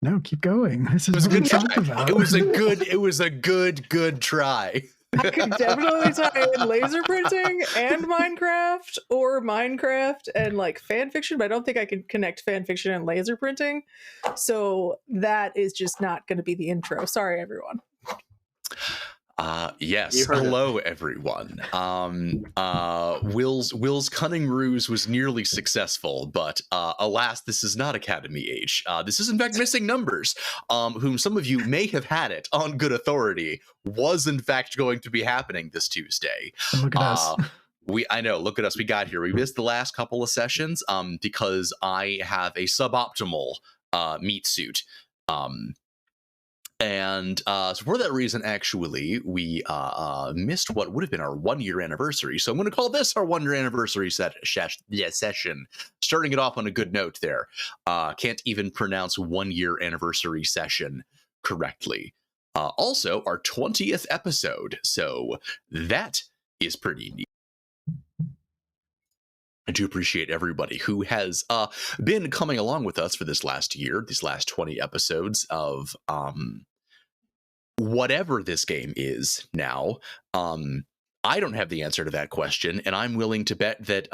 No, keep going. This It is was a what we good try. talked about. It was a good try. I could definitely tie in laser printing and Minecraft, or Minecraft and like fan fiction, but I don't think I could connect fan fiction and laser printing. So that is just not going to be the intro. Sorry, everyone. Yes. Hello, everyone. Will's cunning ruse was nearly successful, but alas, this is not Academy Age. This is in fact Missing Numbers, whom some of you may have had it on good authority, was in fact going to be happening this Tuesday. And look at us. I know, look at us. We got here. We missed the last couple of sessions because I have a suboptimal meat suit. So for that reason, actually, we missed what would have been our 1-year anniversary. So I'm going to call this our 1-year anniversary session, starting it off on a good note there. Can't even pronounce 1-year anniversary session correctly. Also, our 20th episode. So that is pretty neat. I do appreciate everybody who has been coming along with us for this last year, these last 20 episodes of whatever this game is now. I don't have the answer to that question, and I'm willing to bet that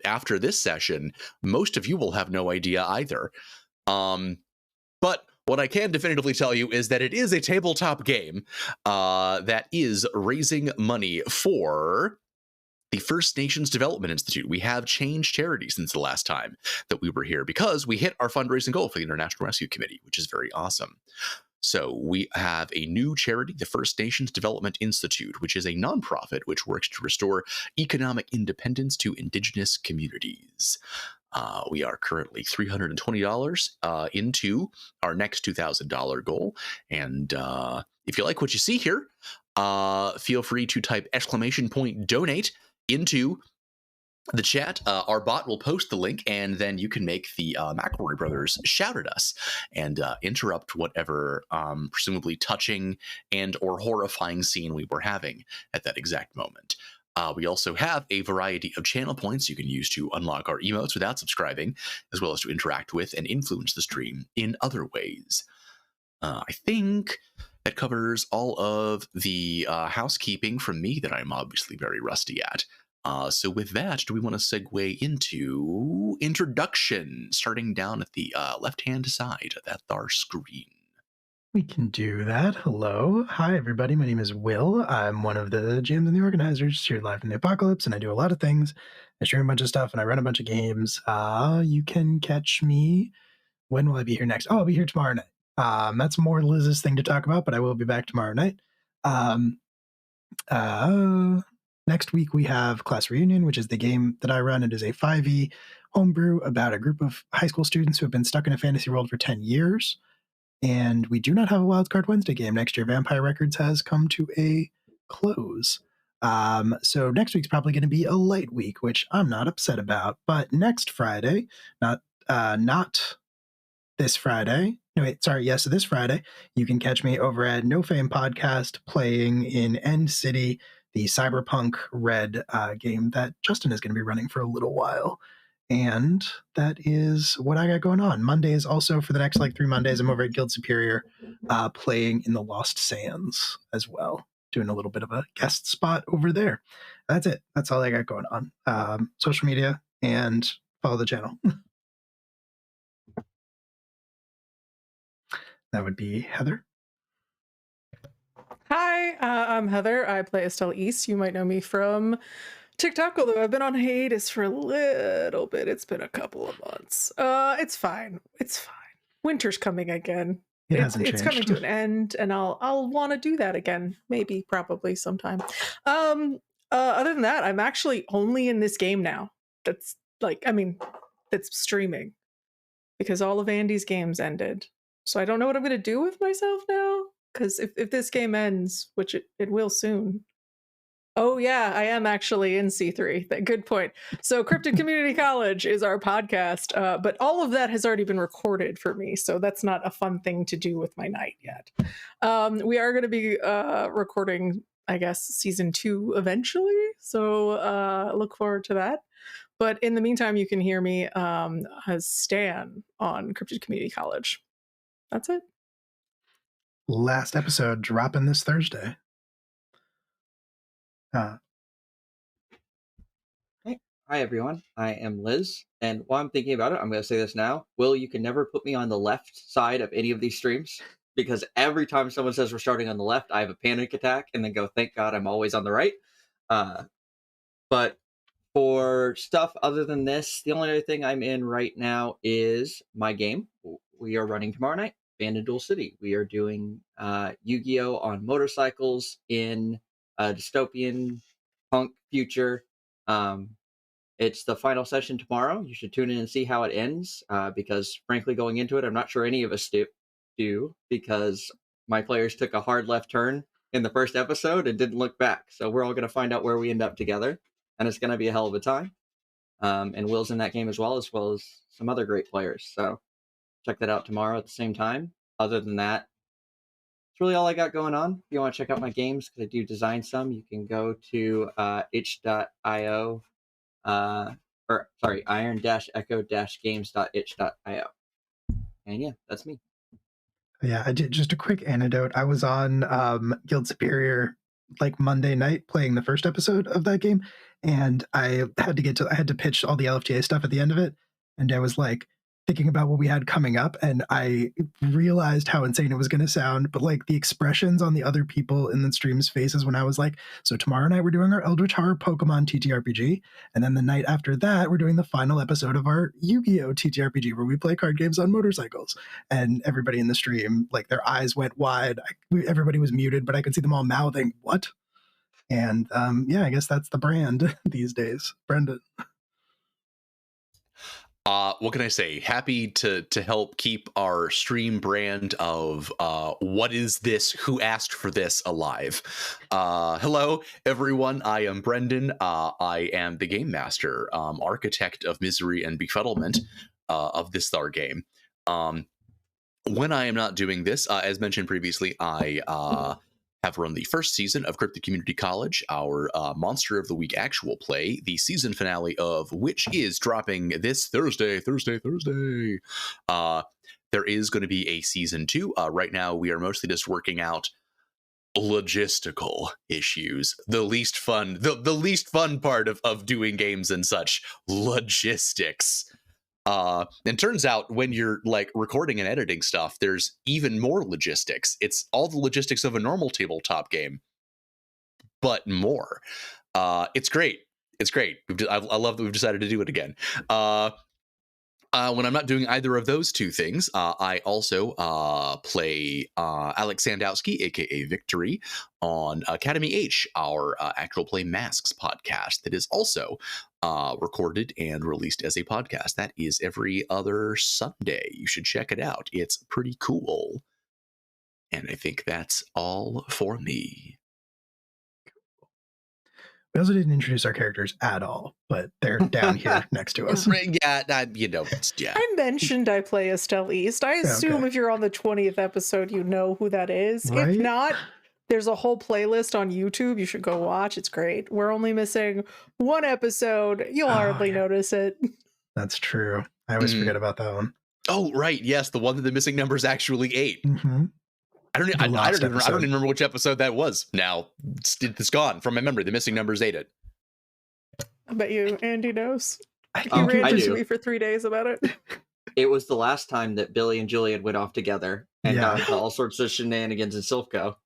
after this session, most of you will have no idea either. But what I can definitively tell you is that it is a tabletop game that is raising money for the First Nations Development Institute. We have changed charity since the last time that we were here because we hit our fundraising goal for the International Rescue Committee, which is very awesome. So we have a new charity, the First Nations Development Institute, which is a nonprofit which works to restore economic independence to Indigenous communities. We are currently $320 into our next $2,000 goal. And if you like what you see here, feel free to type !donate into the chat. Our bot will post the link, and then you can make the McElroy brothers shout at us and interrupt whatever presumably touching and or horrifying scene we were having at that exact moment. We also have a variety of channel points you can use to unlock our emotes without subscribing, as well as to interact with and influence the stream in other ways. I think that covers all of the housekeeping from me that I'm obviously very rusty at. So with that, do we want to segue into introduction, starting down at the left-hand side of that our screen? We can do that. Hello. Hi, everybody. My name is Will. I'm one of the GMs and the organizers here live in the Apocalypse, and I do a lot of things. I stream a bunch of stuff, and I run a bunch of games. You can catch me. When will I be here next? Oh, I'll be here tomorrow night. That's more Liz's thing to talk about, but I will be back tomorrow night. Next week, we have Class Reunion, which is the game that I run. It is a 5e homebrew about a group of high school students who have been stuck in a fantasy world for 10 years. And we do not have a Wildcard Wednesday game next year. Vampire Records has come to a close. So next week's probably going to be a light week, which I'm not upset about. But next Friday, not this Friday. No, wait, sorry. Yes, this Friday, you can catch me over at No Fame Podcast playing in End City, the Cyberpunk Red game that Justin is going to be running for a little while. And that is what I got going on. Mondays also, for the next 3 Mondays, I'm over at Guild Superior playing in the Lost Sands as well, doing a little bit of a guest spot over there. That's it. That's all I got going on. Social media and follow the channel. That would be Heather. Hi, I'm Heather. I play Estelle East. You might know me from TikTok, although I've been on hiatus for a little bit. It's been a couple of months. It's fine. It's fine. Winter's coming again. It's coming to an end, and I'll want to do that again. Maybe, probably sometime. Other than that, I'm actually only in this game now. That's that's streaming, because all of Andy's games ended. So I don't know what I'm going to do with myself now. Because if this game ends, which it will soon. Oh, yeah, I am actually in C3. Good point. So Cryptid Community College is our podcast, but all of that has already been recorded for me, so that's not a fun thing to do with my night yet. We are going to be recording, I guess, season 2 eventually, so look forward to that. But in the meantime, you can hear me as Stan on Cryptid Community College. That's it. Last episode dropping this Thursday. Hi, everyone. I am Liz, and while I'm thinking about it, I'm going to say this now. Will, you can never put me on the left side of any of these streams, because every time someone says we're starting on the left, I have a panic attack and then go, thank God I'm always on the right. But for stuff other than this, the only other thing I'm in right now is my game. We are running tomorrow night, Band in Duel City. We are doing Yu-Gi-Oh! On motorcycles in a dystopian punk future. It's the final session tomorrow. You should tune in and see how it ends, because frankly, going into it, I'm not sure any of us do, because my players took a hard left turn in the first episode and didn't look back. So we're all going to find out where we end up together, and it's going to be a hell of a time. And Will's in that game as well as some other great players. So check that out tomorrow at the same time. Other than that, that's really all I got going on. If you want to check out my games, because I do design some, you can go to itch.io. iron-echo-games.itch.io. And yeah, that's me. Yeah, I did just a quick anecdote. I was on Guild Superior like Monday night playing the first episode of that game, and I had to pitch all the LFTA stuff at the end of it, and I was like thinking about what we had coming up, and I realized how insane it was going to sound, but like the expressions on the other people in the stream's faces when I was like, so tomorrow night we're doing our Eldritch Horror Pokemon TTRPG, and then the night after that we're doing the final episode of our Yu-Gi-Oh! TTRPG where we play card games on motorcycles, and everybody in the stream, like their eyes went wide. Everybody was muted, but I could see them all mouthing, what? And yeah, I guess that's the brand these days. Brendan. What can I say? Happy to help keep our stream brand of what is this? Who asked for this alive? Hello, everyone. I am Brendan. I am the Game Master, architect of misery and befuddlement of this our game. When I am not doing this, as mentioned previously, I have run the first season of Cryptic Community College, our Monster of the Week actual play, the season finale of which is dropping this Thursday. There is going to be a season 2. Right now, we are mostly just working out logistical issues. The least fun part of doing games and such, logistics. And turns out when you're like recording and editing stuff, there's even more logistics. It's all the logistics of a normal tabletop game, but more. It's great. I love that we've decided to do it again. When I'm not doing either of those two things, I also play Alex Sandowski, aka Victory, on Academy H, our actual play Masks podcast that is also recorded and released as a podcast. That is every other Sunday. You should check it out. It's pretty cool. And I think that's all for me. We also didn't introduce our characters at all, but they're down here next to us. Yeah, yeah. I mentioned I play Estelle East. I assume if you're on the 20th episode, you know who that is. Right? If not, there's a whole playlist on YouTube. You should go watch. It's great. We're only missing one episode. You'll hardly notice it. That's true. I always forget about that one. Oh, right. Yes, the one that the missing number is actually 8. Mm-hmm. I don't even remember which episode that was. Now it's gone from my memory. The missing number is 8. I bet you Andy knows. He I ranted do. to me for 3 days about it. It was the last time that Billy and Julian went off together and got into all sorts of shenanigans in Silphco.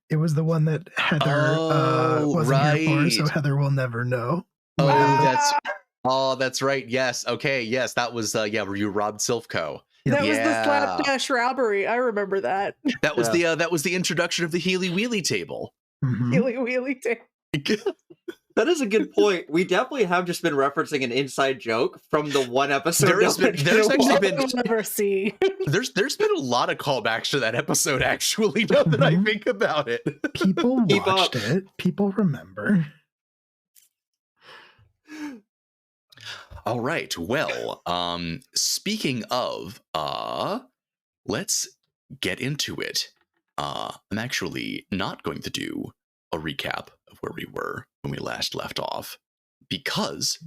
It was the one that Heather wasn't here for, so Heather will never know. That's right. Yes. Okay. Yes, that was where you robbed Silphco. That was the slapdash robbery. I remember that. That was the introduction of the Healy Wheelie table. Mm-hmm. Healy Wheelie table. That is a good point. We definitely have just been referencing an inside joke from the one episode. There's been a lot of callbacks to that episode, actually, now that I think about it. People watched it. People remember. All right. Well, speaking of, let's get into it. I'm actually not going to do a recap of where we were when we last left off, because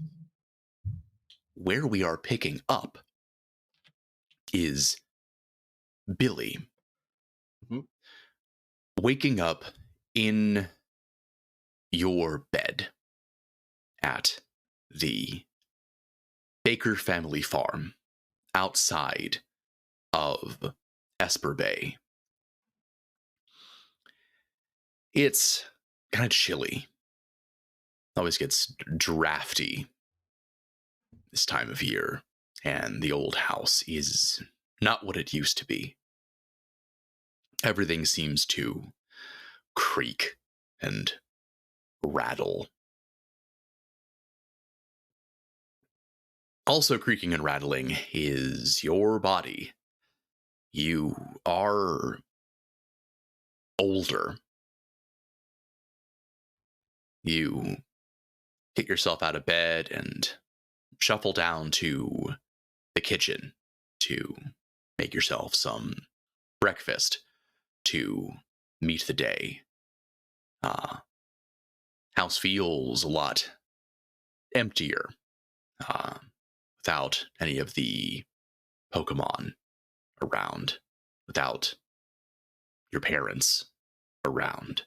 where we are picking up is Billy, Mhm. waking up in your bed at the Baker family farm outside of Esper Bay. It's kind of chilly. Always gets drafty this time of year, and the old house is not what it used to be. Everything seems to creak and rattle. Also creaking and rattling is your body. You are older. You get yourself out of bed and shuffle down to the kitchen to make yourself some breakfast to meet the day. House feels a lot emptier without any of the Pokemon around, without your parents around.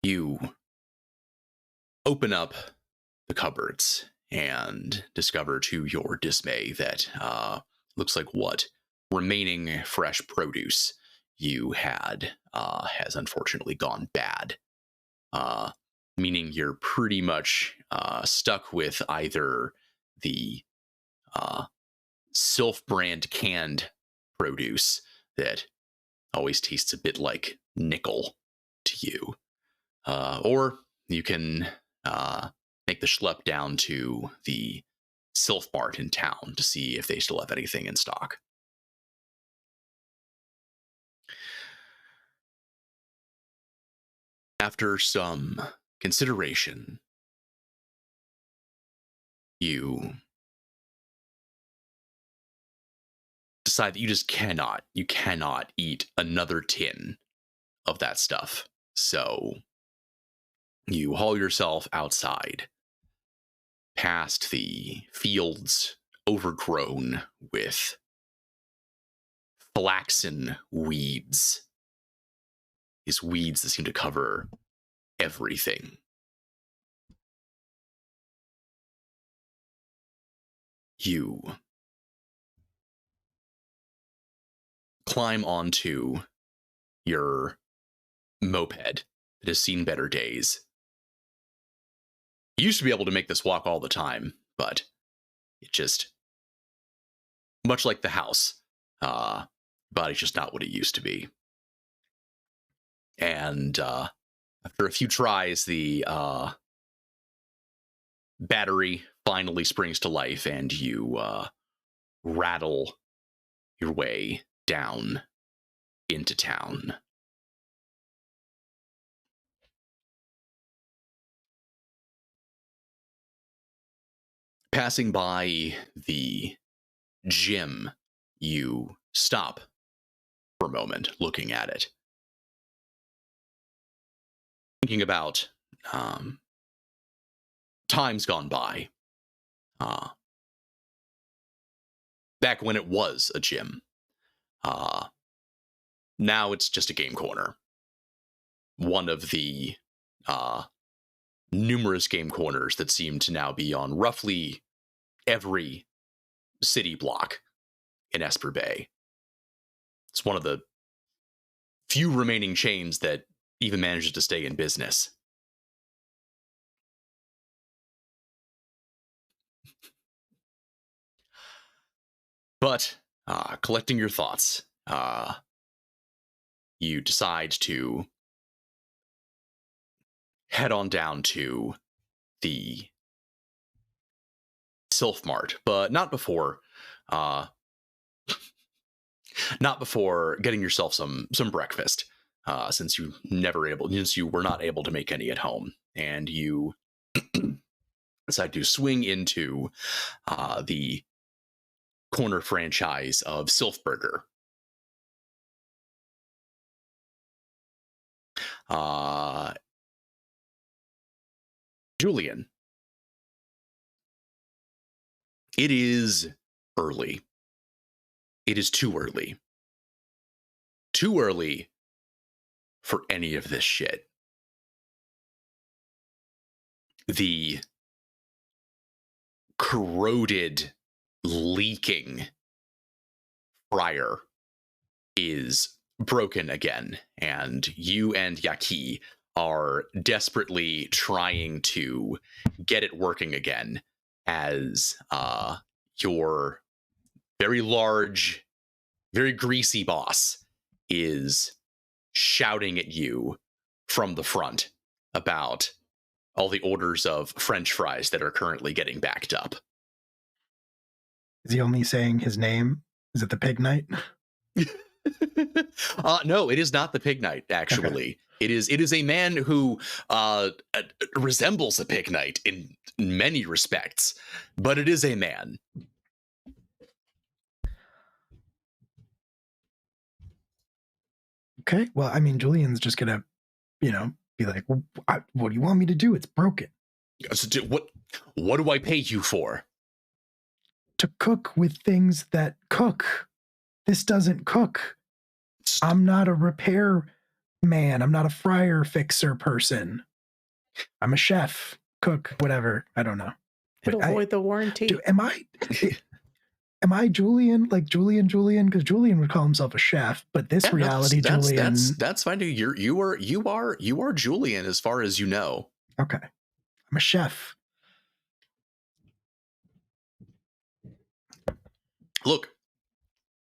You open up the cupboards and discover to your dismay that looks like what remaining fresh produce you had has unfortunately gone bad. Meaning you're pretty much stuck with either the Sylph brand canned produce that always tastes a bit like nickel to you, or you can make the schlep down to the Sylph Mart in town to see if they still have anything in stock. After some consideration, you decide that you cannot eat another tin of that stuff. So you haul yourself outside past the fields overgrown with flaxen weeds. These weeds that seem to cover everything. You climb onto your moped that has seen better days. You used to be able to make this walk all the time, but it just, much like the house, body's just not what it used to be. And after a few tries, the battery finally springs to life, and you rattle your way down into town. Passing by the gym, you stop for a moment, looking at it, thinking about times gone by. Back when it was a gym. Now it's just a game corner. One of the numerous game corners that seem to now be on roughly every city block in Esper Bay. It's one of the few remaining chains that even manages to stay in business. But collecting your thoughts, you decide to head on down to the Sylph Mart, but not before getting yourself some since you were not able to make any at home, and you decide to swing into the corner franchise of Sylph Burger. Julian, It is early. It is too early. Too early for any of this shit. The corroded, leaking fryer is broken again, and you and Yaki are desperately trying to get it working again as your very large, very greasy boss is shouting at you from the front about all the orders of French fries that are currently getting backed up. Is he only saying his name? Is it the Pig Knight? No, it is not the Pig Knight, actually. Okay. It is a man who resembles a Pig Knight in many respects, but it is a man. Okay, well, I mean, Julian's just gonna, be like, well, what do you want me to do? It's broken. So what do I pay you for? To cook with things that cook. This doesn't cook. I'm not a repair man. I'm not a fryer fixer person. I'm a chef, cook, whatever. I don't know. It'll void the warranty. Am I Julian? Like Julian? Because Julian would call himself a chef, but this reality, Julian. That's fine. You are Julian as far as you know. Okay, I'm a chef. Look,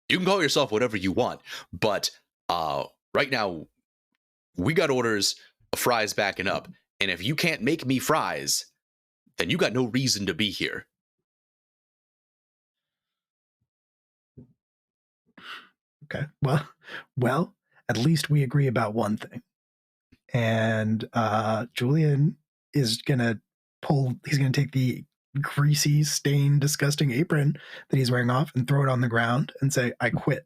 you can call yourself whatever you want, but right now we got orders of fries backing up, and if you can't make me fries, then you got no reason to be here. Okay. Well, at least we agree about one thing. And Julian is gonna take the greasy, stained, disgusting apron that he's wearing off and throw it on the ground and say, I quit.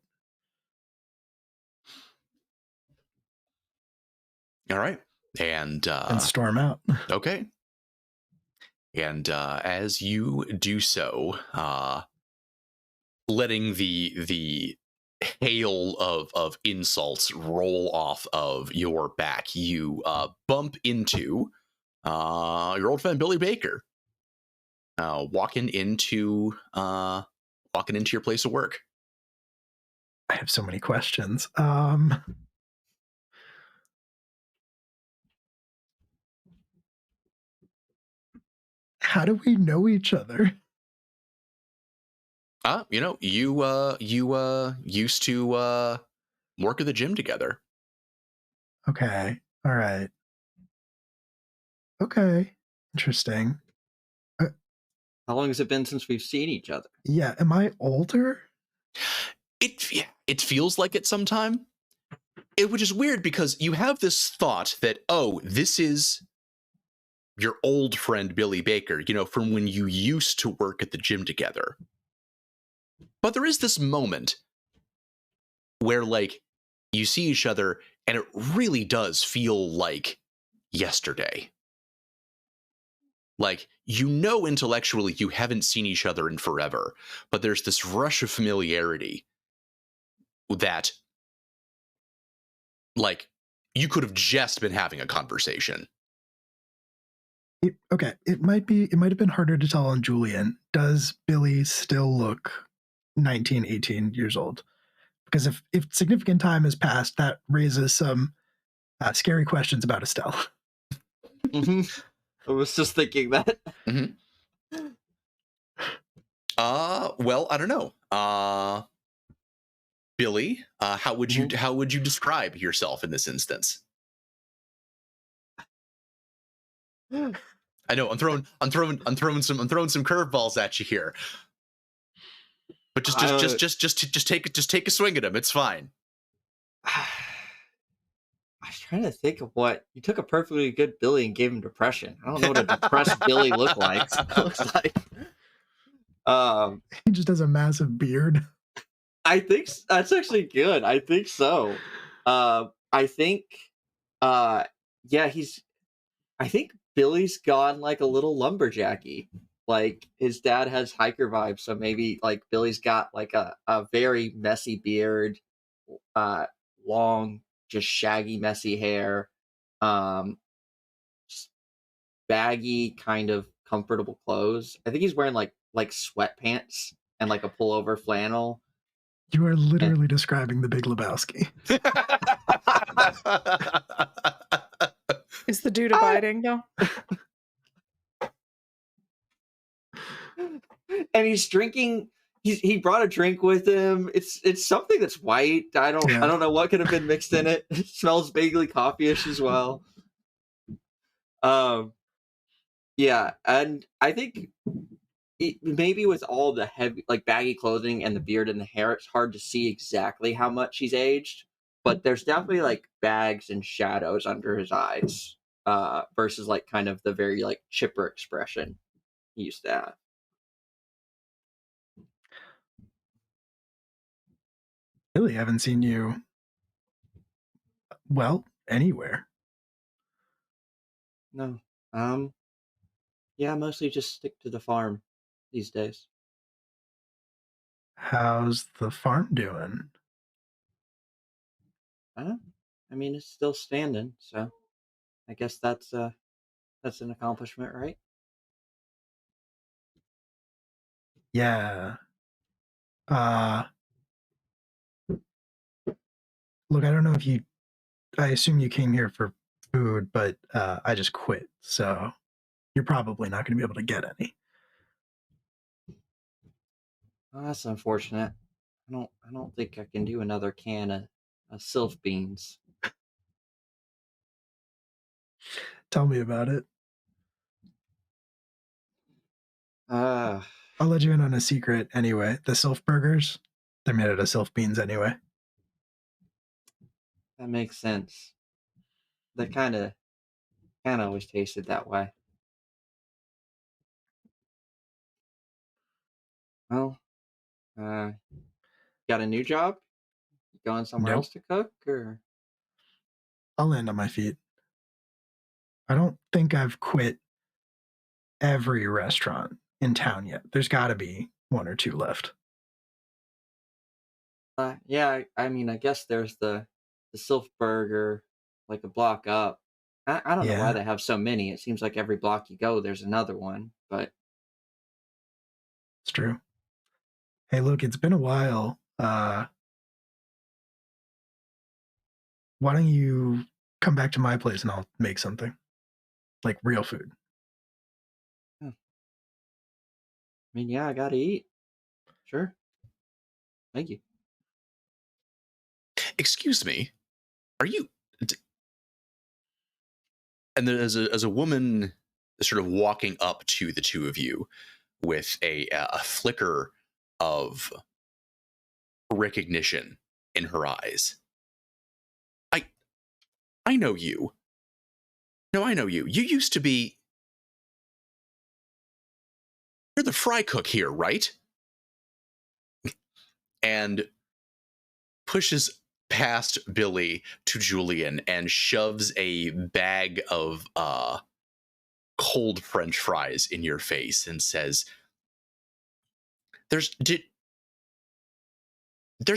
All right. And storm out. Okay. And as you do so, letting the hail of insults roll off of your back, you bump into your old friend Billy Baker, walking into your place of work. I have so many questions. How do we know each other? You used to work at the gym together. Okay. All right. Okay. Interesting. How long has it been since we've seen each other? Yeah. Am I older? It feels like it sometime. Which is weird because you have this thought that, oh, this is your old friend Billy Baker, from when you used to work at the gym together. But there is this moment where, like, you see each other and it really does feel like yesterday. Like, intellectually you haven't seen each other in forever, but there's this rush of familiarity that, like, you could have just been having a conversation. It might have been harder to tell on Julian. Does Billy still look 19, 18 years old? Because if significant time has passed, that raises some scary questions about Estelle. Mm-hmm. I was just thinking that. Mm-hmm. Well, I don't know. Billy, how would you describe yourself in this instance? I know I'm throwing some curveballs at you here, but just take a swing at them. It's fine. I was trying to think of what you took a perfectly good Billy and gave him depression. I don't know what a depressed Billy looks like. He just has a massive beard. I think that's actually good. I think so. I think Billy's gone like a little lumberjacky. like his dad has hiker vibes, so maybe like Billy's got like a very messy beard, long, just shaggy, messy hair, just baggy, kind of comfortable clothes. I think he's wearing like sweatpants and like a pullover flannel. You are literally describing the Big Lebowski. Is the dude abiding though? And he's drinking. He brought a drink with him. It's something that's white. I don't know what could have been mixed in it. It smells vaguely coffee-ish as well. Yeah, and I think maybe with all the heavy, like baggy clothing and the beard and the hair, it's hard to see exactly how much he's aged. But there's definitely like bags and shadows under his eyes, versus like kind of the very like chipper expression he used to have. Really haven't seen you, well, anywhere. No. Yeah, mostly just stick to the farm these days. How's the farm doing? I mean, it's still standing, so I guess that's an accomplishment, right? Yeah. Look, I don't know if you, I assume you came here for food, but I just quit, so you're probably not going to be able to get any. Oh, that's unfortunate. I don't think I can do another can of sylph beans. Tell me about it. Uh, I'll let you in on a secret anyway. The sylph burgers, they're made out of sylph beans anyway. that makes sense. They kind of always tasted that way. Well, got a new job? Going somewhere Nope. else to cook, or? I'll land on my feet. I don't think I've quit every restaurant in town yet. There's got to be one or two left. Yeah, I mean, I guess there's the Sylph Burger, like a block up. I don't know why Yeah. they have so many. It seems like every block you go, there's another one. But It's true. Hey, look, it's been a while. Why don't you come back to my place and I'll make something? Like real food. I mean, yeah, I gotta eat. Sure. Thank you. Excuse me, are you? And then as a woman, sort of walking up to the two of you with a flicker of recognition in her eyes. I know you. No, I know you. You used to be. You're the fry cook here, right? And pushes past Billy to Julian and shoves a bag of cold French fries in your face and says, There's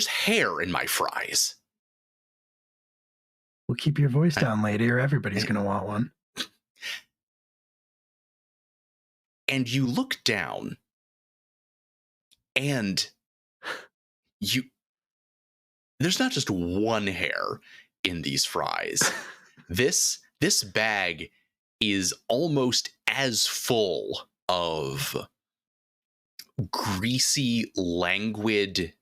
hair in my fries. Well, keep your voice down, lady, or everybody's going to want one. And you look down and there's not just one hair in these fries. This bag is almost as full of greasy, languid,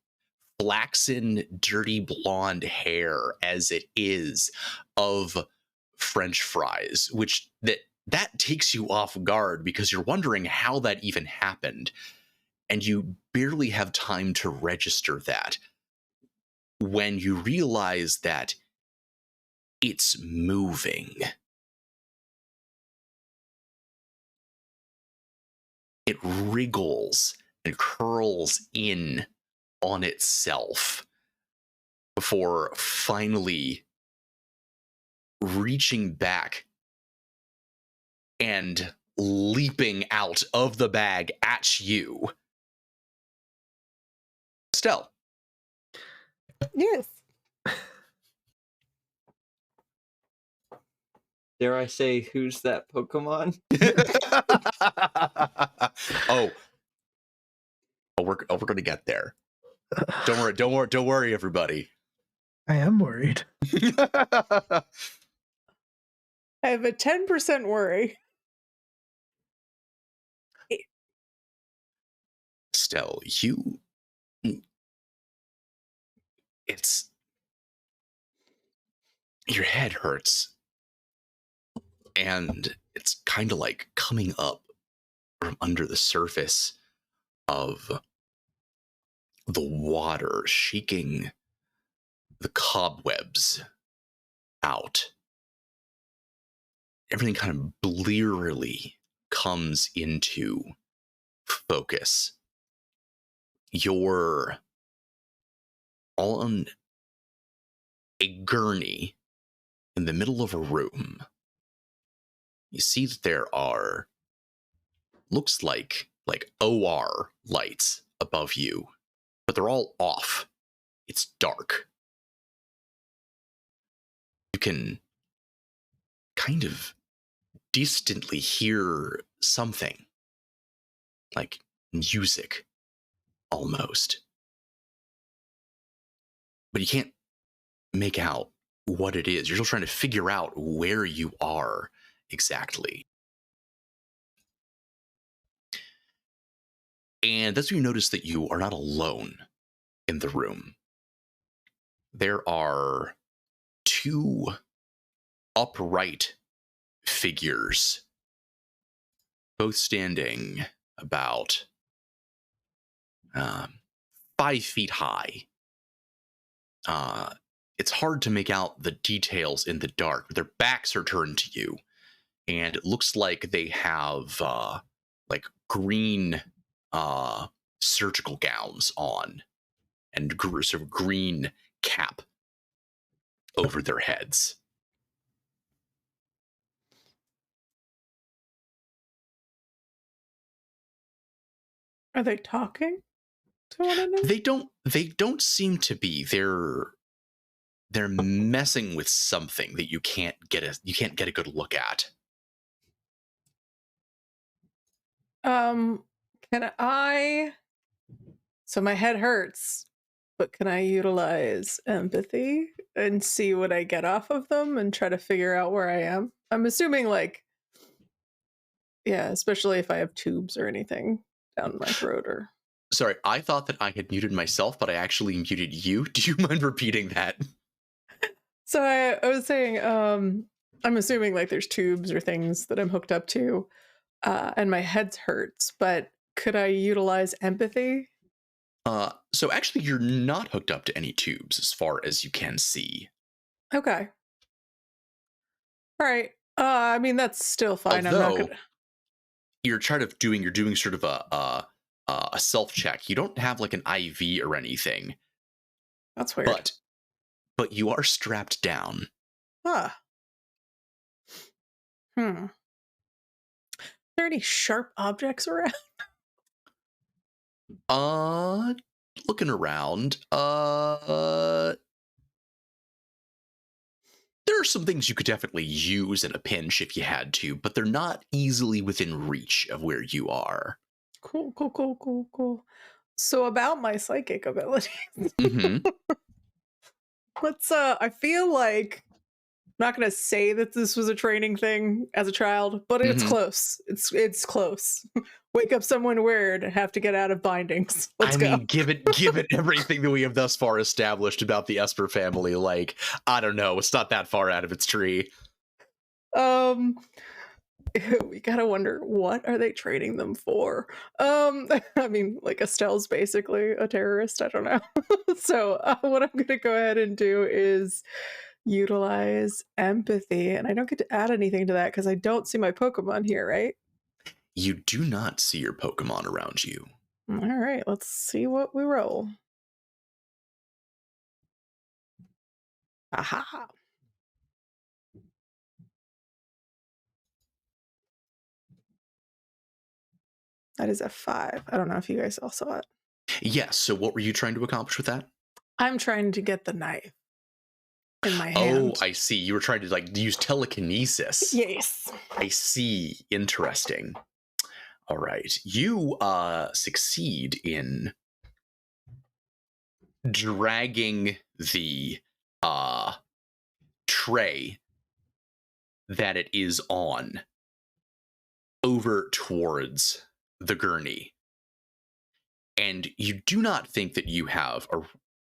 flaxen, dirty blonde hair as it is of French fries, which that takes you off guard because you're wondering how that even happened. And you barely have time to register that when you realize that it's moving. It wriggles and curls in on itself before finally reaching back and leaping out of the bag at you. Estelle. Yes. Dare I say, who's that Pokemon? oh, we're gonna get there. Don't worry, everybody. I am worried. I have a 10% worry. Estelle, it's your head hurts, and it's kind of like coming up from under the surface of the water, shaking the cobwebs out. Everything kind of blearily comes into focus. You're on a gurney in the middle of a room. You see that there are, looks like OR lights above you, but they're all off. It's dark. You can kind of distantly hear something, like music, almost. But you can't make out what it is. You're still trying to figure out where you are exactly. And that's when you notice that you are not alone in the room. There are two upright figures, both standing about 5 feet high. It's hard to make out the details in the dark, but their backs are turned to you, and it looks like they have like green surgical gowns on, and sort of green cap over their heads. Are they talking to one another? They don't seem to be. They're messing with something that you can't get a good look at. Can I? So my head hurts, but can I utilize empathy and see what I get off of them and try to figure out where I am? I'm assuming, like, yeah, especially if I have tubes or anything down my throat or. Sorry, I thought that I had muted myself, but I actually muted you. Do you mind repeating that? So I was saying, I'm assuming like there's tubes or things that I'm hooked up to, and my head hurts, but could I utilize empathy? So actually, you're not hooked up to any tubes as far as you can see. Okay. All right. I mean, that's still fine. Although, I'm not gonna. you're doing sort of a self check. You don't have like an IV or anything. That's weird. But you are strapped down. Huh. Are there any sharp objects around? Looking around, there are some things you could definitely use in a pinch if you had to, but they're not easily within reach of where you are. Cool. So about my psychic abilities. Mm-hmm. I feel like I'm not gonna say that this was a training thing as a child, but it's close. It's close. Wake up someone weird, have to get out of bindings. Let's go. Mean, given everything that we have thus far established about the Esper family, like, I don't know, it's not that far out of its tree. We gotta wonder, what are they training them for? I mean, like, Estelle's basically a terrorist. I don't know. So what I'm gonna go ahead and do is utilize empathy, and I don't get to add anything to that because I don't see my Pokemon here, right? You do not see your Pokemon around you. All right, let's see what we roll. Aha. That is a 5. I don't know if you guys all saw it. Yes. So what were you trying to accomplish with that? I'm trying to get the knife in my hand. Oh, I see. You were trying to like use telekinesis. Yes. I see. Interesting. All right. You succeed in dragging the tray that it is on over towards the gurney. And you do not think that you have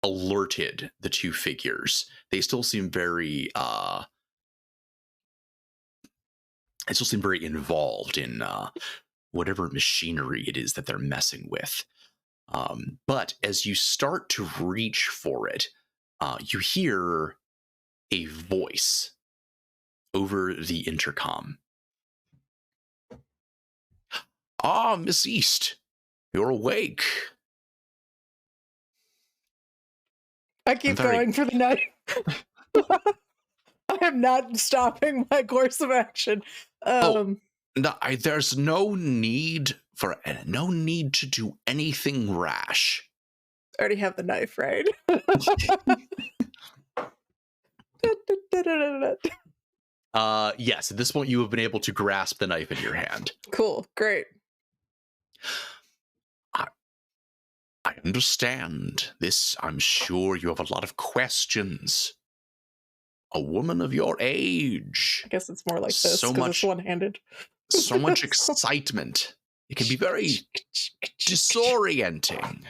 alerted the two figures. They still seem very involved in whatever machinery it is that they're messing with. But as you start to reach for it, you hear a voice over the intercom. Ah, Miss East, you're awake. I keep going for the knife. I am not stopping my course of action. No, there's no need to do anything rash. I already have the knife, right? Yes, at this point you have been able to grasp the knife in your hand. Cool, great. I understand this. I'm sure you have a lot of questions. A woman of your age. I guess it's more like this so because much it's one-handed. So much excitement. It can be very disorienting.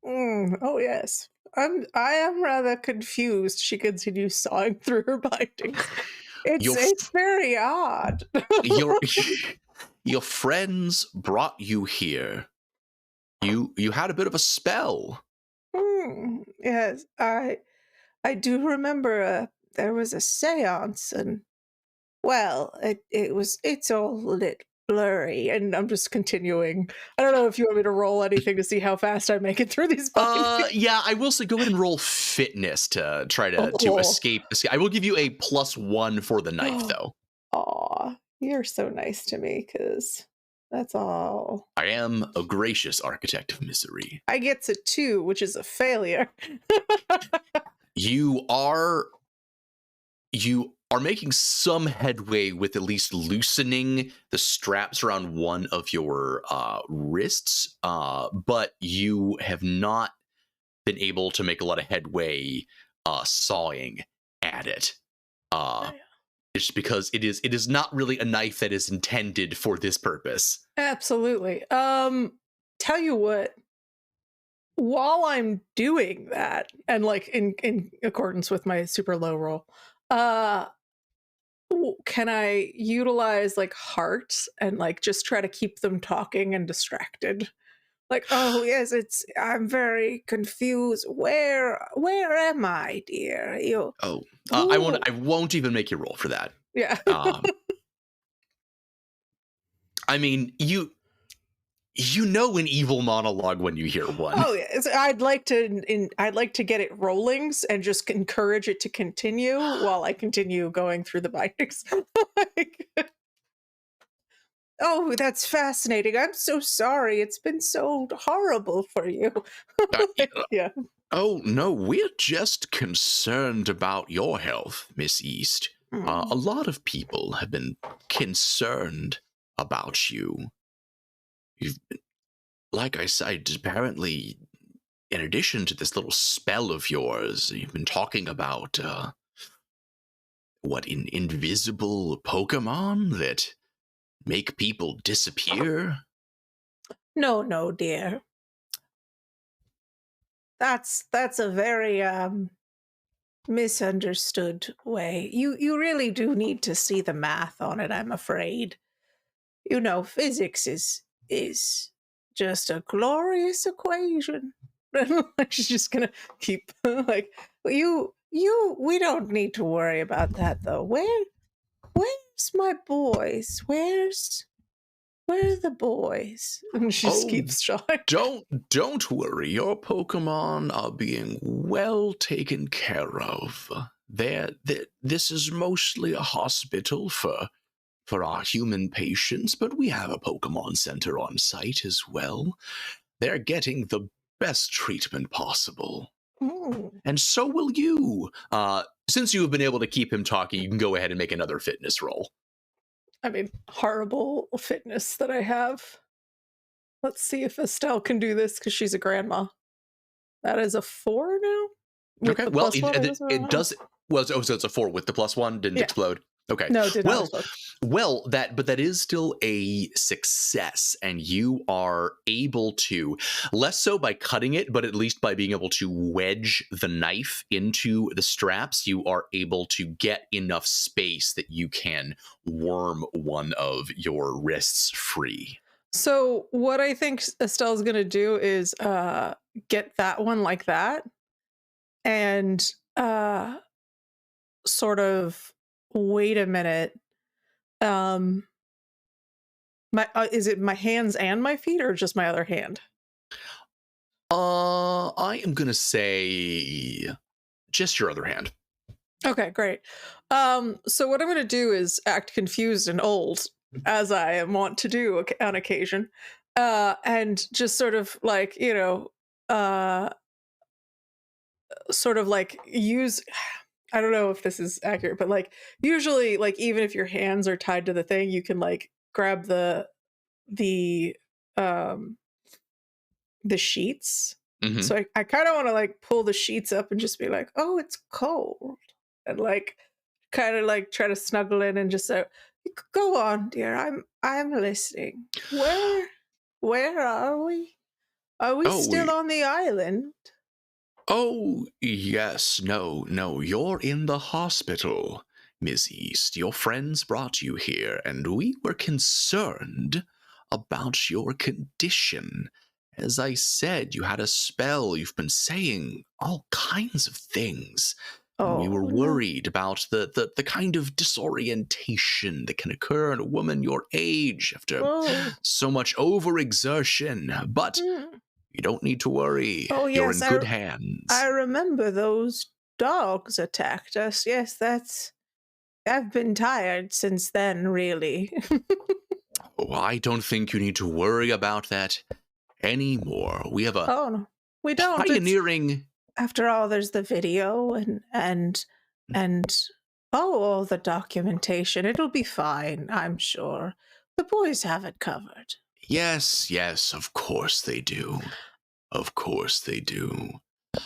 Oh yes, I am rather confused. She continues sawing through her bindings. It's very odd. Your friends brought you here. You had a bit of a spell. Yes, I do remember there was a seance, and well, it's all a little blurry, and I'm just continuing. I don't know if you want me to roll anything to see how fast I make it through these bindings. Yeah, I will say go ahead and roll fitness to try to escape. I will give you a +1 for the knife, though. Aw, you're so nice to me, because that's all. I am a gracious architect of misery. I get to 2, which is a failure. You are making some headway with at least loosening the straps around one of your wrists, but you have not been able to make a lot of headway sawing at it. It's because it is not really a knife that is intended for this purpose. Absolutely. Tell you what, while I'm doing that, and like in accordance with my super low roll, can I utilize like heart and like just try to keep them talking and distracted? Like, oh yes, I'm very confused. Where am I, dear? I won't even make you roll for that. Yeah. I mean, you know an evil monologue when you hear one. Oh yeah, I'd like to get it rolling and just encourage it to continue while I continue going through the bindings. Oh, that's fascinating. I'm so sorry. It's been so horrible for you. Yeah. Oh, no, we're just concerned about your health, Miss East. A lot of people have been concerned about you. You've been, like I said, apparently, in addition to this little spell of yours, you've been talking about, invisible Pokemon that make people disappear? No, dear. That's a very misunderstood way. You really do need to see the math on it, I'm afraid. You know, physics is just a glorious equation. She's just gonna keep like we don't need to worry about that though. Where's my boys? Where are the boys? And she just keeps showing. Don't worry. Your Pokemon are being well taken care of. This is mostly a hospital for for our human patients, but we have a Pokemon Center on site as well. They're getting the best treatment possible. And so will you. Since you have been able to keep him talking, you can go ahead and make another fitness roll. I mean, horrible fitness that I have. Let's see if Estelle can do this because she's a grandma. That is a 4 now? Okay, well, it does. Well, so it's a 4 with the +1, didn't explode. Okay. No, it did not explode. Well, but that is still a success, and you are able to, less so by cutting it, but at least by being able to wedge the knife into the straps, you are able to get enough space that you can worm one of your wrists free. So what I think Estelle's going to do is get that one like that and sort of wait a minute. Is it my hands and my feet or just my other hand? I am going to say just your other hand. Okay, great. So what I'm going to do is act confused and old, as I want to do on occasion, and just sort of like, sort of like use, I don't know if this is accurate, but like usually, like even if your hands are tied to the thing, you can like grab the sheets. Mm-hmm. So I kind of want to like pull the sheets up and just be like, oh, it's cold, and like kind of like try to snuggle in and just say, go on, dear, I'm listening. Where are we? Are we still on the island? Oh, yes. No, you're in the hospital, Miss East. Your friends brought you here, and we were concerned about your condition. As I said, you had a spell. You've been saying all kinds of things. And we were worried about the kind of disorientation that can occur in a woman your age after so much overexertion. But you don't need to worry. Oh, You're yes, in good hands. I remember those dogs attacked us. Yes, I've been tired since then, really. Oh, I don't think you need to worry about that anymore. We have a no, we don't. pioneering... After all, there's the video and all the documentation. It'll be fine, I'm sure. The boys have it covered. Yes, of course they do. Of course they do.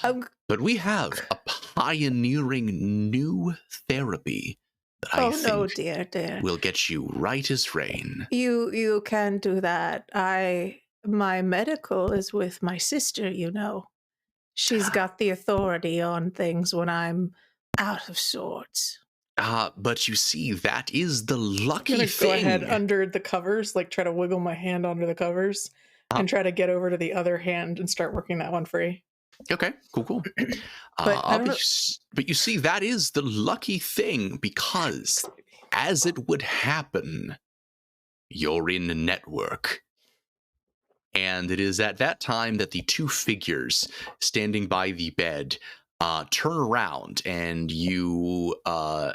But we have a pioneering new therapy that I think dear. will get you right as rain. You can do that. My medical is with my sister, you know. She's got the authority on things when I'm out of sorts. But you see, that is the lucky thing. Go ahead under the covers, like try to wiggle my hand under the covers and try to get over to the other hand and start working that one free. Okay, cool. But you see, that is the lucky thing, because as it would happen, you're in a network. And it is at that time that the two figures standing by the bed turn around, and you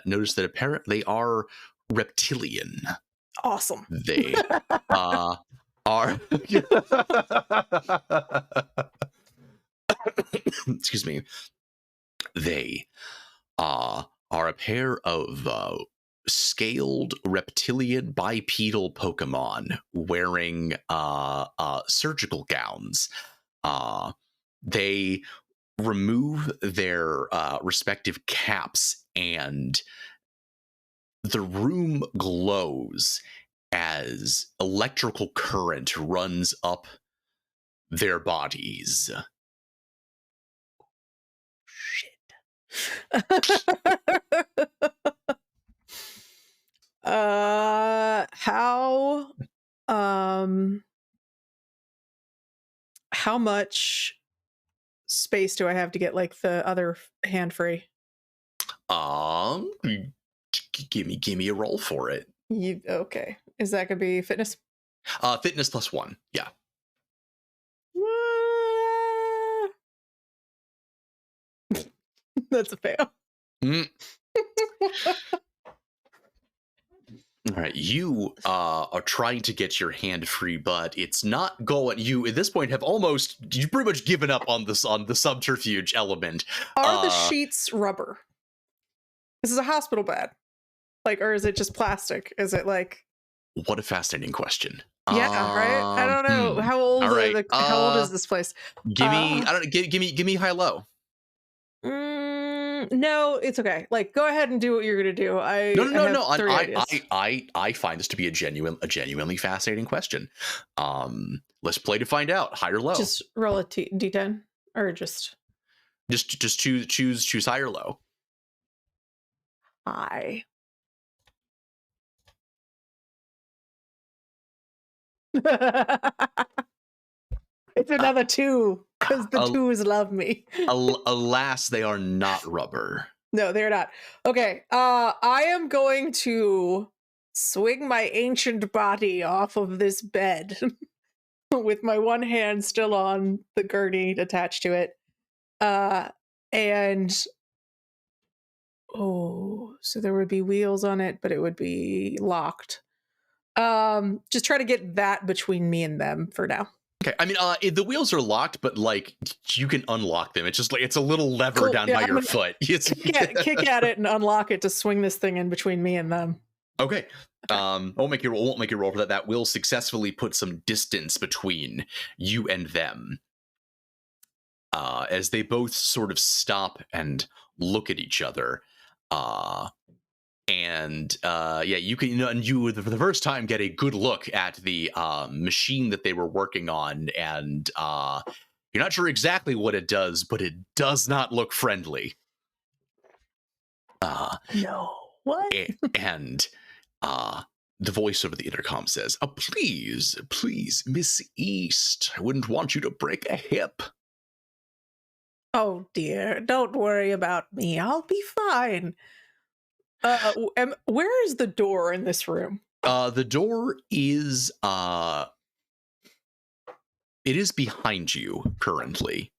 notice that apparently they are reptilian. Awesome. They are... Excuse me. They are a pair of scaled reptilian bipedal Pokemon wearing surgical gowns. They remove their respective caps, and the room glows as electrical current runs up their bodies. How much space do I have to get like the other hand free? Give me a roll for it. Okay. Is that gonna be fitness? Fitness +1. Yeah. That's a fail. All right, you are trying to get your hand free, but it's not going. You at this point have you've pretty much given up on this on the subterfuge element. Are the sheets rubber? This is a hospital bed, like, or is it just plastic? Is it like? What a fascinating question. Yeah, right. I don't know how old. All right, how old is this place? Give me high low. No, it's okay. Like, go ahead and do what you're gonna do. No. I I find this to be a genuinely fascinating question. Let's play to find out. High or low? Just roll a d10, or just choose high or low. High. It's another 2 because the 2s love me. Alas, they are not rubber. No, they're not. Okay, I am going to swing my ancient body off of this bed with my one hand still on the gurney attached to it. And so there would be wheels on it, but it would be locked. Just try to get that between me and them for now. Okay, I mean, the wheels are locked, but like you can unlock them. It's just like it's a little lever down by your foot. Kick at it and unlock it to swing this thing in between me and them. Okay. Won't make you roll for that. That will successfully put some distance between you and them. As they both sort of stop and look at each other. You can, and you for the first time get a good look at the machine that they were working on, and you're not sure exactly what it does, but it does not look friendly. No. What? And the voice over the intercom says, please, Miss East, I wouldn't want you to break a hip. Oh dear, don't worry about me. I'll be fine. Where is the door in this room? The door is it is behind you currently.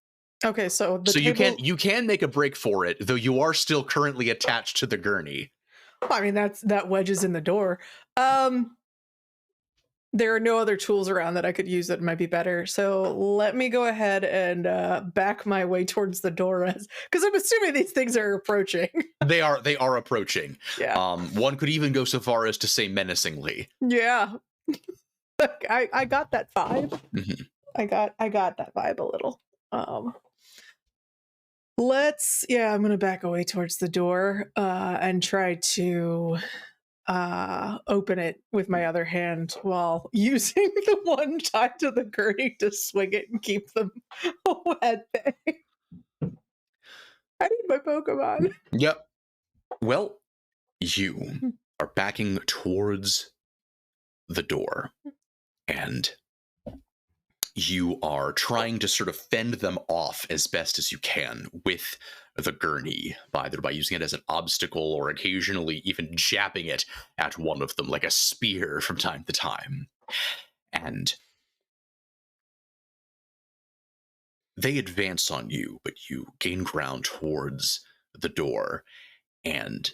Okay, so you can make a break for it, though you are still currently attached to the gurney. I mean, that wedges in the door. There are no other tools around that I could use that might be better. So let me go ahead and back my way towards the door, because I'm assuming these things are approaching. They are approaching. Yeah. One could even go so far as to say menacingly. Yeah. I got that vibe. Mm-hmm. I got that vibe a little. I'm gonna back away towards the door and try to open it with my other hand while using the one tied to the gurney to swing it and keep them at bay. I need my Pokemon. Yep. Well, you are backing towards the door, and you are trying to sort of fend them off as best as you can with the gurney, either by using it as an obstacle or occasionally even jabbing it at one of them like a spear from time to time. And they advance on you, but you gain ground towards the door, and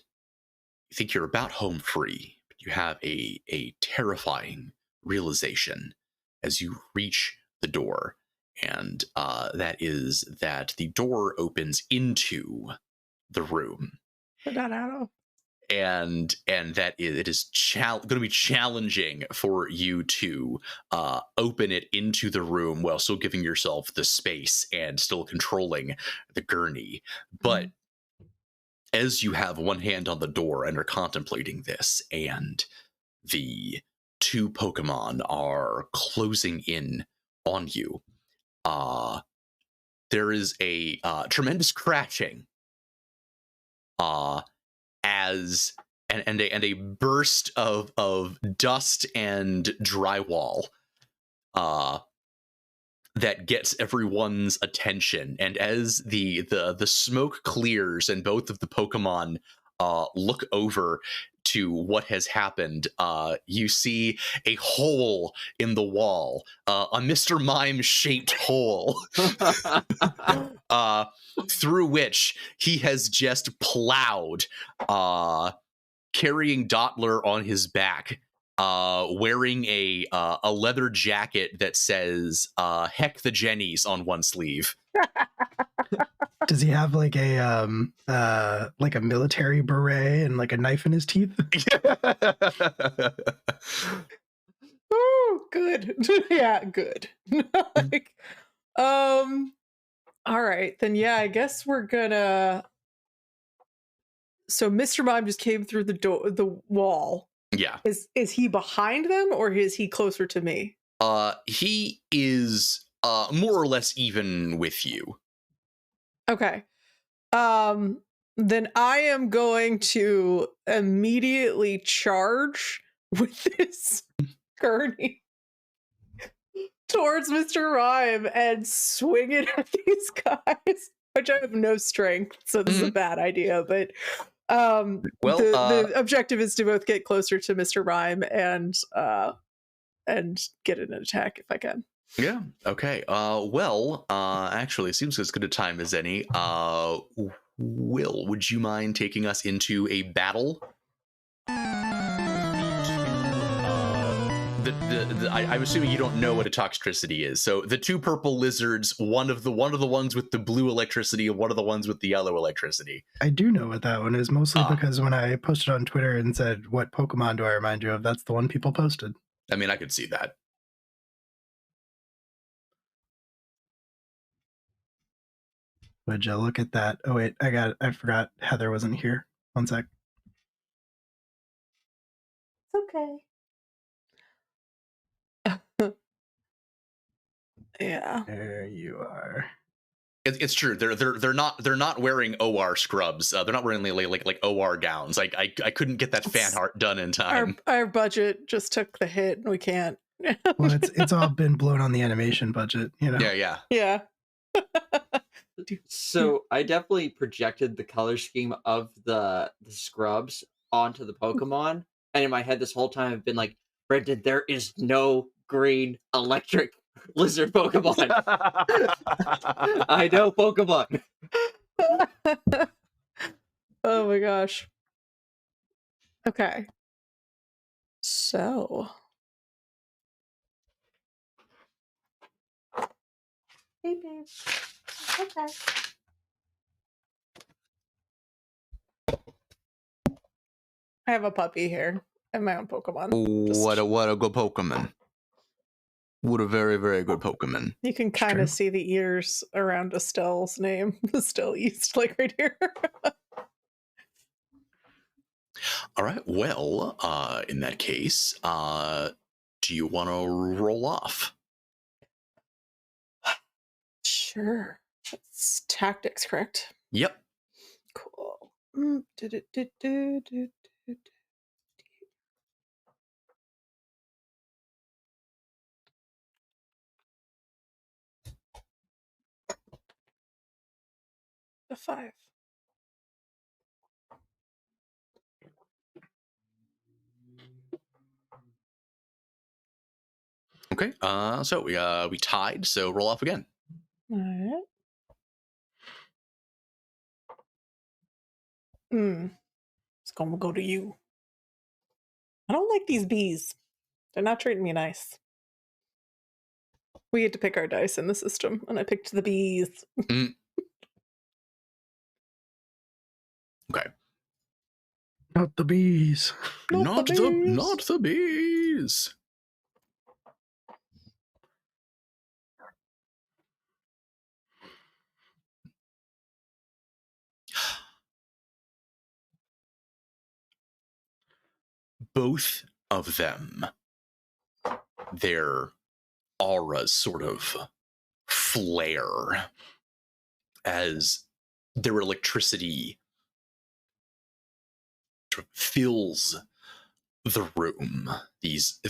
you think you're about home free, but you have a terrifying realization as you reach the door, and that is that the door opens into the room. And that it is going to be challenging for you to open it into the room while still giving yourself the space and still controlling the gurney. But as you have one hand on the door and are contemplating this, and the two Pokemon are closing in on you, there is a tremendous crashing as a burst of dust and drywall that gets everyone's attention. And as the smoke clears and both of the Pokemon look over to what has happened, you see a hole in the wall, a Mr. Mime shaped hole through which he has just plowed carrying Dottler on his back, wearing a leather jacket that says "Heck the Jennies" on one sleeve. Does he have like a military beret and like a knife in his teeth? Oh, good. Yeah, good. Like, all right, then yeah, I guess we're gonna. So Mr. Mime just came through the wall. Yeah. Is he behind them or is he closer to me? He is more or less even with you. Okay. Then I am going to immediately charge with this gurney towards Mr. Rhyme and swing it at these guys, which I have no strength, so this is a bad idea, but the objective is to both get closer to Mr. Rhyme and get an attack if I can. Yeah. Okay. Actually, it seems as good a time as any. Will, would you mind taking us into a battle? I'm assuming you don't know what a toxtricity is. So the two purple lizards, one of the ones with the blue electricity, and one of the ones with the yellow electricity. I do know what that one is, mostly because when I posted on Twitter and said, "What Pokemon do I remind you of?" That's the one people posted. I mean, I could see that. Would you look at that? Oh wait, I forgot Heather wasn't here. One sec. It's okay. Yeah. There you are. It's true. They're not wearing OR scrubs. They're not wearing like OR gowns. Like I couldn't get that fan art done in time. Our budget just took the hit, and we can't. Well, it's all been blown on the animation budget, you know. Yeah. So I definitely projected the color scheme of the scrubs onto the Pokemon, and in my head this whole time I've been like, Brendan, there is no green electric lizard Pokemon. I know Pokemon. Oh my gosh. Okay. So. Hey, babe. Okay. I have a puppy here and my own Pokemon. What a good Pokemon. What a very, very good Pokemon. You can kind of see the ears around Estelle's name. Estelle East, like right here. All right. Well, in that case, do you want to roll off? Sure. That's tactics, correct? Yep. Cool. A 5. Okay. So we tied. So roll off again. All right. It's gonna go to you. I don't like these bees. They're not treating me nice. We had to pick our dice in the system, and I picked the bees. Okay. Not the bees. Not the bees. Both of them, their auras sort of flare as their electricity fills the room. These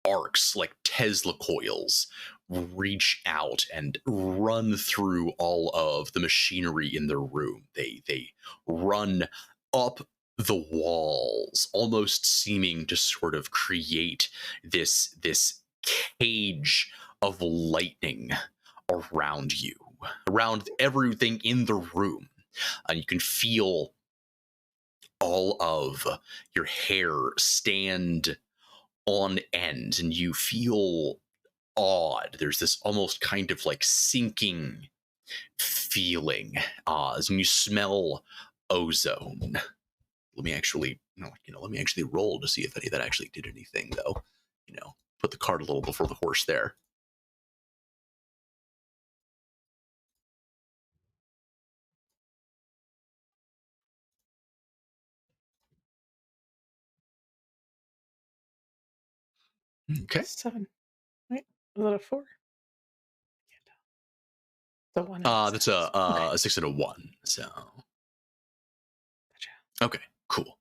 arcs, like Tesla coils, reach out and run through all of the machinery in the room. They run up the walls, almost seeming to sort of create this cage of lightning around you, around everything in the room. And you can feel all of your hair stand on end, and you feel odd. There's this almost kind of like sinking feeling as you smell ozone. Let me actually, let me actually roll to see if any of that actually did anything, though. Put the cart a little before the horse there. Okay. 7. Right? Was that a 4? The 1. That's a 6 and a 1. So. Gotcha. Okay. Cool.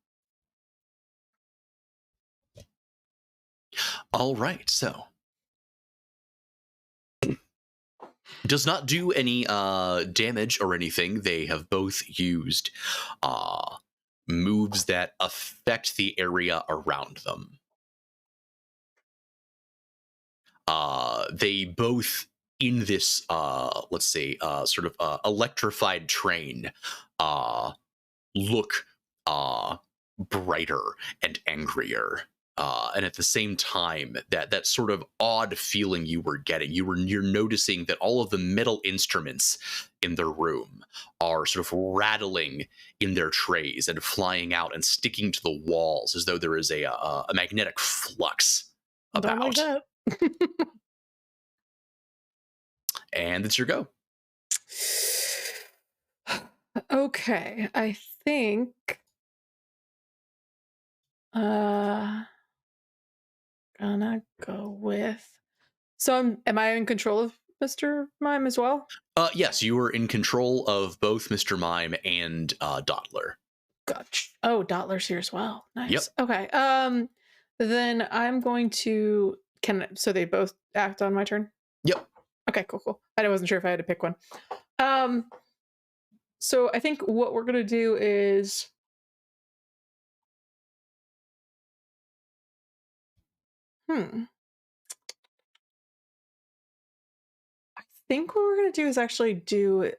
All right. So. Does not do any damage or anything. They have both used moves that affect the area around them. They both, in this, let's say, sort of electrified train, look brighter and angrier. And at the same time, that sort of odd feeling you were getting, you're noticing that all of the metal instruments in their room are sort of rattling in their trays and flying out and sticking to the walls as though there is a magnetic flux about. Don't like that. And it's your go. Okay, I think gonna go with. So am I in control of Mr. Mime as well? Yes, you are in control of both Mr. Mime and Dottler. Gotcha. Oh, Dottler's here as well. Nice. Yep. Okay. Then I'm going to. So they both act on my turn? Yep. Okay, cool. I wasn't sure if I had to pick one. So I think what we're gonna do is. I think what we're going to do is actually do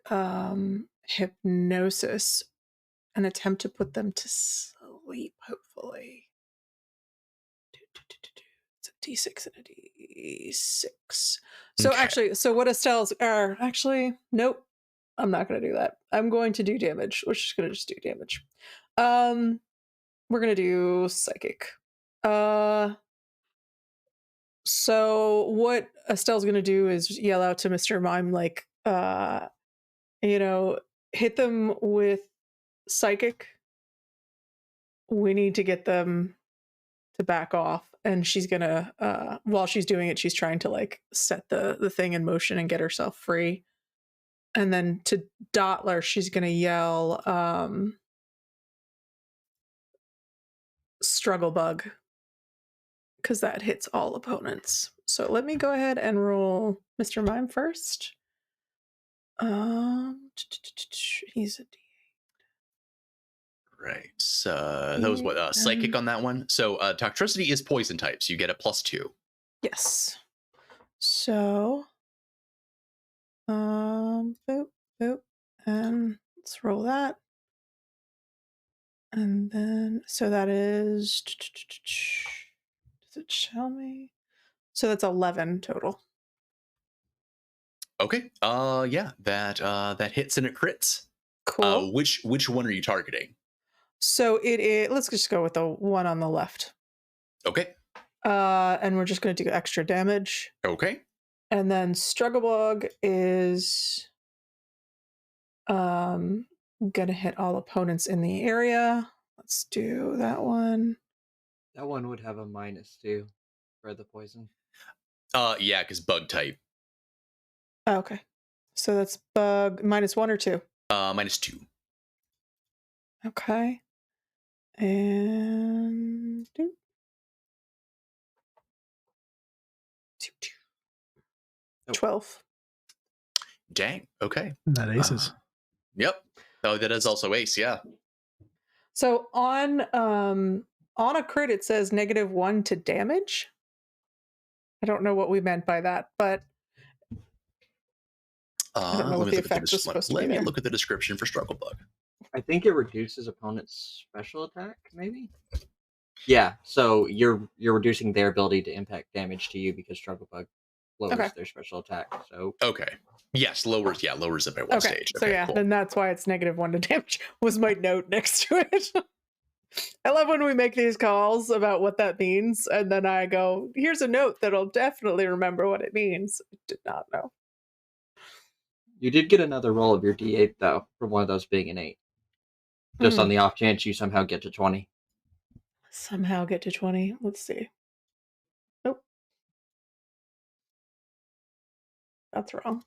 hypnosis and attempt to put them to sleep, hopefully. It's a D6 and a D6. So Okay. actually, what Estelle's are actually, nope, I'm not going to do that. I'm going to do damage. We're just going to do damage. We're going to do psychic. So what Estelle's going to do is yell out to Mr. Mime, like, hit them with psychic. We need to get them to back off. And she's going to, while she's doing it, she's trying to like set the thing in motion and get herself free. And then to Dottler, she's going to yell, struggle bug. Because that hits all opponents. So let me go ahead and roll Mr. Mime first. He's a D8. Right. So that was what psychic on that one. So toxicity is poison type, so you get a +2. Yes. So boop, boop. And let's roll that. And then so that is, does it tell me? So that's 11 total. Okay. Yeah, that hits and it crits. Cool. Which one are you targeting? So it is, let's just go with the one on the left. Okay. And we're just going to do extra damage. Okay. And then struggle bug is going to hit all opponents in the area. Let's do that one. That one would have a -2 for the poison. Yeah, because bug type. Okay. So that's bug -1 or 2? -2. Okay. And 12. Dang. Okay. That aces. Yep. Oh, that is also ace. Yeah. So on a crit, it says -1 to damage. I don't know what we meant by that, but I don't know what the effect was supposed to be there. Let me look at the description for struggle bug. I think it reduces opponent's special attack, maybe? Yeah, so you're reducing their ability to impact damage to you because Struggle Bug lowers their special attack. So Okay. Yes, lowers it by one stage. So Okay, yeah, cool. then that's why it's -1 to damage was my note next to it. I love when we make these calls about what that means, and then I go, here's a note that'll definitely remember what it means. I did not know. you did get another roll of your D8 though, from one of those being an 8. Just on the off chance you somehow get to 20. Somehow get to 20. Let's see. Nope. That's wrong.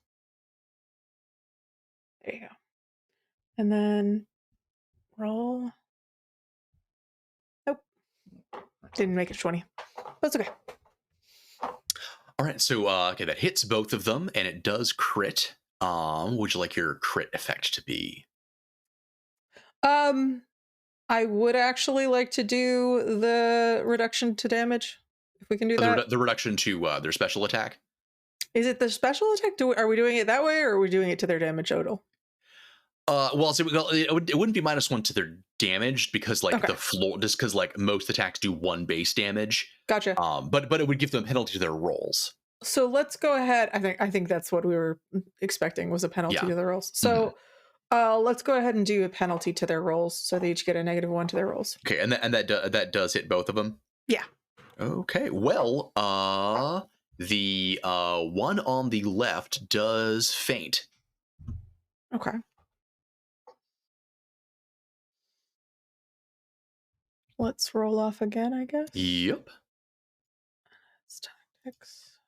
There you go. And then roll. Nope. Didn't make it 20. That's okay. All right, so okay, that hits both of them, and it does crit. Would you like your crit effect to be? I would actually like to do the reduction to damage, if we can do that. The reduction to their special attack? Is it the special attack? Are we doing it that way, or are we doing it to their damage total? Well, so it wouldn't be -1 to their damage because the floor, just because most attacks do 1 base damage. Gotcha. But it would give them a penalty to their rolls. So let's go ahead. I think that's what we were expecting was a penalty to the rolls. So let's go ahead and do a penalty to their rolls, so they each get a -1 to their rolls. Okay, and that does hit both of them. Yeah. Okay. Well, the one on the left does faint. Okay. Let's roll off again, I guess. Yep. It's tactics.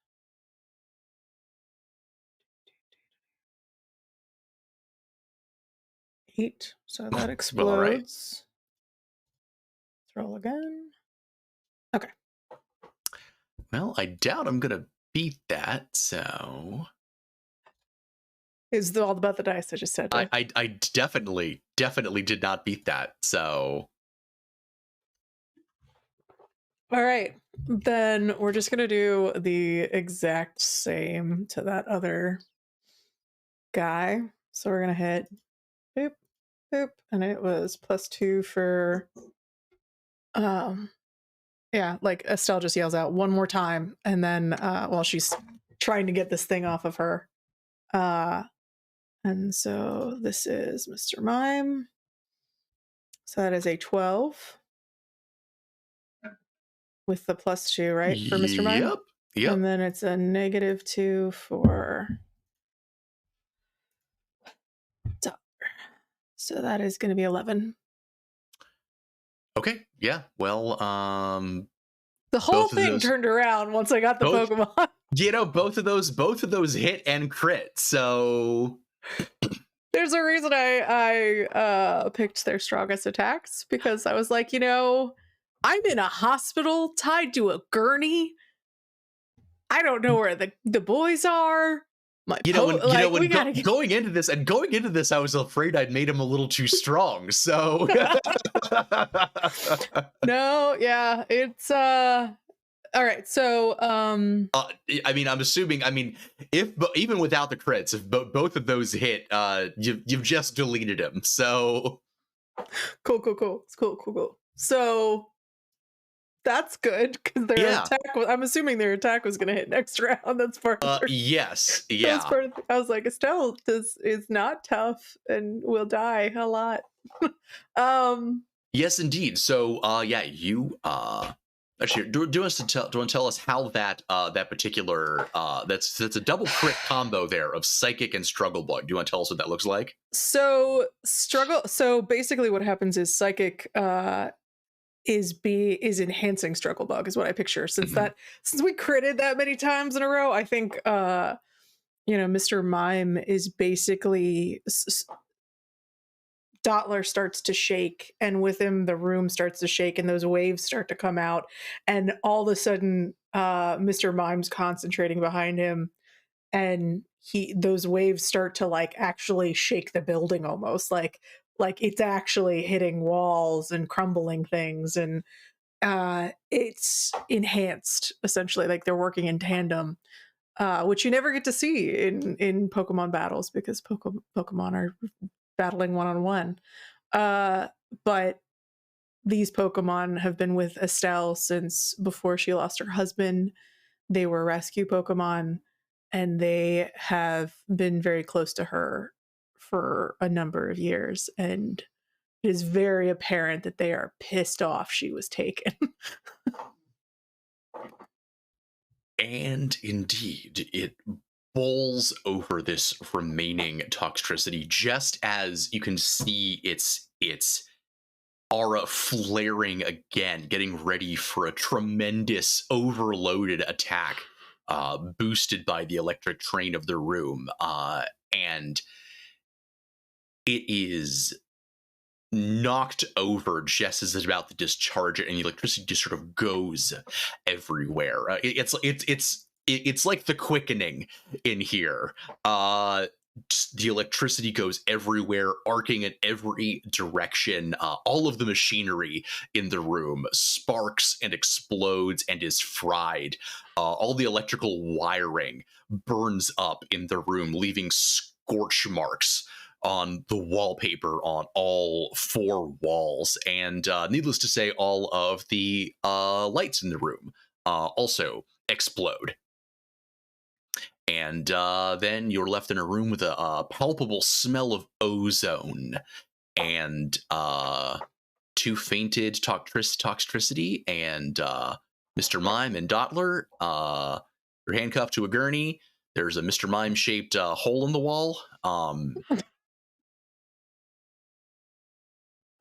Eight. So that explodes. Well, all right. Let's roll again. Okay. Well, I doubt I'm gonna beat that, so It's all about the dice. I just said. I definitely did not beat that, so all right, then we're just gonna do the exact same to that other guy. So we're gonna hit boop, boop, and it was +2 for yeah, like Estelle just yells out one more time, and then while she's trying to get this thing off of her. And so this is Mr. Mime. So that is a 12. With the +2, right? For Mr. Mime? Yep. And then it's a -2 for Dollar. So that is going to be 11. Okay. Yeah. Well, the whole thing turned around once I got the Pokemon. Both of those hit and crit. So there's a reason I picked their strongest attacks, because I was like, I'm in a hospital tied to a gurney. I don't know where the boys are. Going into this, I was afraid I'd made him a little too strong. So no, yeah, it's all right. So I'm assuming. If even without the crits, if both of those hit, you've just deleted him. So cool. So that's good, because their attack I'm assuming their attack was going to hit next round. That's part of yes. Yeah. That's part of I was like, Estelle is not tough and will die a lot. Yes, indeed. So you actually do you want to tell us how that particular that's a double crit combo there of Psychic and Struggle Bug. Do you want to tell us what that looks like? So basically what happens is Psychic is enhancing Struggle Bug is what I picture. Since we critted that many times in a row, I think Mr. Mime is basically Dottler starts to shake, and with him the room starts to shake, and those waves start to come out, and all of a sudden Mr. Mime's concentrating behind him, and those waves start to actually shake the building, almost like it's actually hitting walls and crumbling things, and it's enhanced, essentially, like they're working in tandem, which you never get to see in Pokemon battles, because Pokemon are battling one-on-one. But these Pokemon have been with Estelle since before she lost her husband. They were rescue Pokemon, and they have been very close to her for a number of years. And it is very apparent that they are pissed off she was taken. And indeed, it bowls over this remaining Toxtricity just as you can see its aura flaring again, getting ready for a tremendous overloaded attack, boosted by the electric train of the room. And it is knocked over just as it's about to discharge it, and the electricity just sort of goes everywhere. It's like the quickening in here. The electricity goes everywhere, arcing in every direction. All of the machinery in the room sparks and explodes and is fried. All the electrical wiring burns up in the room, leaving scorch marks on the wallpaper on all four walls. And needless to say, all of the lights in the room also explode. And then you're left in a room with a palpable smell of ozone and two fainted Toxtricity, and Mr. Mime and Dottler. You're handcuffed to a gurney. There's a Mr. Mime-shaped hole in the wall.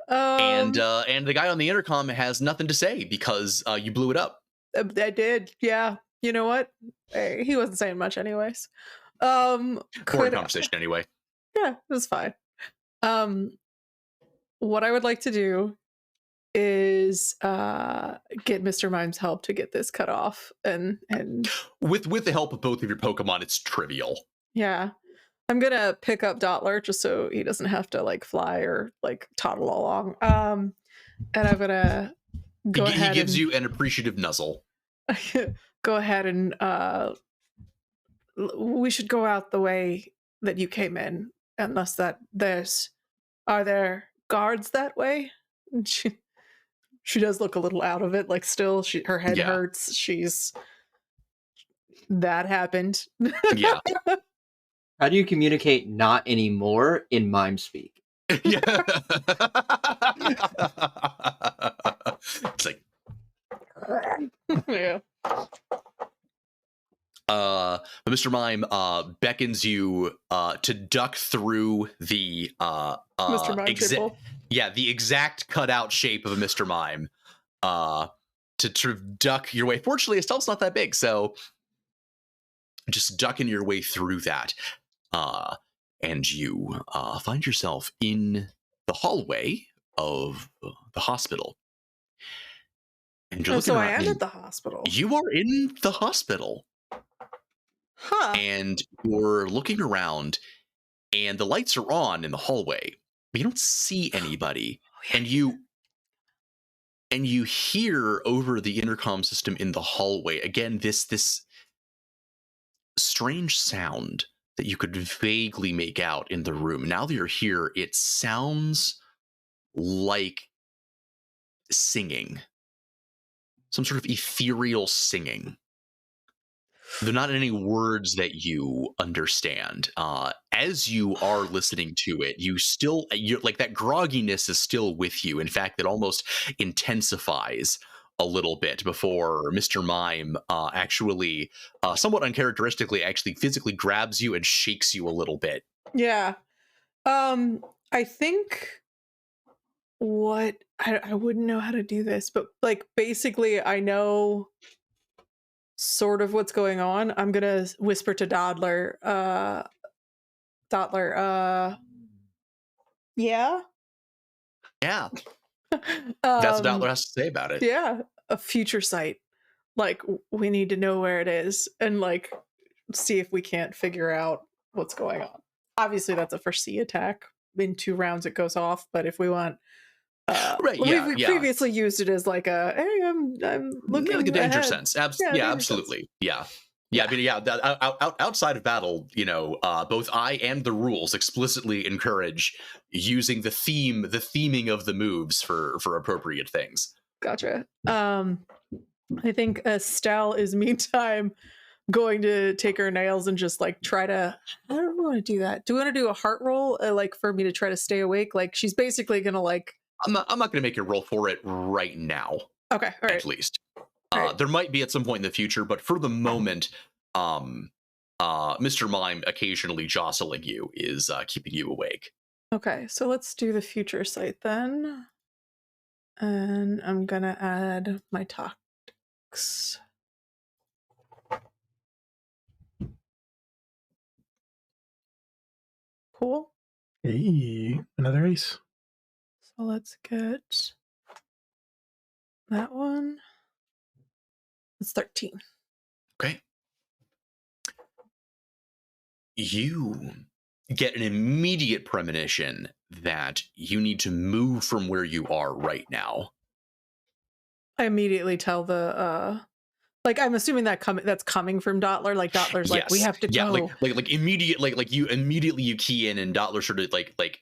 And the guy on the intercom has nothing to say because you blew it up. I did, yeah. You know what? He wasn't saying much anyways. Boring conversation anyway. Yeah, it was fine. What I would like to do is get Mr. Mime's help to get this cut off, and with the help of both of your Pokemon, it's trivial. Yeah. I'm gonna pick up Dottler just so he doesn't have to like fly or like toddle along. And I'm gonna go ahead. He gives you an appreciative nuzzle. Go ahead and we should go out the way that you came in, unless are there guards that way? And she does look a little out of it, like still her head hurts. That happened. Yeah. How do you communicate not anymore in mime speak? Yeah. It's like yeah. But Mr. Mime beckons you to duck through the Mr. Mime the exact cutout shape of a Mr. Mime to sort of duck your way. Fortunately, Estelle's not that big, so just ducking your way through that. And you find yourself in the hallway of the hospital. And you're looking so around, I am at the hospital. You are in the hospital. Huh. And you're looking around, and the lights are on in the hallway, but you don't see anybody. And you hear over the intercom system in the hallway again this strange sound that you could vaguely make out in the room. Now that you're here, it sounds like singing. Some sort of ethereal singing. There are not any words that you understand. As you are listening to it, you're like that grogginess is still with you. In fact, it almost intensifies a little bit before Mr. Mime actually, somewhat uncharacteristically, actually physically grabs you and shakes you a little bit. Yeah. I think I wouldn't know how to do this, but like basically I know sort of what's going on. I'm gonna whisper to Dottler, yeah? Yeah. That's what Dottler has to say about it. Yeah. A future sight. Like, we need to know where it is and like see if we can't figure out what's going on. Obviously that's a foresee attack. In 2 rounds it goes off, but if we want right, yeah, we previously used it as like a hey, I'm looking like a danger ahead. sense. Danger Absolutely. sense. Yeah. Yeah, I mean, yeah. Outside of battle, both I and the rules explicitly encourage using the theming of the moves for appropriate things. Gotcha. I think Estelle is meantime going to take her nails and just like try to. I don't want to do that. Do we want to do a heart roll, like for me to try to stay awake? Like she's basically gonna like. I'm not going to make a roll for it right now. Okay, all right. At least. Right. There might be at some point in the future, but for the moment, Mr. Mime occasionally jostling you is keeping you awake. Okay, so let's do the future sight then. And I'm gonna add my tox. Cool. Hey, another ace. So let's get that one. It's 13. Okay. You get an immediate premonition that you need to move from where you are right now. I immediately tell the like I'm assuming that that's coming from Dottler. Like Dottler's like, we have to go. Like immediate you immediately key in and Dottler sort of like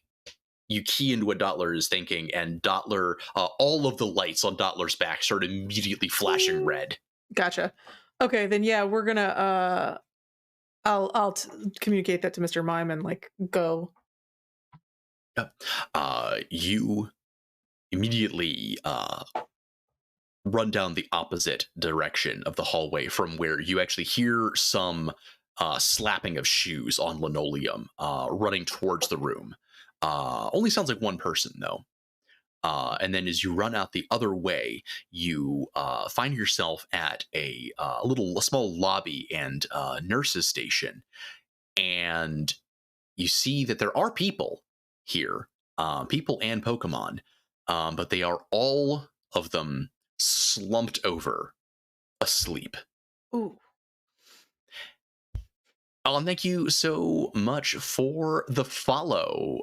you key into what Dottler is thinking, and Dottler, all of the lights on Dottler's back start immediately flashing red. Gotcha. Okay, then yeah, we're gonna I'll communicate that to Mr. Mime and like go. You immediately run down the opposite direction of the hallway from where you actually hear some slapping of shoes on linoleum running towards the room. Only sounds like one person though. And then as you run out the other way, you find yourself at a small lobby and nurse's station. And you see that there are people here, people and Pokemon, but they are all of them slumped over, asleep. Ooh. Thank you so much for the follow.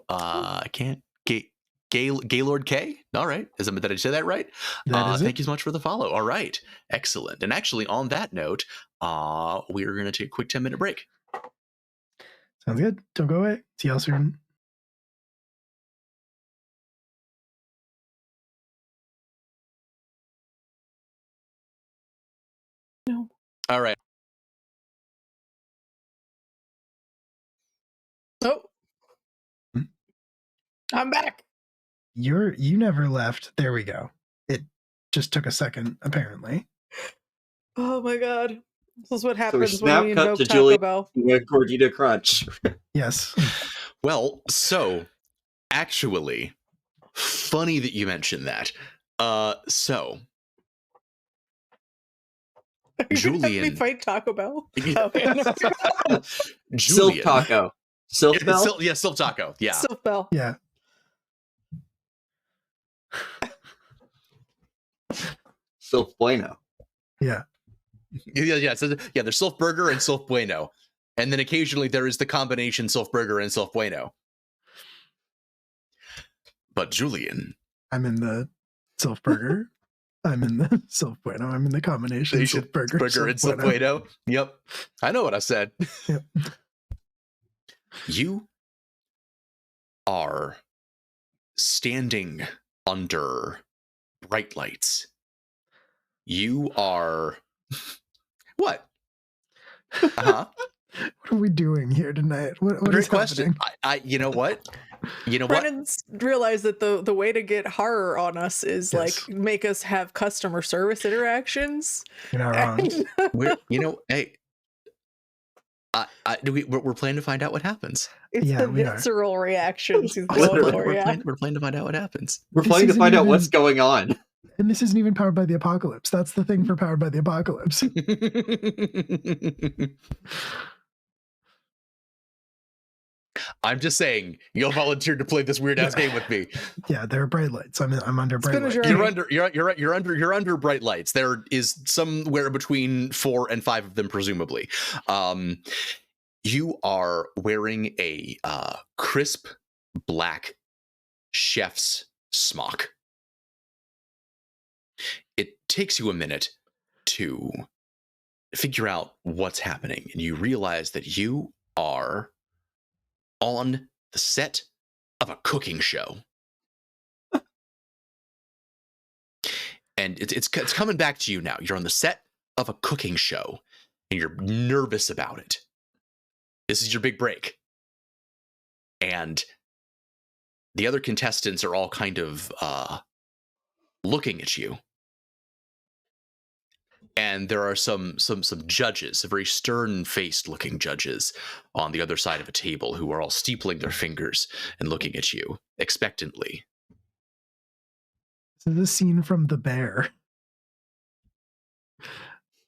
Gaylord K. All right. Did I say that right? Thank you so much for the follow. All right. Excellent. And actually, on that note, we are going to take a quick 10-minute break. Sounds good. Don't go away. See y'all soon. No. All right. Oh. I'm back. You never left. There we go. It just took a second, apparently. Oh my god. This is what happens So when we invoke Taco Bell. Gordita Crunch. Yes. Well, so actually, funny that you mentioned that. So Julian, we fight Taco Bell. Okay. Silph Taco. Silph Bell? Silph Taco. Yeah. Silph Bell. Yeah. Silph Bueno. Yeah. Yeah. So, yeah, there's Silph Burger and Silph Bueno. And then occasionally there is the combination Silph Burger and Silph Bueno. But Julian. I'm in the Silph Burger. I'm in the Silph Bueno. I'm in the combination Silph Burger and Silph Bueno. Yep. I know what I said. Yep. You are standing under bright lights. You are what? What are we doing here tonight? What Great is question. Happening? You know what? Brennan's realized that the way to get horror on us is like make us have customer service interactions. You're not wrong. Hey, we're planning to find out what happens. It's the visceral reactions. We're planning to find out what happens. We're planning to find out what's going on. And this isn't even powered by the apocalypse. That's the thing for powered by the apocalypse. I'm just saying, you'll volunteer to play this weird ass game with me. Yeah, there are bright lights. I'm under bright lights. You're under bright lights. There is somewhere between 4 and 5 of them, presumably. You are wearing a crisp black chef's smock. It takes you a minute to figure out what's happening, and you realize that you are on the set of a cooking show. And it's coming back to you now. You're on the set of a cooking show, and you're nervous about it. This is your big break. And the other contestants are all kind of looking at you. And there are some judges, very stern-faced looking judges on the other side of a table who are all steepling their fingers and looking at you expectantly. This is a scene from The Bear.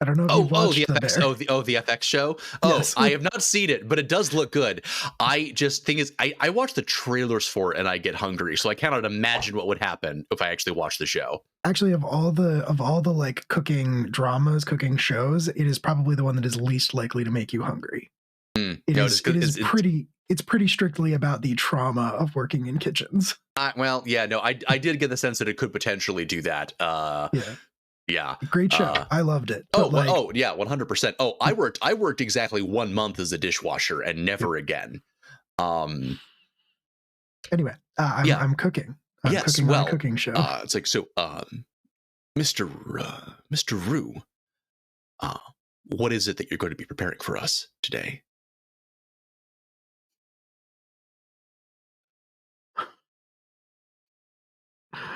I don't know if you've watched The FX, Bear. the FX show. Yes. I have not seen it, but it does look good. I watch the trailers for it and I get hungry, so I cannot imagine what would happen if I actually watch the show. Actually, of all the like cooking dramas, cooking shows, it is probably the one that is least likely to make you hungry. It's pretty strictly about the trauma of working in kitchens. I did get the sense that it could potentially do that. Yeah. Great show. I loved it. Yeah, 100%. Oh, I worked exactly 1 month as a dishwasher and never again. Anyway, I'm cooking. I'm cooking on a cooking show. It's like, so, Mr. Rue, what is it that you're going to be preparing for us today?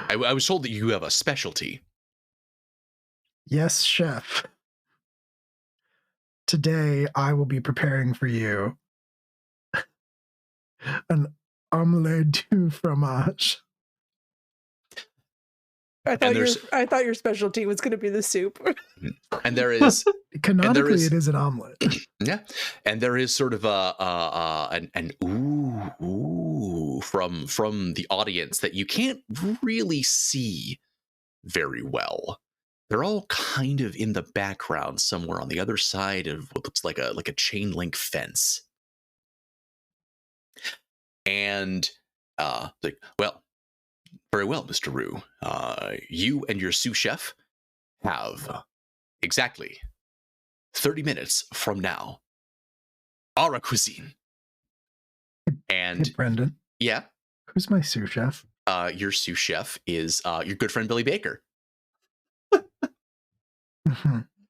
I was told that you have a specialty. Yes, chef. Today, I will be preparing for you an omelette du fromage. I thought your specialty was going to be the soup. And there is canonically, it is an omelet. Yeah, and there is sort of an ooh from the audience that you can't really see very well. They're all kind of in the background somewhere on the other side of what looks like a chain link fence. And like, well, very well, Mr. Rue. You and your sous chef have exactly 30 minutes from now à la cuisine. And hey, Brendan. Yeah. Who's my sous chef? Your sous chef is your good friend Billy Baker.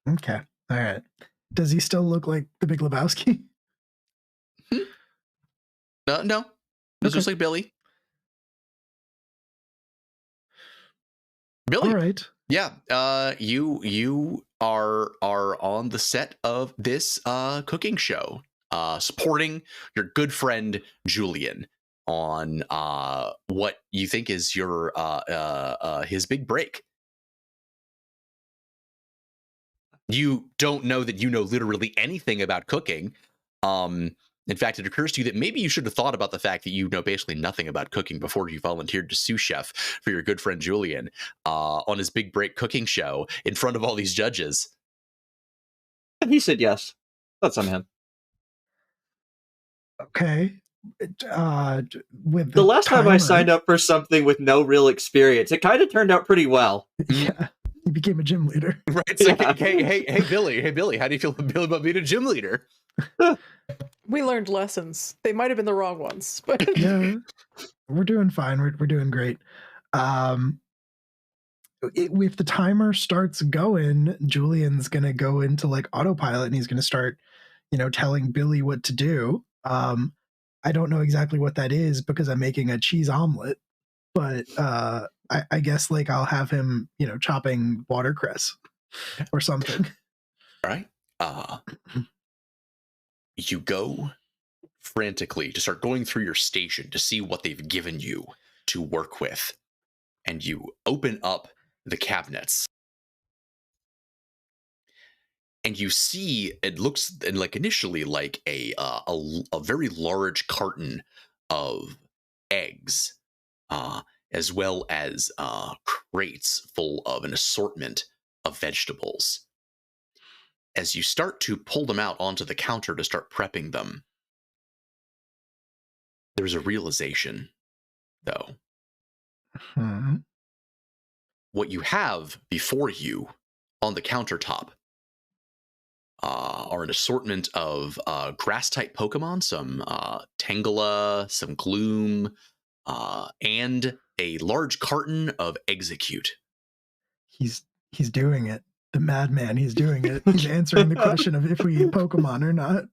Okay. All right. Does he still look like the Big Lebowski? No. This looks like Billy. Billy. All right. Yeah. You are on the set of this cooking show, supporting your good friend Julian on what you think is your his big break. You don't know that you know literally anything about cooking. In fact, it occurs to you that maybe you should have thought about the fact that you know basically nothing about cooking before you volunteered to sous chef for your good friend Julian on his big break cooking show in front of all these judges. And he said yes. That's on him. Okay. With the last time I signed up for something with no real experience, it kind of turned out pretty well. Yeah. He became a gym leader. Right. It's like, hey, Billy, how do you feel about being a gym leader? We learned lessons. They might have been the wrong ones, but yeah, we're doing fine. We're doing great. If the timer starts going, Julian's gonna go into like autopilot and he's gonna start, telling Billy what to do. I don't know exactly what that is because I'm making a cheese omelet, but I guess like I'll have him, chopping watercress or something. All right. You go frantically to start going through your station to see what they've given you to work with. And you open up the cabinets. And you see, it looks like initially like a very large carton of eggs, as well as crates full of an assortment of vegetables. As you start to pull them out onto the counter to start prepping them, there's a realization, though. What you have before you on the countertop are an assortment of grass-type Pokemon, some Tangela, some Gloom, and a large carton of Execute. He's doing it. The madman, he's doing it. He's answering the question of if we eat Pokemon or not.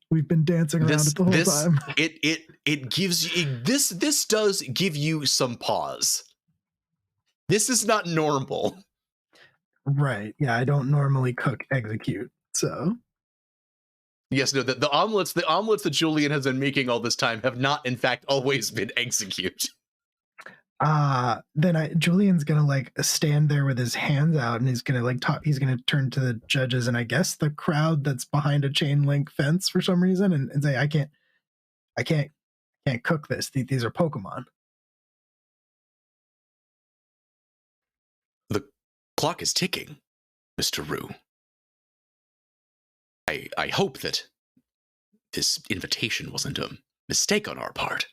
We've been dancing around it the whole time. It gives you this does give you some pause. This is not normal. Right. Yeah, I don't normally cook Execute, so. Yes, no, the omelets that Julian has been making all this time have not, in fact, always been Execute. Then Julian's gonna like stand there with his hands out, and he's gonna like talk. He's gonna turn to the judges and I guess the crowd that's behind a chain link fence for some reason, and say, I can't cook this. These are Pokemon. The clock is ticking, Mr. Rue. I hope that this invitation wasn't a mistake on our part.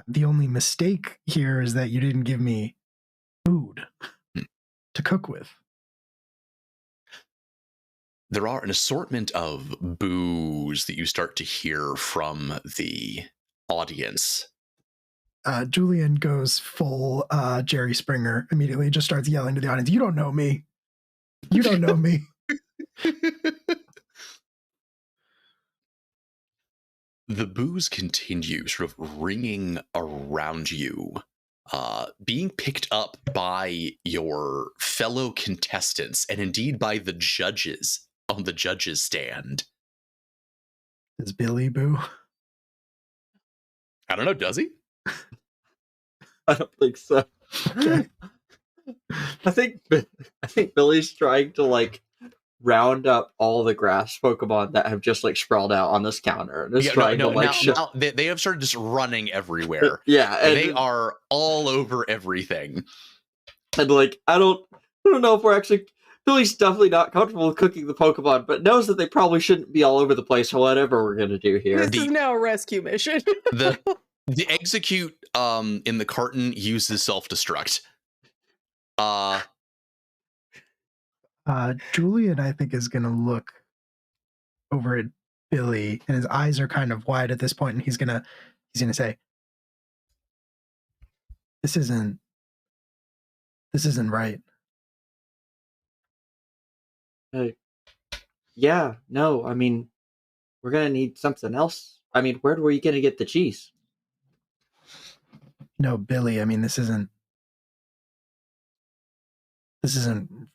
The only mistake here is that you didn't give me food to cook with. There are an assortment of boos that you start to hear from the audience. Julian goes full Jerry Springer immediately, just starts yelling to the audience, "You don't know me. You don't know me." The boos continue sort of ringing around you, being picked up by your fellow contestants and indeed by the judges on the judges' stand. Is Billy boo? I don't know, does he? I don't think so. Okay. I think Billy's trying to like round up all the grass Pokemon that have just like sprawled out on this counter. And now they have started just running everywhere. Yeah, and they are all over everything. And like I don't know if we're actually Billy's definitely not comfortable with cooking the Pokemon, but knows that they probably shouldn't be all over the place. Whatever we're gonna do here, this is now a rescue mission. The Execute in the carton uses self-destruct. Julian, I think, is going to look over at Billy, and his eyes are kind of wide at this point, and he's gonna say, This isn't right. Yeah, no, I mean, we're gonna need something else. I mean, where were you gonna get the cheese? No, Billy, I mean, this isn't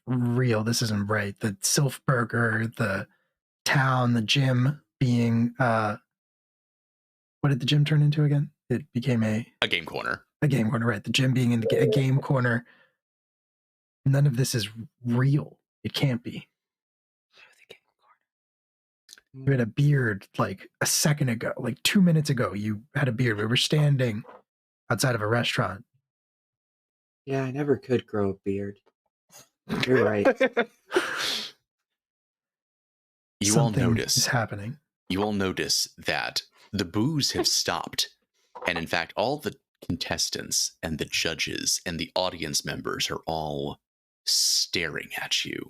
real. This isn't right. The Sylph Burger, the town, the gym being what did the gym turn into again? It became a game corner. A game corner, right? The gym being in a game corner. None of this is real. It can't be. You had a beard like a second ago, like 2 minutes ago. You had a beard. We were standing outside of a restaurant. Yeah, I never could grow a beard. You're right. You all Something notice is happening. You all notice that the boos have stopped, and in fact, all the contestants and the judges and the audience members are all staring at you.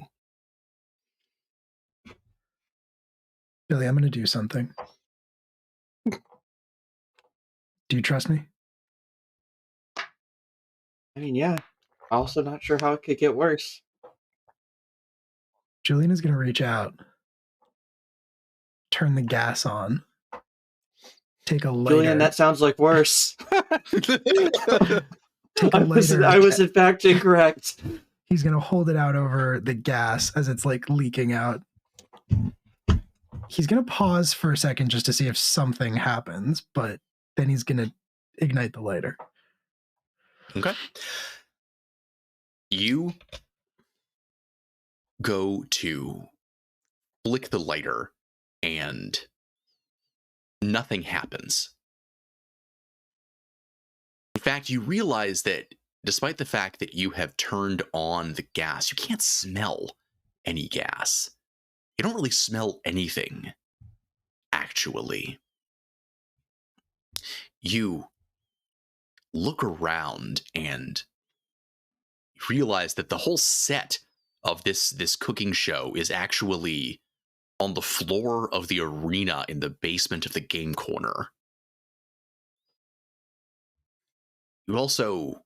Billy, I'm going to do something. Do you trust me? I mean, yeah. Also not sure how it could get worse. Julian is going to reach out, turn the gas on, take a lighter. Julian, that sounds like worse. Take a lighter. I was in fact incorrect. He's going to hold it out over the gas as it's like leaking out. He's going to pause for a second just to see if something happens, but then he's going to ignite the lighter. Okay. You go to flick the lighter and nothing happens. In fact, you realize that despite the fact that you have turned on the gas, you can't smell any gas. You don't really smell anything, actually. You look around and you realize that the whole set of this cooking show is actually on the floor of the arena in the basement of the game corner. You also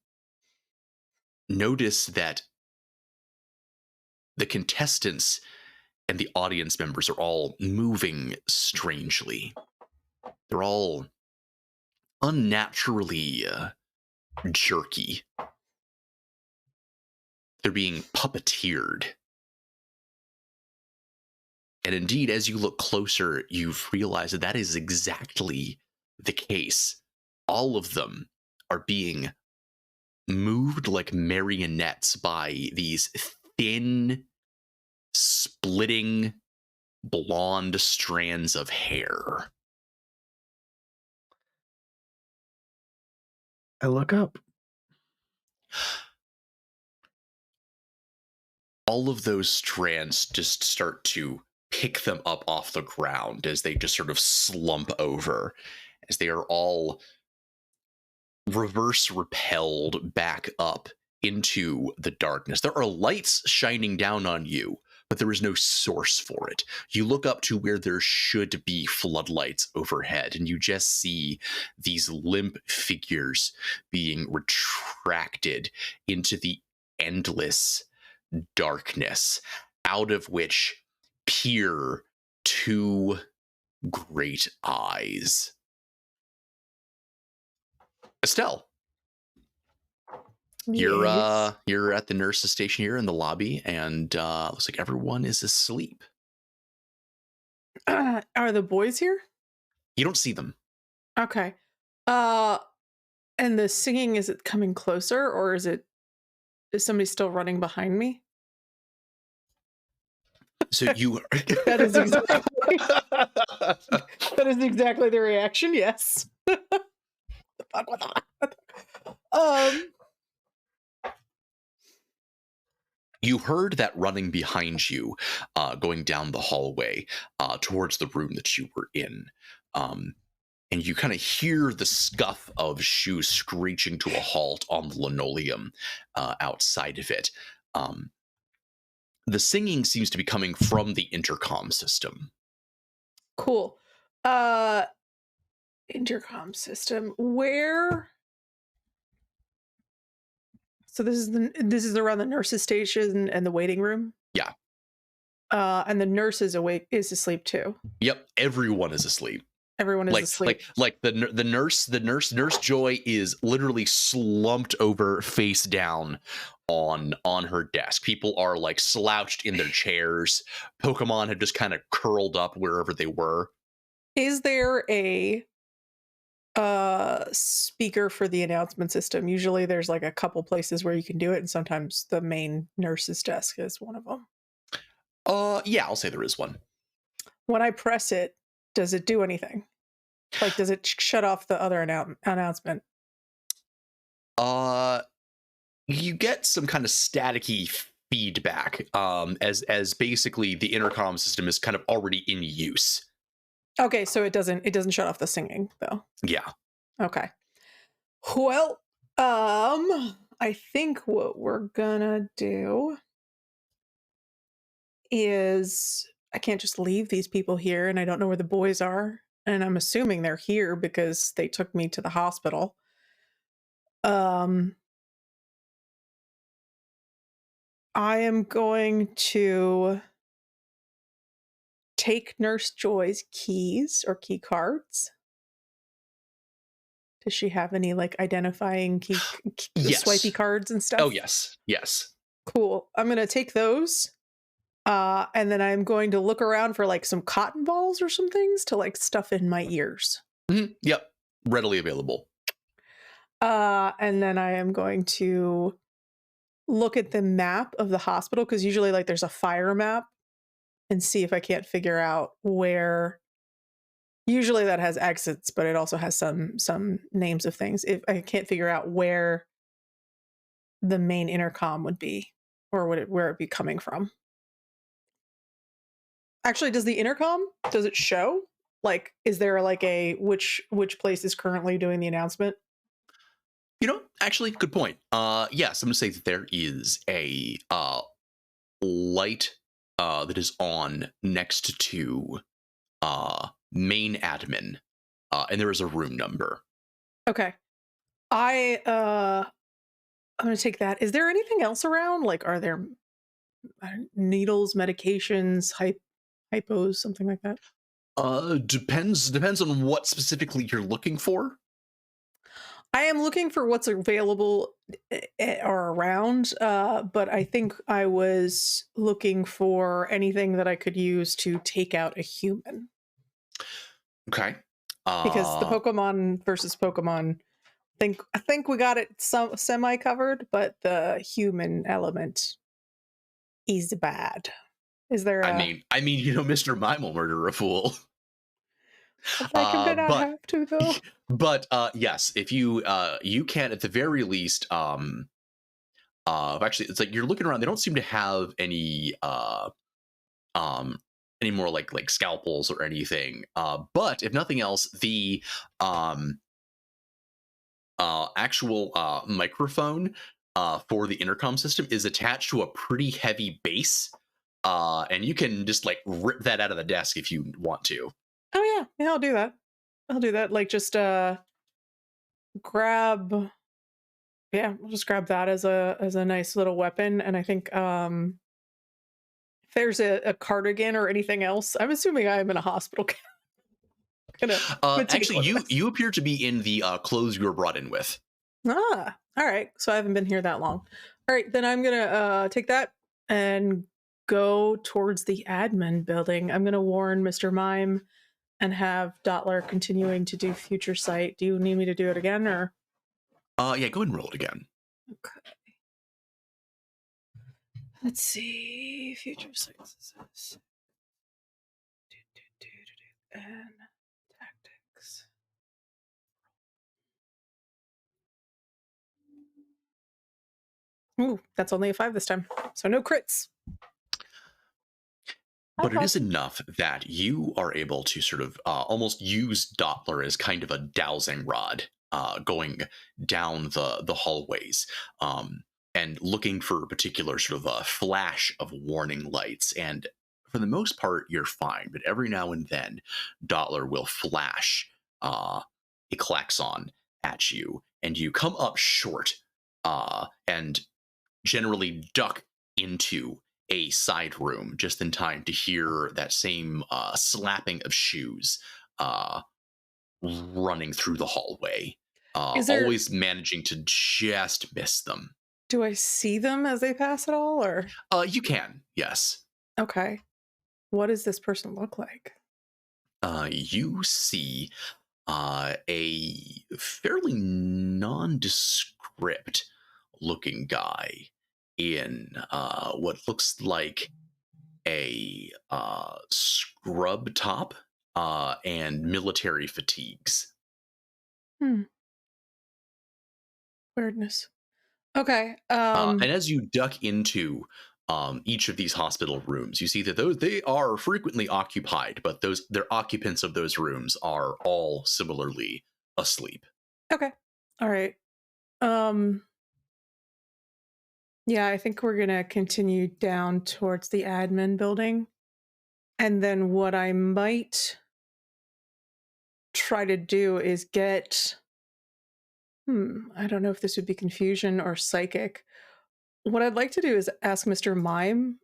notice that the contestants and the audience members are all moving strangely. They're all unnaturally jerky. They're being puppeteered. And indeed, as you look closer, you've realized that that is exactly the case. All of them are being moved like marionettes by these thin, splitting, blonde strands of hair. I look up. All of those strands just start to pick them up off the ground as they just sort of slump over, as they are all reverse repelled back up into the darkness. There are lights shining down on you, but there is no source for it. You look up to where there should be floodlights overhead, and you just see these limp figures being retracted into the endless darkness, out of which peer two great eyes. Estelle, you're at the nurse's station here in the lobby, and looks like everyone is asleep. Are the boys here? You don't see them. Okay. And the singing, is it coming closer, or is somebody still running behind me? So you That is exactly that is exactly the reaction. Yes. You heard that running behind you, going down the hallway towards the room that you were in. And you kind of hear the scuff of shoes screeching to a halt on the linoleum outside of it. The singing seems to be coming from the intercom system. Cool. Intercom system. Where? So this is around the nurse's station and the waiting room? Yeah. And the nurse is asleep too. Yep, everyone is asleep. Everyone is asleep. Like the nurse Joy is literally slumped over face down on her desk. People are like slouched in their chairs. Pokemon had just kind of curled up wherever they were. Is there a speaker for the announcement system? Usually there's like a couple places where you can do it, and sometimes the main nurse's desk is one of them. Yeah, I'll say there is one. When I press it, does it do anything? Like, does it shut off the other announcement? You get some kind of staticky feedback, as basically the intercom system is kind of already in use. Okay, so it doesn't shut off the singing though. Yeah. Okay. Well, I think what we're gonna do is, I can't just leave these people here, and I don't know where the boys are, and I'm assuming they're here because they took me to the hospital. I am going to take Nurse Joy's keys or key cards. Does she have any like identifying key Yes. swipey cards and stuff? Oh, yes. Yes. Cool. I'm going to take those. And then I'm going to look around for like some cotton balls or some things to like stuff in my ears. Mm-hmm. Yep. Readily available. And then I am going to look at the map of the hospital, because usually like there's a fire map, and see if I can't figure out where. Usually that has exits, but it also has some names of things. If I can't figure out where the main intercom would be, or where it'd be coming from. Actually, does it show? Like, is there like a which place is currently doing the announcement? Actually, good point. Yes, I'm going to say that there is a light that is on next to main admin, and there is a room number. Okay. I'm gonna take that. Is there anything else around? Like, are there needles, medications, hypos, something like that? Depends on what specifically you're looking for. I am looking for what's available or around, but I think I was looking for anything that I could use to take out a human. Okay. Because the Pokemon versus Pokemon, I think we got it semi covered, but the human element is bad. Is there? I mean, Mr. Mime will murder a fool. I can not have to though. But yes, if you can at the very least, actually, it's like you're looking around. They don't seem to have any more like scalpels or anything. But if nothing else, the actual microphone for the intercom system is attached to a pretty heavy base, and you can just like rip that out of the desk if you want to. Oh yeah, I'll do that. Like just grab. Yeah, we'll just grab that as a nice little weapon, and I think if there's a cardigan or anything else, I'm assuming I'm in a hospital. Actually, you appear to be in the clothes you were brought in with. Ah, all right. So I haven't been here that long. All right, then I'm gonna take that and go towards the admin building. I'm gonna warn Mr. Mime and have Dottler continuing to do future sight. Do you need me to do it again, or? Yeah, go ahead and roll it again. Okay. Let's see. Future sight. And tactics. Ooh, that's only a 5 this time. So no crits. But it is enough that you are able to sort of almost use Dottler as kind of a dowsing rod, going down the hallways, and looking for a particular sort of a flash of warning lights. And for the most part, you're fine. But every now and then, Dottler will flash a klaxon at you, and you come up short and generally duck into a side room just in time to hear that same slapping of shoes running through the hallway, always managing to just miss them. Do I see them as they pass at all, or? You can, yes. Okay. What does this person look like? You see a fairly nondescript looking guy in what looks like a scrub top and military fatigues. Weirdness. Okay. And as you duck into each of these hospital rooms, you see that they are frequently occupied, but their occupants of those rooms are all similarly asleep. Okay. All right. Yeah, I think we're gonna continue down towards the admin building. And then what I might try to do is get I don't know if this would be confusion or psychic. What I'd like to do is ask Mr. Mime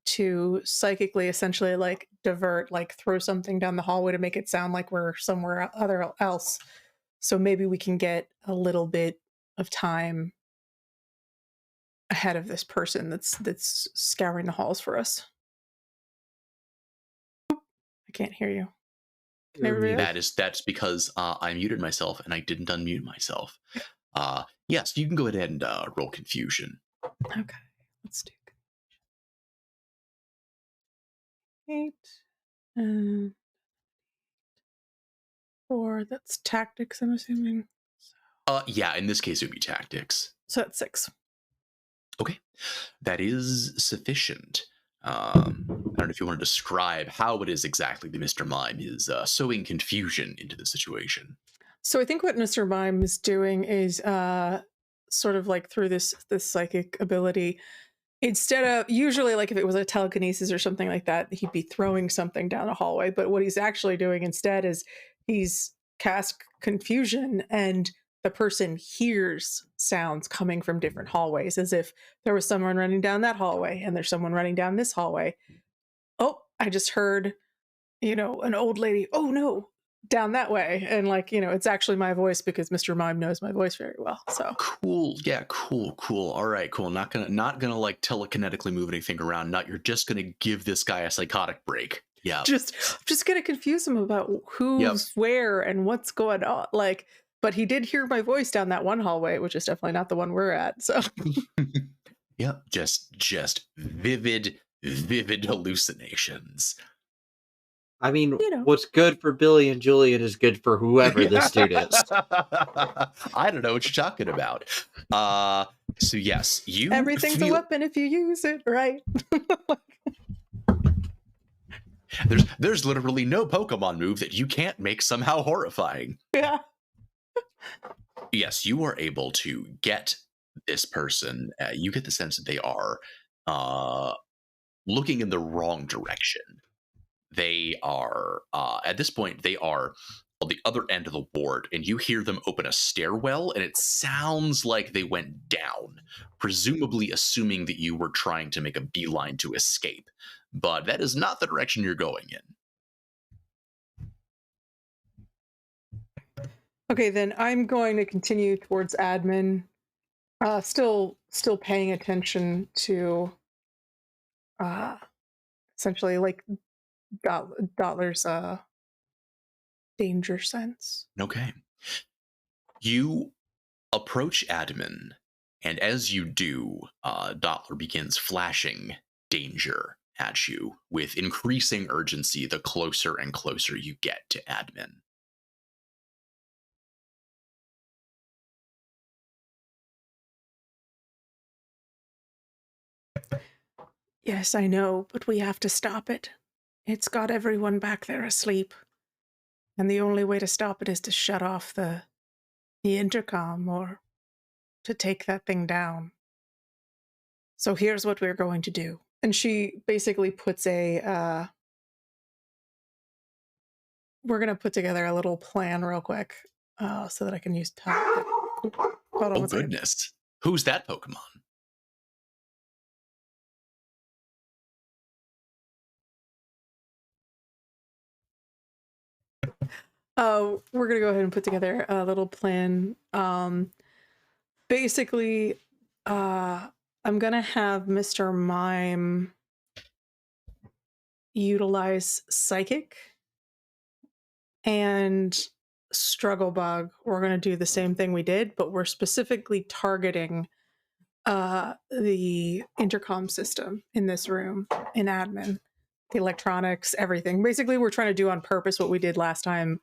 to psychically essentially like divert, like throw something down the hallway to make it sound like we're somewhere else. So maybe we can get a little bit of time ahead of this person that's scouring the halls for us. Oop, I can't hear you. Can everybody else? That's because I muted myself and I didn't unmute myself. Yes, you can go ahead and roll confusion. Okay, let's do 8 and 4. That's tactics, I'm assuming. Yeah, in this case it would be tactics. So that's 6. Okay, that is sufficient. I don't know if you want to describe how it is exactly that Mr. Mime is sowing confusion into the situation. So I think what Mr. Mime is doing is sort of like through this psychic ability, instead of usually like if it was a telekinesis or something like that, he'd be throwing something down a hallway. But what he's actually doing instead is he's cast confusion, and the person hears sounds coming from different hallways, as if there was someone running down that hallway and there's someone running down this hallway. Oh, I just heard, an old lady. Oh no, down that way. And like, it's actually my voice because Mr. Mime knows my voice very well. So cool. Yeah, cool. All right, cool. Not gonna like telekinetically move anything around. You're just gonna give this guy a psychotic break. Yeah. Just gonna confuse him about who's where and what's going on. Like, but he did hear my voice down that one hallway, which is definitely not the one we're at. So yep, just vivid hallucinations. I mean, what's good for Billy and Julian is good for whoever this dude is. I don't know what you're talking about. So yes, everything's a weapon if you use it right. There's literally no Pokemon move that you can't make somehow horrifying. Yeah. Yes, you are able to get this person. You get the sense that they are looking in the wrong direction. They are, at this point, they are on the other end of the ward, and you hear them open a stairwell, and it sounds like they went down, presumably assuming that you were trying to make a beeline to escape. But that is not the direction you're going in. Okay, then I'm going to continue towards admin, still paying attention to essentially like Dottler's danger sense. Okay. You approach admin, and as you do, Dottler begins flashing danger at you with increasing urgency the closer and closer you get to admin. Yes, I know, but we have to stop it. It's got everyone back there asleep. And the only way to stop it is to shut off the intercom or to take that thing down. So here's what we're going to do. And she basically puts we're going to put together a little plan real quick so that I can use time. Oh, goodness. Who's that Pokemon? We're going to go ahead and put together a little plan. Basically, I'm going to have Mr. Mime utilize Psychic, and Struggle Bug, we're going to do the same thing we did, but we're specifically targeting the intercom system in this room, in admin, the electronics, everything. Basically, we're trying to do on purpose what we did last time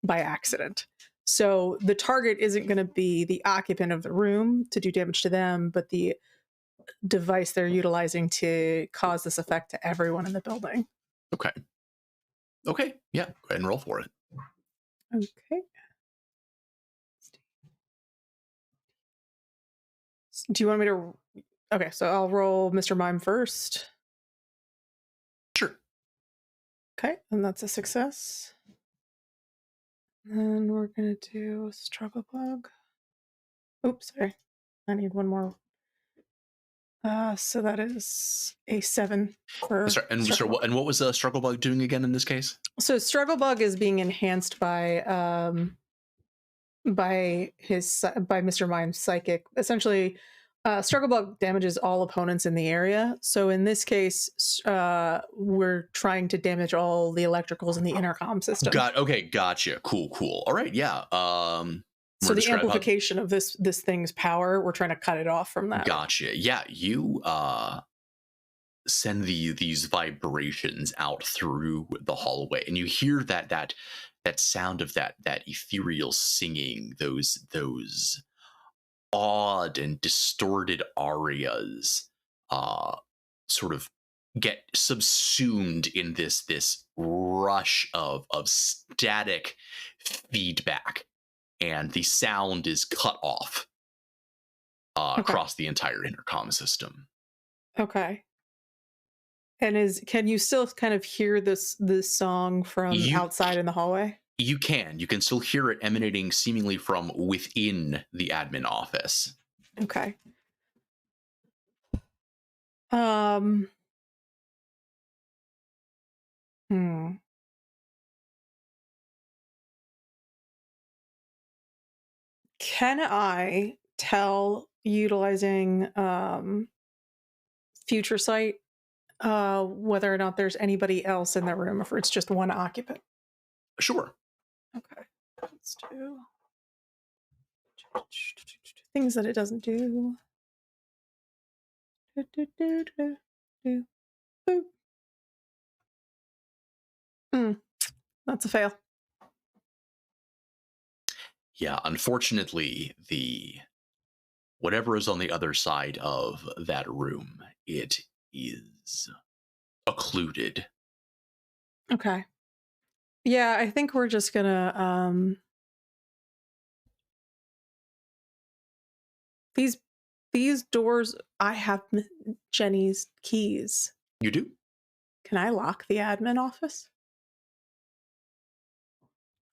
by accident. So the target isn't going to be the occupant of the room to do damage to them, but the device they're utilizing to cause this effect to everyone in the building. Okay. Yeah. Go ahead and roll for it. Okay. Do you want me to? Okay, so I'll roll Mr. Mime first. Sure. Okay, and that's a success. And we're going to do Struggle Bug. Oops, sorry. I need one more. So that is a 7 for. Sorry, and what was Struggle Bug doing again in this case? So Struggle Bug is being enhanced by Mr. Mime's Psychic. Essentially, Struggle Bug damages all opponents in the area. So in this case, we're trying to damage all the electricals in the intercom system. Okay, gotcha. Cool. All right, yeah. So the amplification of this thing's power, we're trying to cut it off from that. Gotcha. Yeah, you send these vibrations out through the hallway, and you hear that sound of that ethereal singing, those odd and distorted arias sort of get subsumed in this rush of static feedback and the sound is cut off across the entire intercom system. Okay. And can you still kind of hear this song from outside in the hallway? You can still hear it emanating seemingly from within the admin office. Okay. Can I tell, utilizing Future Sight, whether or not there's anybody else in the room, if it's just one occupant? Sure. Okay. Let's do things that it doesn't do. That's a fail. Yeah, unfortunately, whatever is on the other side of that room, it is occluded. Okay. Yeah, I think we're just gonna these doors. I have Jenny's keys. You do? Can I lock the admin office?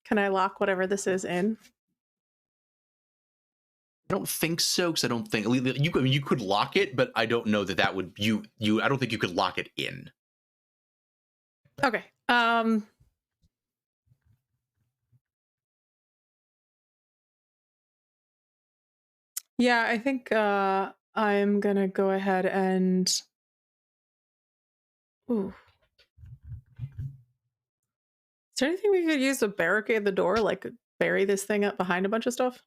Can I lock whatever this is in? I don't think so, because I don't think you could lock it, but I don't know that would I don't think you could lock it in. Okay. Yeah, I think I'm gonna go ahead and ooh. Is there anything we could use to barricade the door, like bury this thing up behind a bunch of stuff?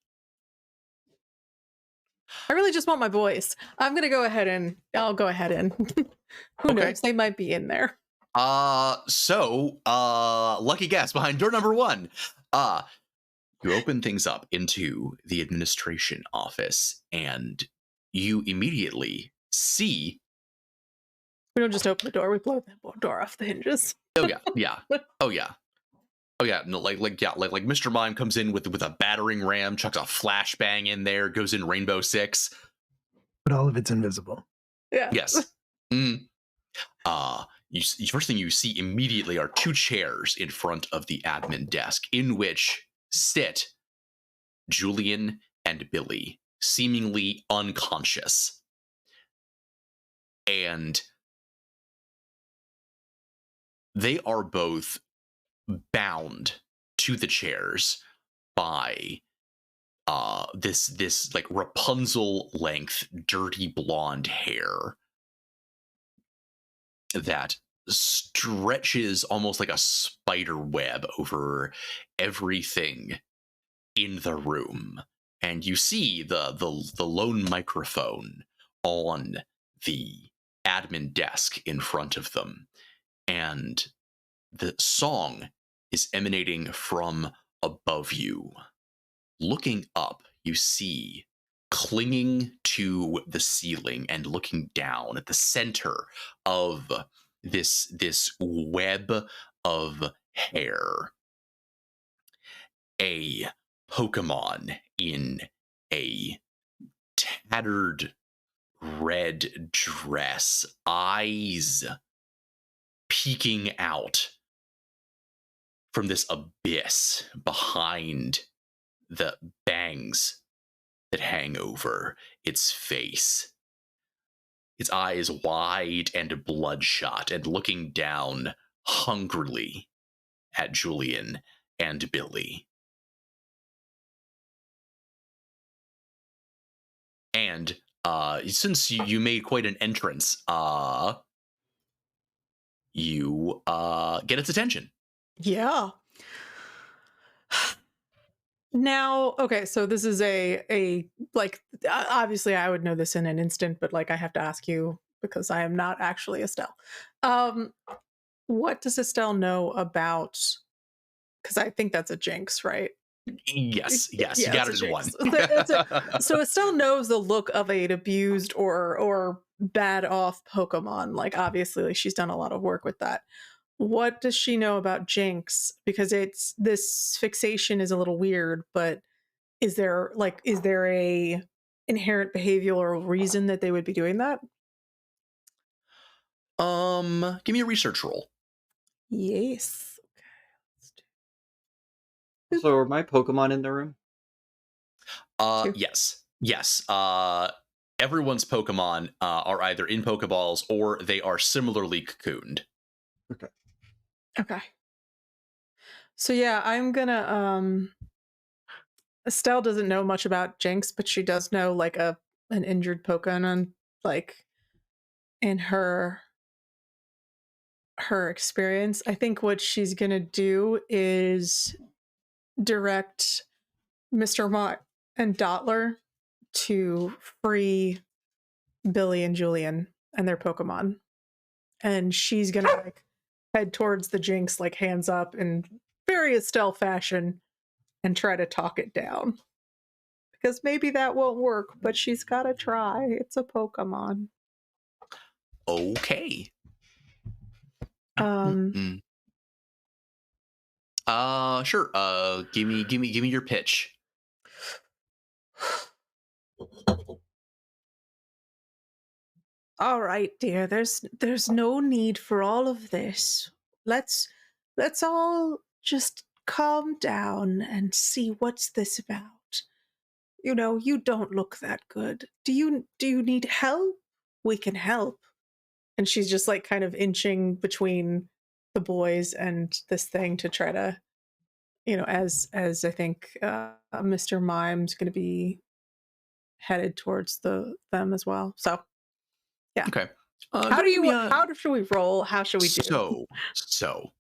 I really just want my voice. I'll go ahead and who knows? They might be in there. Lucky guess behind door number 1. You open things up into the administration office, and you immediately see. We don't just open the door; we blow the door off the hinges. Oh yeah. No, like Mr. Mime comes in with a battering ram, chucks a flashbang in there, goes in Rainbow Six. But all of it's invisible. Yeah. Yes. First thing you see immediately are 2 chairs in front of the admin desk, in which sit Julian and Billy, seemingly unconscious. And they are both bound to the chairs by this like Rapunzel length dirty blonde hair that stretches almost like a spider web over everything in the room. And you see the lone microphone on the admin desk in front of them, and the song is emanating from above you. Looking up, you see, clinging to the ceiling and looking down at the center of this web of hair, a Pokemon in a tattered red dress, eyes peeking out from this abyss behind the bangs that hang over its face. Its eyes wide and bloodshot, and looking down hungrily at Julian and Billy. And since you made quite an entrance, you get its attention. Yeah. Now, okay, so this is a like, obviously I would know this in an instant, but like I have to ask you because I am not actually Estelle. What does Estelle know about, because I think that's a jinx, right? Yes, Yeah, you got it in one. So Estelle knows the look of an abused or bad off Pokemon. Like obviously like, she's done a lot of work with that. What does she know about Jinx? Because this fixation is a little weird, but is there a inherent behavioral reason that they would be doing that? Give me a research roll. Yes. So are my Pokemon in the room? Two. Yes. Everyone's Pokemon are either in Pokeballs or they are similarly cocooned. Okay. So yeah, I'm gonna Estelle doesn't know much about Jinx, but she does know like an injured Pokemon, like in her experience. I think what she's gonna do is direct Mr. Mott and Dottler to free Billy and Julian and their Pokemon. And she's gonna like head towards the Jinx, like hands up in very Estelle fashion, and try to talk it down. Because maybe that won't work, but she's gotta try. It's a Pokemon. Okay. Sure. Give me your pitch. All right, dear. There's no need for all of this. Let's all just calm down and see what's this about. You know, you don't look that good. Do you need help? We can help. And she's just like kind of inching between the boys and this thing to try to, you know, as I think Mr. Mime's going to be headed towards them as well. So, yeah. Okay. How should we roll? How should we do? So.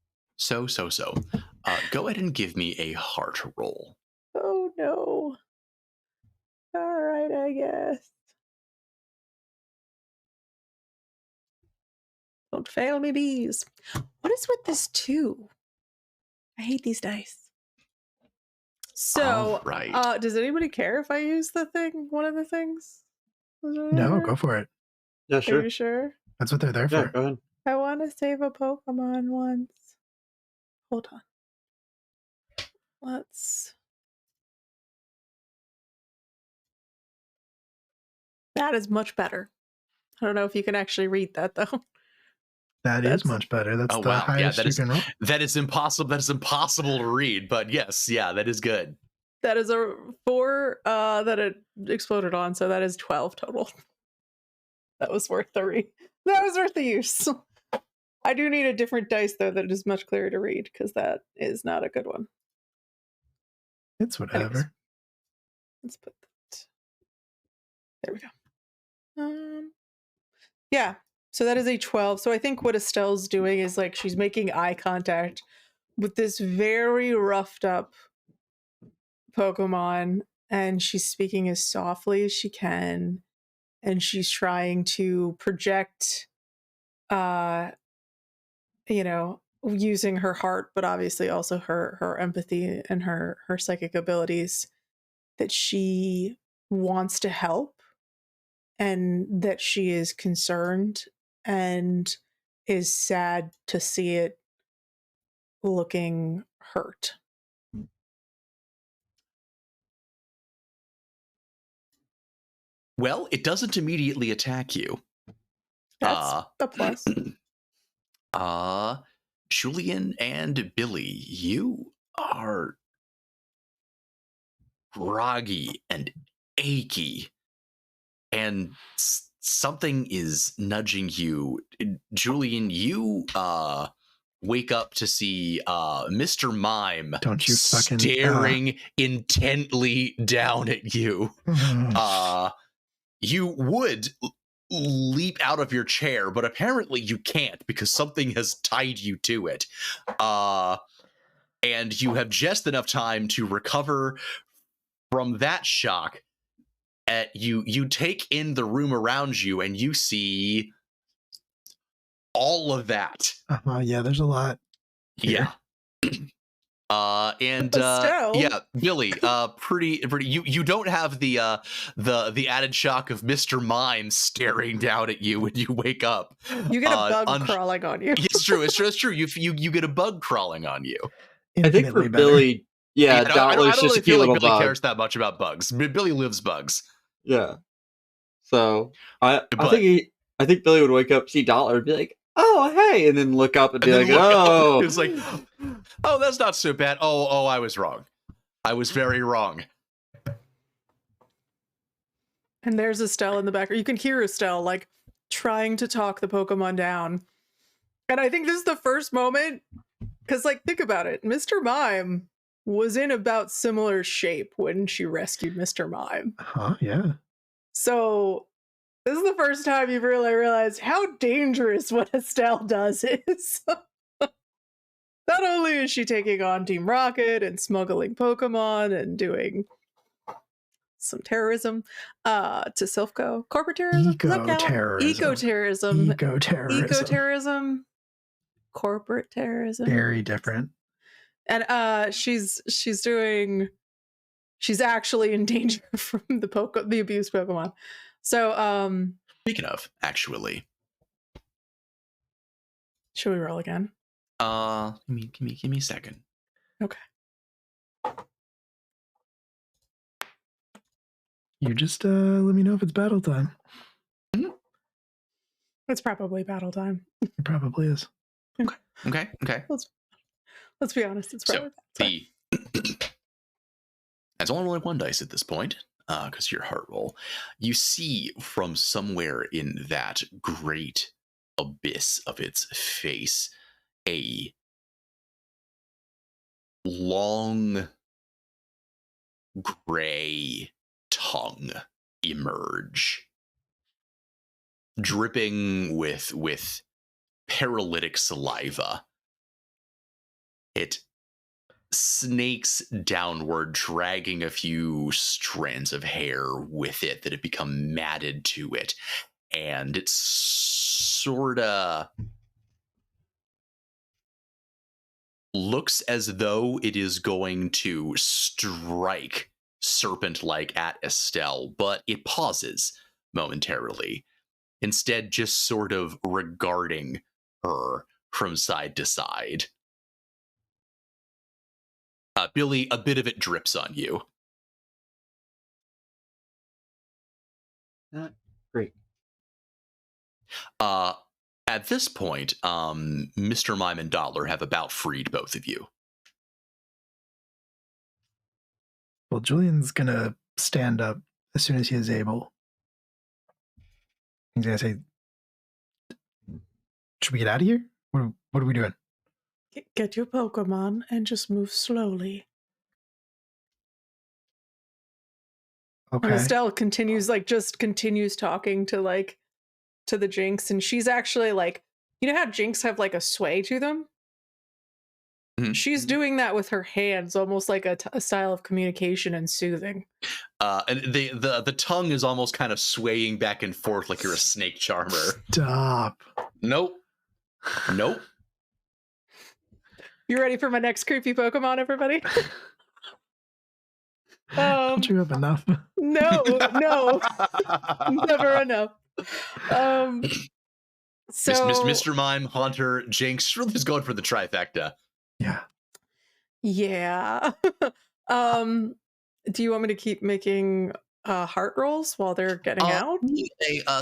Go ahead and give me a heart roll. Oh no. All right, I guess. Don't fail me, bees. What is with this 2? I hate these dice. So, right. Does anybody care if I use the thing? One of the things? No, go for it. Yeah, sure. Are you sure? That's what they're there Yeah, for. go ahead. I want to save a Pokemon once. Hold on. That is much better. I don't know if you can actually read that though. That is much better. That's the highest you can roll. That is impossible. That is impossible to read. But yes, yeah, that is good. That is a 4 that it exploded on, so that is 12 total. That was worth the read. That was worth the use. I do need a different dice though that is much clearer to read because that is not a good one. It's whatever. Anyways, let's put that. There we go. Yeah. So that is a 12. So I think what Estelle's doing is like she's making eye contact with this very roughed up Pokemon, and she's speaking as softly as she can, and she's trying to project you know, using her heart, but obviously also her empathy and her psychic abilities, that she wants to help and that she is concerned and is sad to see it looking hurt. Well, it doesn't immediately attack you. That's a plus. Julian and Billy, you are groggy and achy, and something is nudging you. Julian, you wake up to see Mr. Mime staring intently down at you. You would leap out of your chair, but apparently you can't because something has tied you to it. And you have just enough time to recover from that shock. You take in the room around you and you see all of that. Yeah, there's a lot here. Yeah. Yeah, Billy, pretty. You don't have the added shock of Mr. Mime staring down at you when you wake up. You get a bug crawling on you. It's true. It's true. You get a bug crawling on you. I think for Billy, Yeah, I don't Dottler's really just a feel cute like little Billy bug. cares that much about bugs. Billy lives bugs. Yeah. So I But- think Billy would wake up, see Dottler, and be like, "Oh, hey," and then look up and be And like, then look up, "Oh." it's like, oh, that's not so bad. Oh, I was wrong. I was very wrong. And there's Estelle in the back. Or you can hear Estelle like trying to talk the Pokemon down. And I think this is the first moment, because like think about it, Mr. Mime was in about similar shape when she rescued Mr. Mime. Huh? Yeah. So this is the first time you've really realized how dangerous what Estelle does is. Not only is she taking on Team Rocket and smuggling Pokemon and doing some terrorism to Silphco, corporate terrorism, Eco-terrorism. eco-terrorism, corporate terrorism, Very different. and she's actually in danger from the abused Pokemon. So Speaking of, actually, should we roll again? give me a second. Okay. You just let me know if it's battle time. It's probably battle time. It probably is. Okay. Let's be honest, it's probably battle time. That's only rolling one dice at this point, because your heart roll. You see from somewhere in that great abyss of its face a long gray tongue emerge, dripping with paralytic saliva. It snakes downward, dragging a few strands of hair with it that have become matted to it, and it's sorta looks as though it is going to strike serpent-like at Estelle, but it pauses momentarily, instead just sort of regarding her from side to side. Billy, a bit of it drips on you. Great. At this point, Mr. Mime and Dottler have about freed both of you. Well, Julian's gonna stand up as soon as he is able. He's gonna say, "Should we get out of here? What are we doing?" Get your Pokemon and just move slowly. Okay. And Estelle continues talking to the Jinx, and she's actually like, you know how Jinx have like a sway to them? Mm-hmm. She's doing that with her hands, almost like a style of communication and soothing. And the tongue is almost kind of swaying back and forth like you're a snake charmer. Stop. Nope. You ready for my next creepy Pokemon, everybody? Don't you have enough? No, never enough. So Mr. Mime, Haunter, Jinx, really just going for the trifecta. Yeah. Do you want me to keep making heart rolls while they're getting out?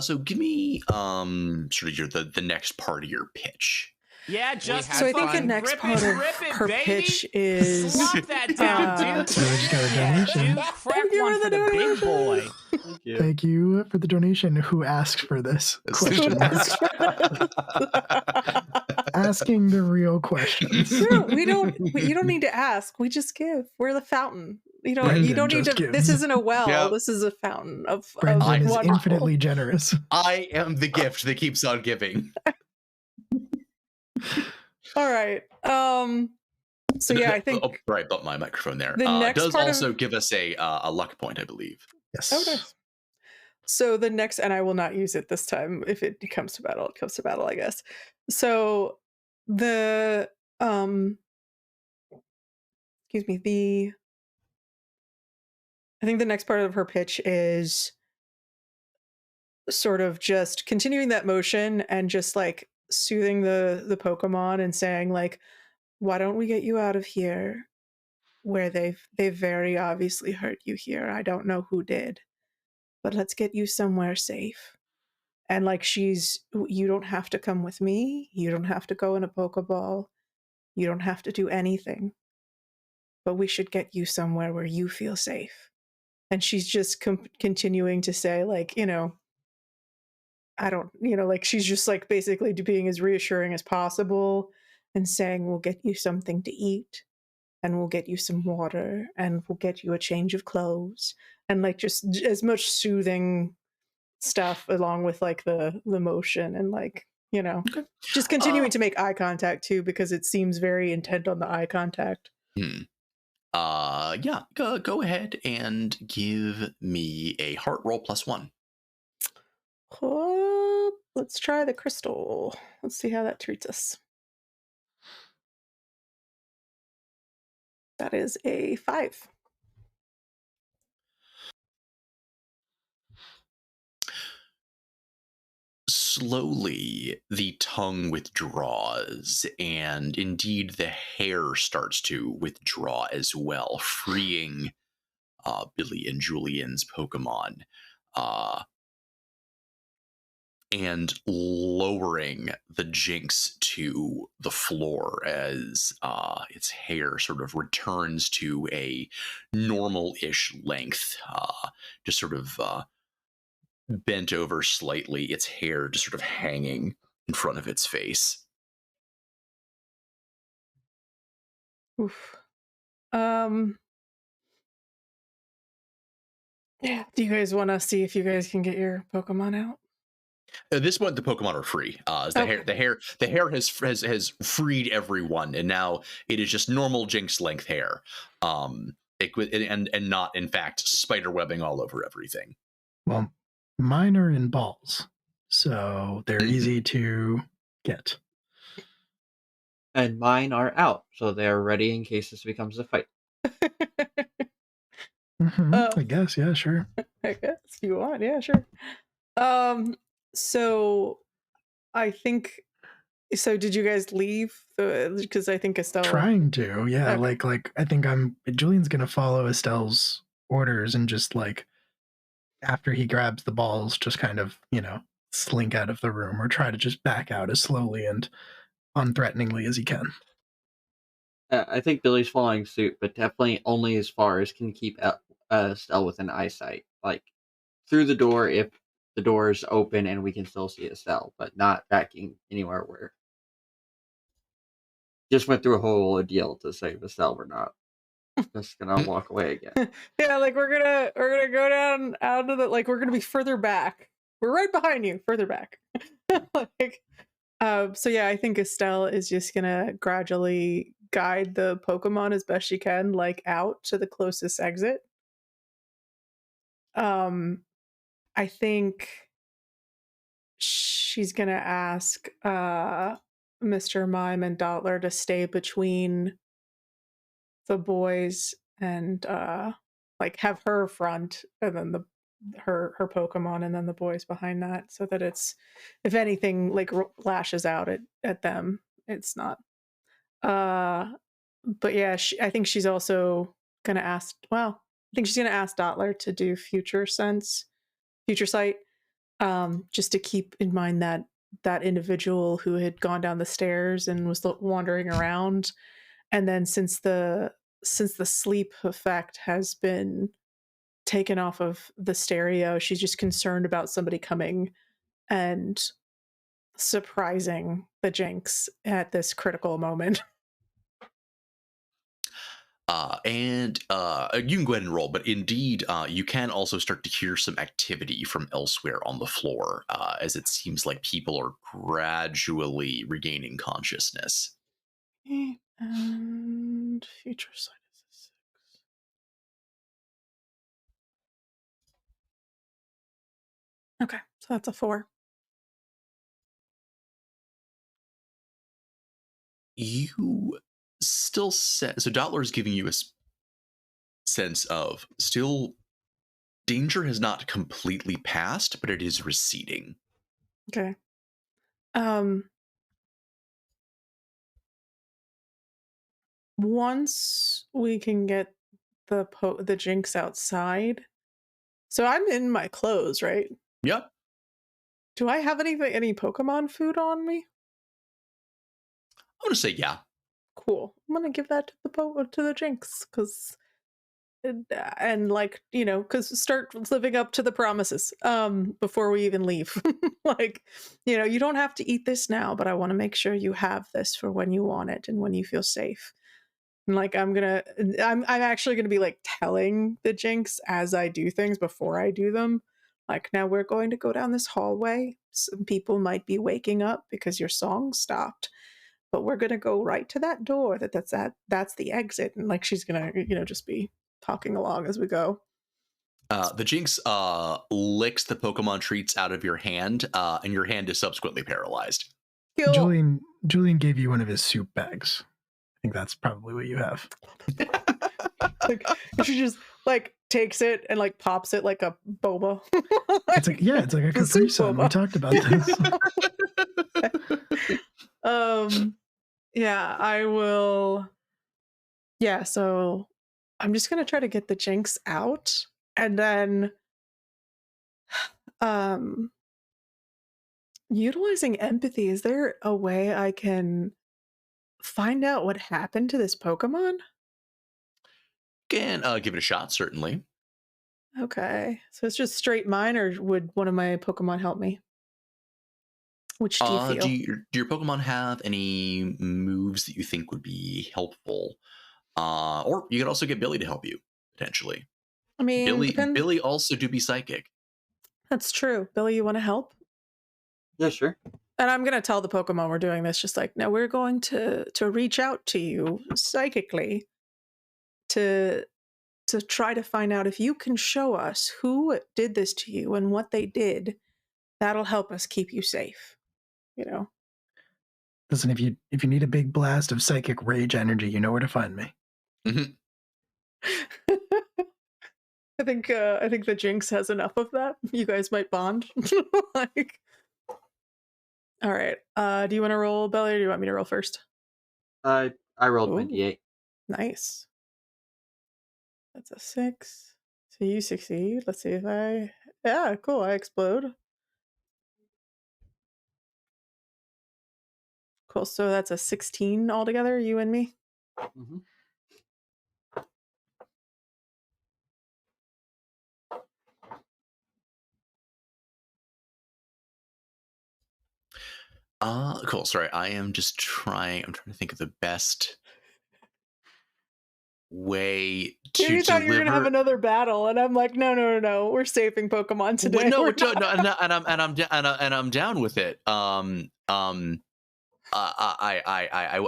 So give me sort of the next part of your pitch. Yeah, just so I think the next part of her pitch is Slop that down, dude. So we just got a donation. Crack Thank you one for for the the big donation. boy. Thank you. Thank you for the donation. Who asked for this question? Asking the real questions. No, you don't need to ask. We just give. We're the fountain. You don't Brendan need to. just gives. This isn't a well. Yep. This is a fountain of Brendan is wonderful. infinitely generous. I am the gift that keeps on giving. All right. So yeah, I think. Oh, right, but my microphone there. The next does part also give us a luck point, I believe. Yes. Okay. So the next, and I will not use it this time. If it comes to battle, it comes to battle, I guess. So the excuse me, I think the next part of her pitch is sort of just continuing that motion and just like soothing the Pokemon and saying like, why don't we get you out of here? where they've very obviously hurt you here. I don't know who did, but let's get you somewhere safe. And like you don't have to come with me. You don't have to go in a Pokeball. You don't have to do anything. But we should get you somewhere where you feel safe. And she's just continuing to say, like, I don't, like she's just like basically being as reassuring as possible and saying, we'll get you something to eat and we'll get you some water and we'll get you a change of clothes and like just as much soothing stuff along with like the motion and like, Okay. just continuing to make eye contact too, because it seems very intent on the eye contact. Yeah, go ahead and give me a heart roll +1. Let's try the crystal. Let's see how that treats us. That is a 5. Slowly, the tongue withdraws, and indeed the hair starts to withdraw as well, freeing Billy and Julian's Pokemon, and lowering the Jinx to the floor as its hair sort of returns to a normal-ish length, just sort of bent over slightly, its hair just sort of hanging in front of its face. Oof. Yeah. Do you guys want to see if you guys can get your Pokemon out? At this point, the Pokemon are free. The hair has freed everyone, and now it is just normal Jinx length hair, and not in fact spider webbing all over everything. Well, mine are in balls, so they're easy to get. And mine are out, so they're ready in case this becomes a fight. I guess, yeah, sure. I guess if you want, yeah, sure. So I think. So did you guys leave? Because I think Estelle trying to, yeah. Okay. Like I think Julian's gonna follow Estelle's orders and just like after he grabs the balls, just kind of slink out of the room or try to just back out as slowly and unthreateningly as he can. I think Billy's following suit, but definitely only as far as can keep Estelle within eyesight. Like through the door if the door is open and we can still see Estelle, but not backing anywhere where. Just went through a whole ordeal to save Estelle. We're not just gonna walk away again. Yeah, like we're gonna go down out of the we're gonna be further back. We're right behind you, further back. So yeah, I think Estelle is just gonna gradually guide the Pokemon as best she can, like out to the closest exit. I think she's gonna ask Mr. Mime and Dottler to stay between the boys and like have her front and then her Pokemon and then the boys behind that, so that it's, if anything like lashes out at them, it's not but yeah, I think she's also gonna ask, well, I think she's gonna ask Dottler to do future sight, just to keep in mind that individual who had gone down the stairs and was wandering around, and then since the sleep effect has been taken off of the stereo, she's just concerned about somebody coming and surprising the Jinx at this critical moment. You can go ahead and roll, but indeed, you can also start to hear some activity from elsewhere on the floor, as it seems like people are gradually regaining consciousness. And future sight is a 6. Okay, so that's a 4. You still so Dottler is giving you a sense of still danger has not completely passed, but it is receding. Okay. Once we can get the Jinx outside. So I'm in my clothes, right? Yep. Do I have any Pokemon food on me? I'm gonna say yeah. Cool. I'm gonna give that to the Jinx because and like because start living up to the promises before we even leave. Like you don't have to eat this now, but I want to make sure you have this for when you want it and when you feel safe. And like I'm actually gonna be like telling the Jinx as I do things before I do them. Like, now we're going to go down this hallway. Some people might be waking up because your song stopped, but we're gonna go right to that door. That's the exit. And like she's gonna just be talking along as we go. The Jinx licks the Pokemon treats out of your hand, and your hand is subsequently paralyzed. Kill. Julian gave you one of his soup bags. I think that's probably what you have. Like she just like takes it and like pops it like a boba. It's like it's like a Capri Sun. We talked about this. Yeah, I will. Yeah, so I'm just gonna try to get the Jinx out, and then utilizing empathy. Is there a way I can find out what happened to this Pokemon? Can give it a shot, certainly. Okay, so it's just straight mine, or would one of my Pokemon help me? Which do you feel? Do your Pokemon have any moves that you think would be helpful? Or you could also get Billy to help you, potentially. I mean, Billy also do be psychic. That's true. Billy, you want to help? Yeah, sure. And I'm going to tell the Pokemon we're doing this, just like, now we're going to reach out to you psychically to try to find out if you can show us who did this to you and what they did. That'll help us keep you safe. Listen, if you need a big blast of psychic rage energy, you know where to find me. Mm-hmm. I think the Jinx has enough of that. You guys might bond. Like, all right. Do you want to roll, Belly, or do you want me to roll first? I rolled Ooh. 28. Nice. That's a 6. So you succeed. Let's see if yeah, cool. I explode. Cool. So that's a 16 altogether, you and me. Mm-hmm. Cool. Sorry, I'm trying to think of the best way to You thought you were gonna have another battle, and I'm like, no. We're saving Pokemon today. No, and I'm down with it. I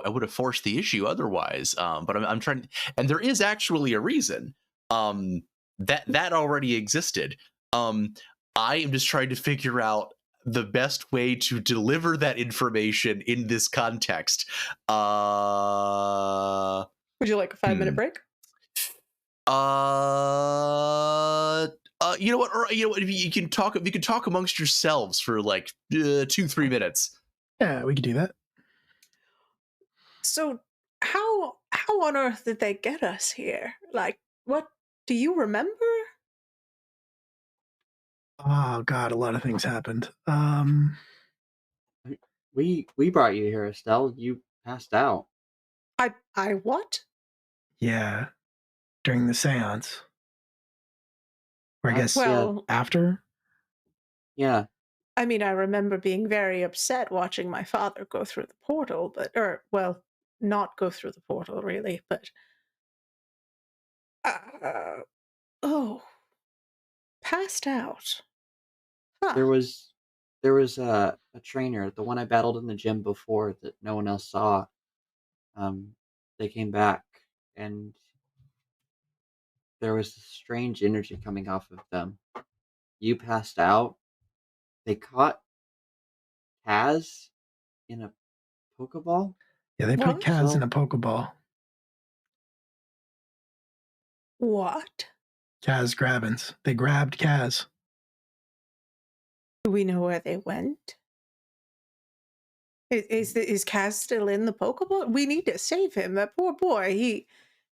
would have forced the issue otherwise. But I'm trying, and there is actually a reason. That already existed. I am just trying to figure out the best way to deliver that information in this context. Would you like a 5-minute break? You know what? Or you know what? If you can talk amongst yourselves for like 2-3 minutes. Yeah, we could do that. So how on earth did they get us here? Like, what do you remember? Oh God, a lot of things happened. We brought you here, Estelle. You passed out. I what? Yeah, during the seance. Or I guess well, after. Yeah. I mean, I remember being very upset watching my father go through the portal, not go through the portal really, but passed out. Huh. There was a trainer, the one I battled in the gym before that no one else saw. They came back and there was this strange energy coming off of them. You passed out. They caught Kaz in a Pokeball. Yeah, they put What? Kaz in a Pokeball. What? Kaz Grabbins. They grabbed Kaz. Do we know where they went? Is Kaz still in the Pokeball? We need to save him. That poor boy.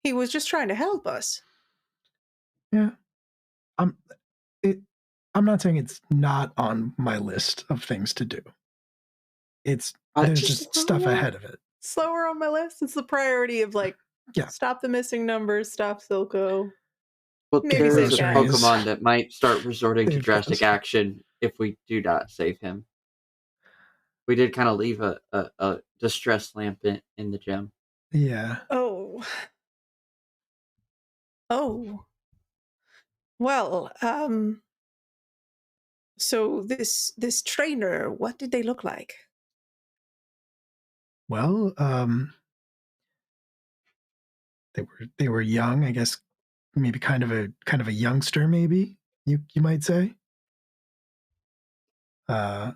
He was just trying to help us. Yeah. I'm not saying it's not on my list of things to do. There's just stuff slower. ahead of it. Slower on my list. It's the priority of like, Yeah. stop the missing numbers, stop Silco. Well, Maybe there save is a Kaz. Pokemon that might start resorting to Save drastic Kaz. action if we do not save him. We did kind of leave a distress lamp in the gym. Yeah. Oh. Well, so this trainer, what did they look like? Well, they were young, I guess, maybe kind of a youngster, maybe you might say. They I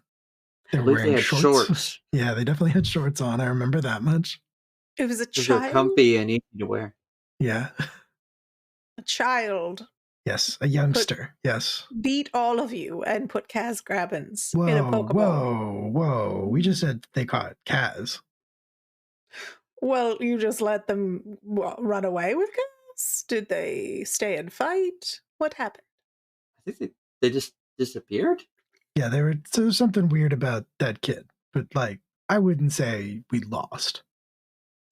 were believe they wearing had shorts. Yeah, they definitely had shorts on. I remember that much. It was a Because they're child. comfy and easy to wear. Yeah. A child Yes, a youngster. Yes. beat all of you and put Kaz Grabbins in a Pokeball. Whoa. We just said they caught Kaz. Well, you just let them run away with Kaz? Did they stay and fight? What happened? I think they just disappeared. Yeah, there was something weird about that kid, but like I wouldn't say we lost.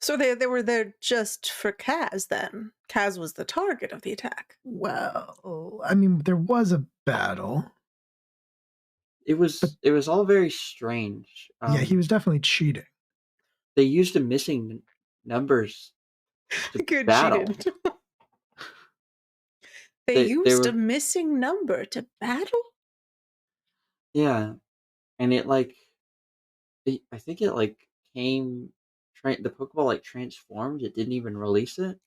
So they were there just for Kaz then? Kaz was the target of the attack. Well, I mean, there was a battle. It was all very strange. Yeah, he was definitely cheating. They used the missing numbers to Good battle. cheated. They used a missing number to battle? Yeah, and it like, I think it like came, the Pokeball like transformed. It didn't even release it.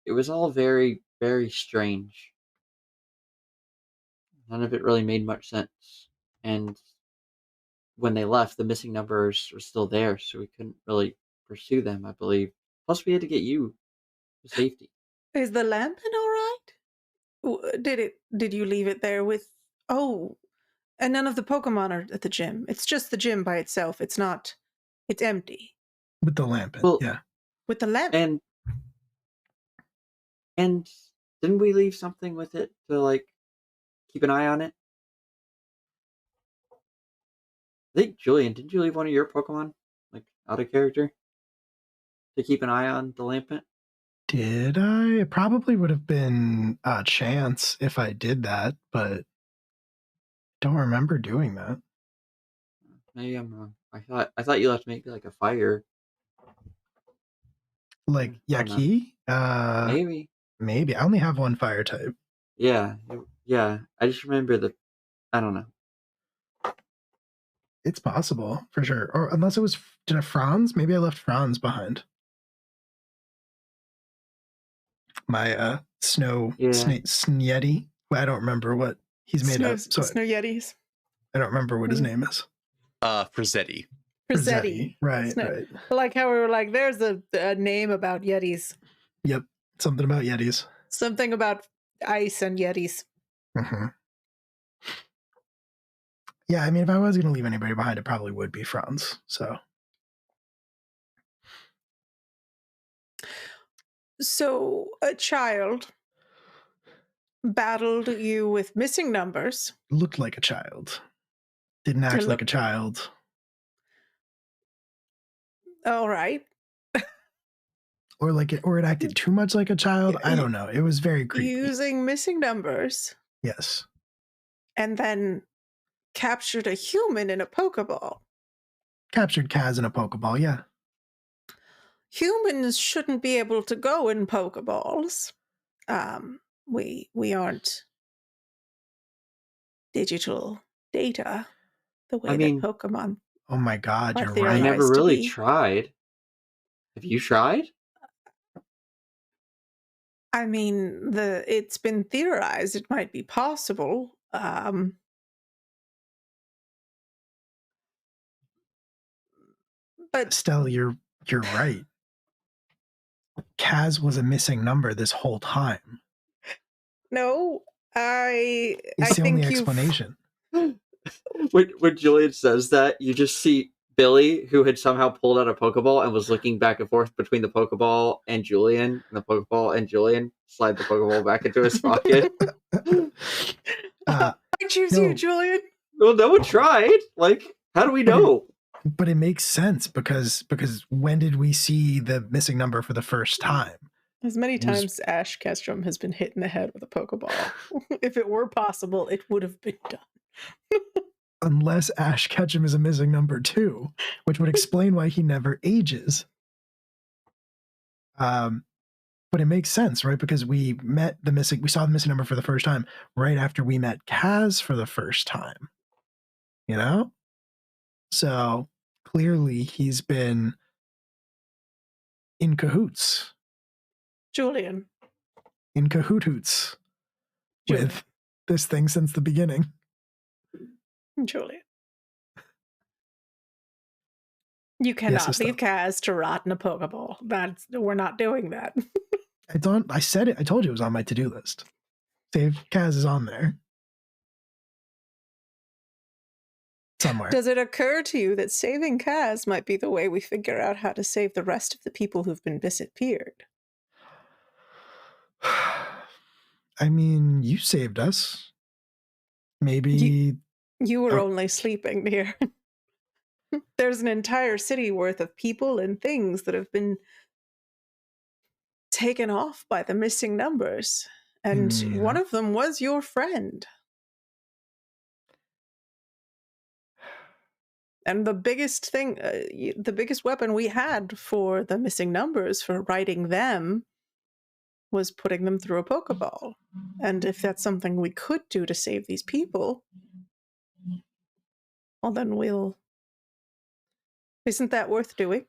It was all very, very strange. None of it really made much sense. And when they left, the missing numbers were still there, so we couldn't really pursue them, I believe. Plus, we had to get you to safety. Is the Lampin all right? Did you leave it there with... Oh, and none of the Pokemon are at the gym. It's just the gym by itself. It's empty. With the lamp, Well, yeah. With the lamp. And didn't we leave something with it to like keep an eye on it? I think Julian, didn't you leave one of your Pokemon like out of character to keep an eye on the Lampent? Did I? It probably would have been a chance if I did that, but don't remember doing that. Maybe I'm wrong. I thought you left maybe like a fire. Like Yaki? Maybe. Maybe. I only have one fire type. Yeah. I just remember I don't know. It's possible, for sure. Or unless it was, did I Franz? Maybe I left Franz behind. My Snetty. I don't remember what he's made of. So Snow Yetis. I don't remember what his name is. Frizzetti. Frizzetti. Right. I like how we were like, there's a name about Yetis. Yep. Something about Yetis. Something about ice and Yetis. Mm-hmm. Yeah, I mean, if I was going to leave anybody behind, it probably would be Franz. So a child battled you with missing numbers. Looked like a child. Didn't act like a child. All right. Or it acted too much like a child. I don't know. It was very creepy. Using missing numbers. Yes. And then captured a human in a Pokeball. Captured Kaz in a Pokeball, yeah. Humans shouldn't be able to go in Pokeballs. We aren't digital data the way that Pokemon. Oh my God, you're I right. never really tried. Have you tried? I mean, it's been theorized it might be possible. But Estelle, you're right. Kaz was a missing number this whole time. No, It's the think only explanation. When Julian says that, you just see Billy, who had somehow pulled out a Pokeball and was looking back and forth between the Pokeball and Julian, and the Pokeball and Julian, slide the Pokeball back into his pocket. Uh, I choose No. you, Julian. Well, no one tried. Like, how do we know? but it makes sense because when did we see the missing number for the first time? As many It was- times Ash Ketchum has been hit in the head with a Pokeball. If it were possible, it would have been done. Unless Ash Ketchum is a missing number 2, which would explain why he never ages. But it makes sense, right? Because we saw the missing number for the first time right after we met Kaz for the first time. You know? So clearly he's been in cahoots, Julian. in cahoots Julian. with this thing since the beginning. Julian. You cannot Estelle. leave Kaz to rot in a Pokeball. We're not doing that. I said it. I told you it was on my to-do list. Save Kaz is on there. Somewhere. Does it occur to you that saving Kaz might be the way we figure out how to save the rest of the people who've been disappeared? I mean, you saved us. Maybe You were Oh. only sleeping, dear. There's an entire city worth of people and things that have been taken off by the missing numbers. And Yeah. one of them was your friend. And the biggest thing, the biggest weapon we had for the missing numbers, for writing them, was putting them through a Pokeball. And if that's something we could do to save these people, well, then isn't that worth doing?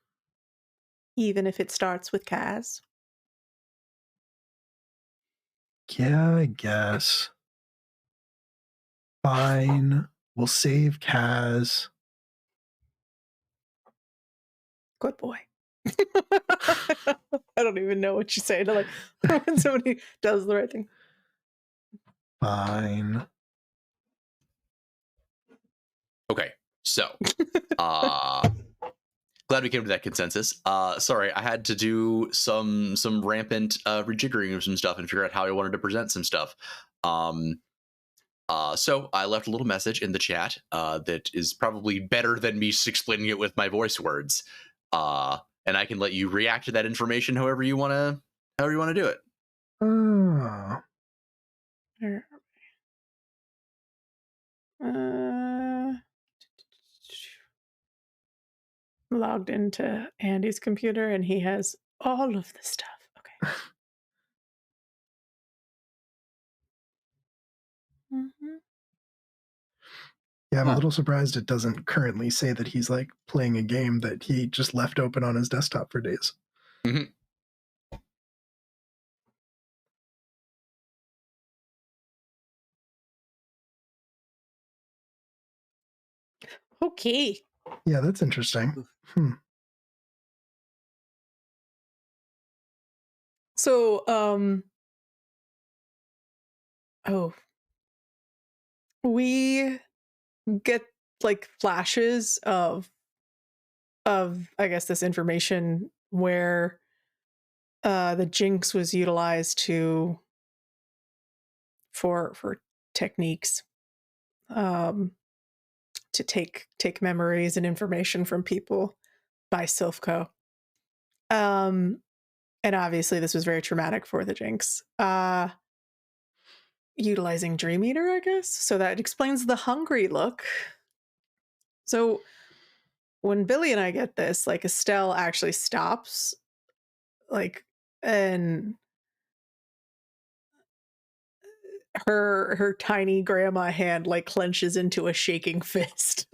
Even if it starts with Kaz? yeah, I guess. Fine. We'll save Kaz. Good boy. I don't even know what you say to like when somebody does the right thing. Fine. Okay, so glad we came to that consensus. Sorry, I had to do some rampant rejiggering of some stuff and figure out how I wanted to present some stuff. So I left a little message in the chat that is probably better than me explaining it with my voice words. And I can let you react to that information however you want to do it. Oh. Logged into Andy's computer and he has all of the stuff. Okay. Mm-hmm. Yeah, I'm Huh. a little surprised it doesn't currently say that he's like playing a game that he just left open on his desktop for days. Mhm. Okay. Yeah, that's interesting. So, we get like flashes of I guess this information where the Jinx was utilized for techniques to take memories and information from people by Silphco. And obviously this was very traumatic for the Jinx. Utilizing Dream Eater, I guess. So that explains the hungry look. So when Billy and I get this, like Estelle actually stops, like, and her tiny grandma hand like clenches into a shaking fist.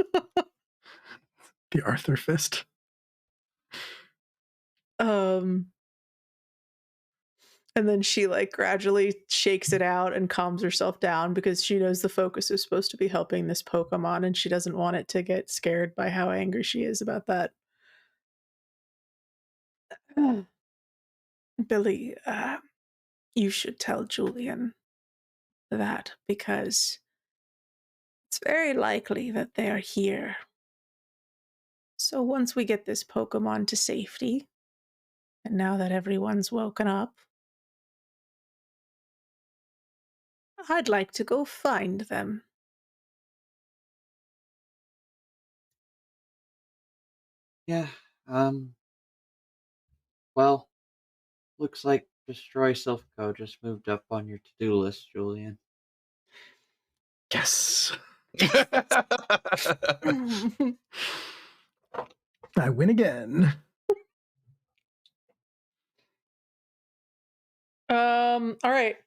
The Arthur fist. And then she like gradually shakes it out and calms herself down because she knows the focus is supposed to be helping this Pokemon and she doesn't want it to get scared by how angry she is about that. Billy, you should tell Julian that because it's very likely that they are here. So once we get this Pokemon to safety, and now that everyone's woken up, I'd like to go find them. Yeah. Well, looks like Destroy Silphco just moved up on your to-do list, Julian. Yes. I win again. All right.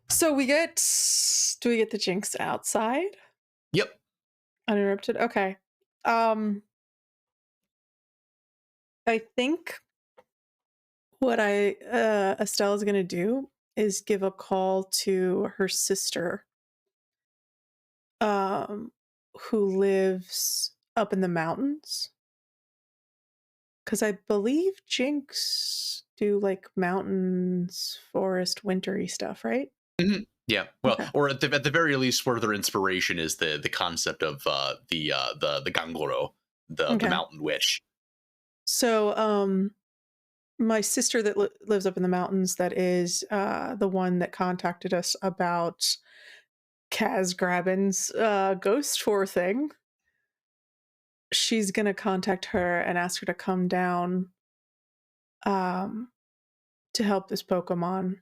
So do we get the Jinx outside? Yep. Uninterrupted? Okay. I think what Estelle is gonna do is give a call to her sister, who lives up in the mountains. Because I believe Jinx do like mountains, forest, wintry stuff, right? Mm-hmm. Yeah, well, Okay. or at the very least, further inspiration is the concept of the Gangoro, the mountain witch. So, my sister that lives up in the mountains, that is the one that contacted us about Kaz Graben's ghost tour thing. She's gonna contact her and ask her to come down to help this Pokemon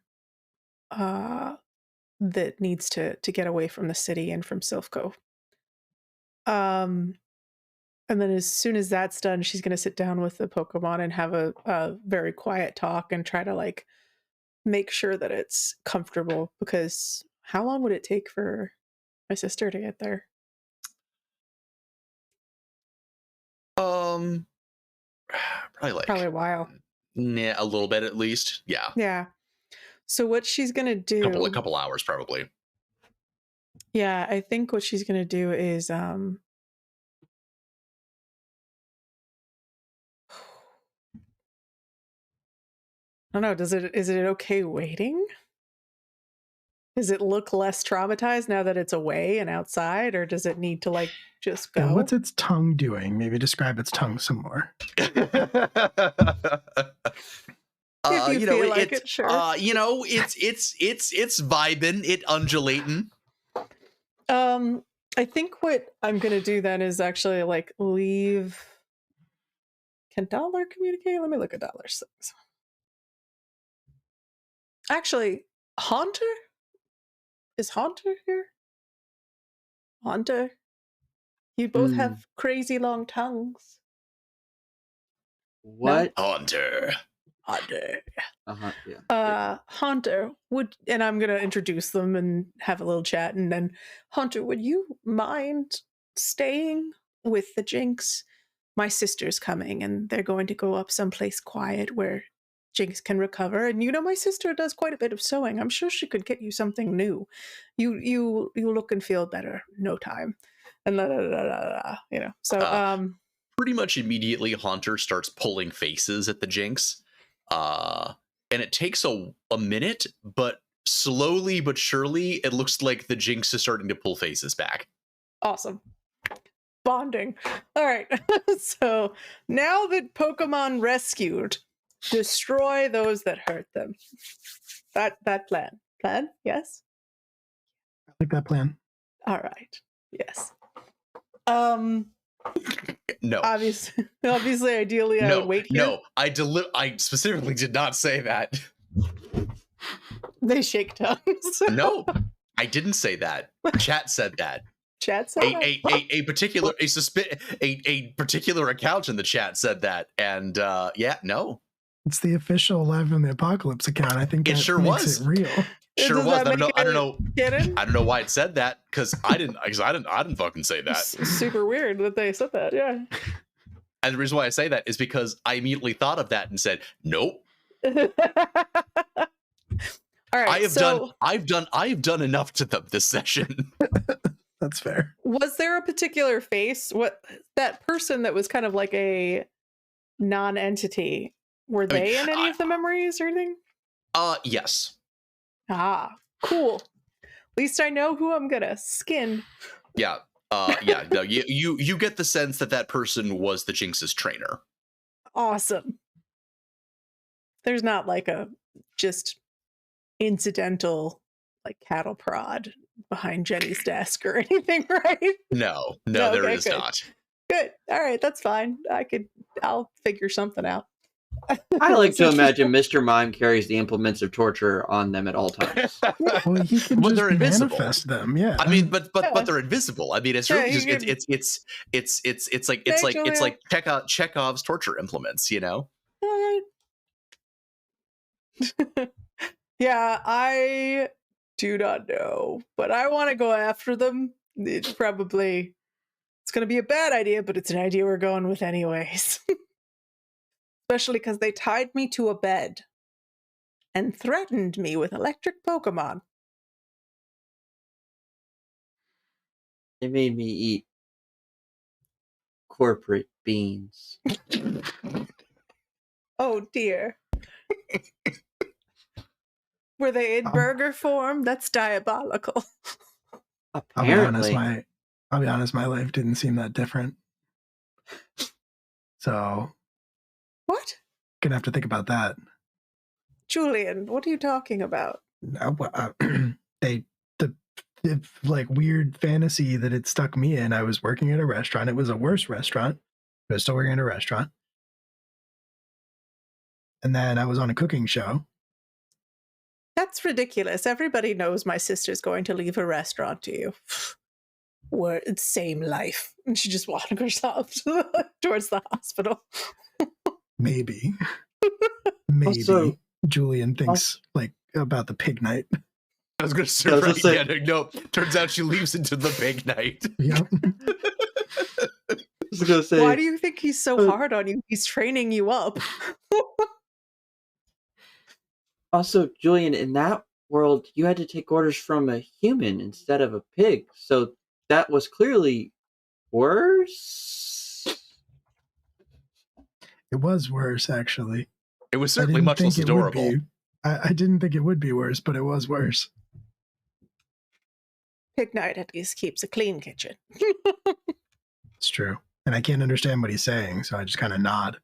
that needs to get away from the city and from Silphco. And then as soon as that's done, she's gonna sit down with the Pokemon and have a very quiet talk and try to like make sure that it's comfortable, because how long would it take for my sister to get there? Probably a while. Yeah, a little bit at least. Yeah. Yeah. So what she's gonna do? A couple hours probably. Yeah, I think what she's gonna do is I don't know. Is it okay waiting? Does it look less traumatized now that it's away and outside, or does it need to like just go? And what's its tongue doing? Maybe describe its tongue some more. If you feel like it, sure. It's vibing, it undulating. I think what I'm gonna do then is actually like leave. Can Dollar communicate? Let me look at Dollar's things. Actually, Haunter? Is Haunter here? Haunter? You both have crazy long tongues. What? No? Haunter. Yeah. Haunter, and I'm gonna introduce them and have a little chat, and then Haunter, would you mind staying with the Jinx? My sister's coming, and they're going to go up someplace quiet where Jinx can recover. And you know, my sister does quite a bit of sewing. I'm sure she could get you something new. You look and feel better no time. And So pretty much immediately Haunter starts pulling faces at the Jinx. And it takes a minute, but slowly but surely it looks like the Jinx is starting to pull faces back. Awesome. Bonding. All right. So now that Pokemon rescued, destroy those that hurt them. That plan, yes? I like that plan. All right. Yes. No. Obviously, ideally, I would wait here. No, I specifically did not say that. They shake tongues. No, I didn't say that. Chat said that. Chat said that? A particular account in the chat said that, and yeah, no. It's the official Live from the Apocalypse account. I think it that sure makes was it real. Sure was. I don't know. Kidding? I don't know why it said that, because I didn't fucking say that. Super weird that they said that. Yeah. And the reason why I say that is because I immediately thought of that and said, nope. All right. I've done enough to them this session. That's fair. Was there a particular face? What that person that was kind of like a non-entity? Were they in any of the memories or anything? Yes. Ah, cool. At least I know who I'm gonna skin. Yeah. Yeah, no, you get the sense that person was the Jinx's trainer. Awesome. There's not like a just incidental like cattle prod behind Jenny's desk or anything, right? No, No, there okay, is good. not. Good. All right, that's fine. I'll figure something out. I like to imagine Mr. Mime carries the implements of torture on them at all times. Well, he can But just they're invisible. manifest them. Yeah. I mean, but Yeah. they're invisible. I mean, it's Yeah, really you just it's like Chekhov's torture implements, you know? Yeah, I do not know, but I want to go after them. It's going to be a bad idea, but it's an idea we're going with anyways. Especially because they tied me to a bed and threatened me with electric Pokemon. They made me eat corporate beans. Oh dear. Were they in burger form? That's diabolical. Apparently. I'll be honest, my life didn't seem that different. So What? gonna have to think about that. Julian, what are you talking about? The like weird fantasy that it stuck me in. I was working at a restaurant. It was a worse restaurant, but I was still working at a restaurant. And then I was on a cooking show. That's ridiculous. Everybody knows my sister's going to leave a restaurant to you. We're same life. And she just walked herself towards the hospital. Maybe. Maybe Also, Julian thinks like about the pig night. I was going to say, right, yeah, no, turns out she leaves into the big night. Yep. I was gonna say, Why do you think he's so hard on you? He's training you up. also, Julian, in that world, you had to take orders from a human instead of a pig. So that was clearly worse. It was worse, actually. It was certainly much less adorable. I didn't think it would be worse, but it was worse. Pig Night at least keeps a clean kitchen. It's true. And I can't understand what he's saying, so I just kind of nod.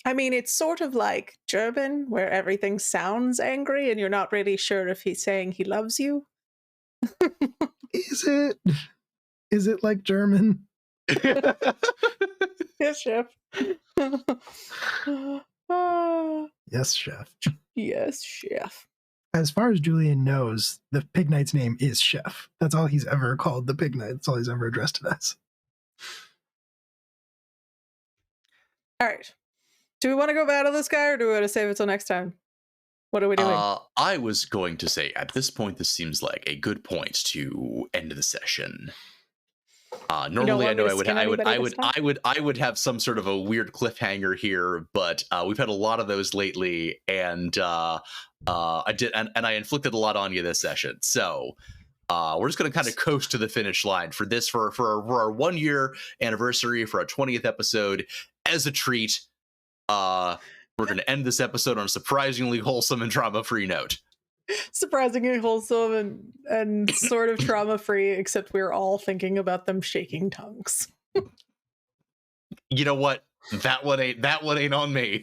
I mean, it's sort of like German, where everything sounds angry and you're not really sure if he's saying he loves you. Is it? Is it like German? Yes, chef. Yes, chef. Yes, chef. As far as Julian knows, the pig knight's name is Chef. That's all he's ever called the pig knight. That's all he's ever addressed it as. All right. Do we want to go battle this guy or do we want to save it till next time? What are we doing? I was going to say, at this point, this seems like a good point to end the session. Normally, I know I would have some sort of a weird cliffhanger here, but we've had a lot of those lately, and I inflicted a lot on you this session. So we're just going to kind of coast to the finish line for this for our 1 year anniversary, for our 20th episode. As a treat, we're going to end this episode on a surprisingly wholesome and trauma-free note. Surprisingly wholesome and sort of trauma-free, except we're all thinking about them shaking tongues. You know what? That one ain't on me.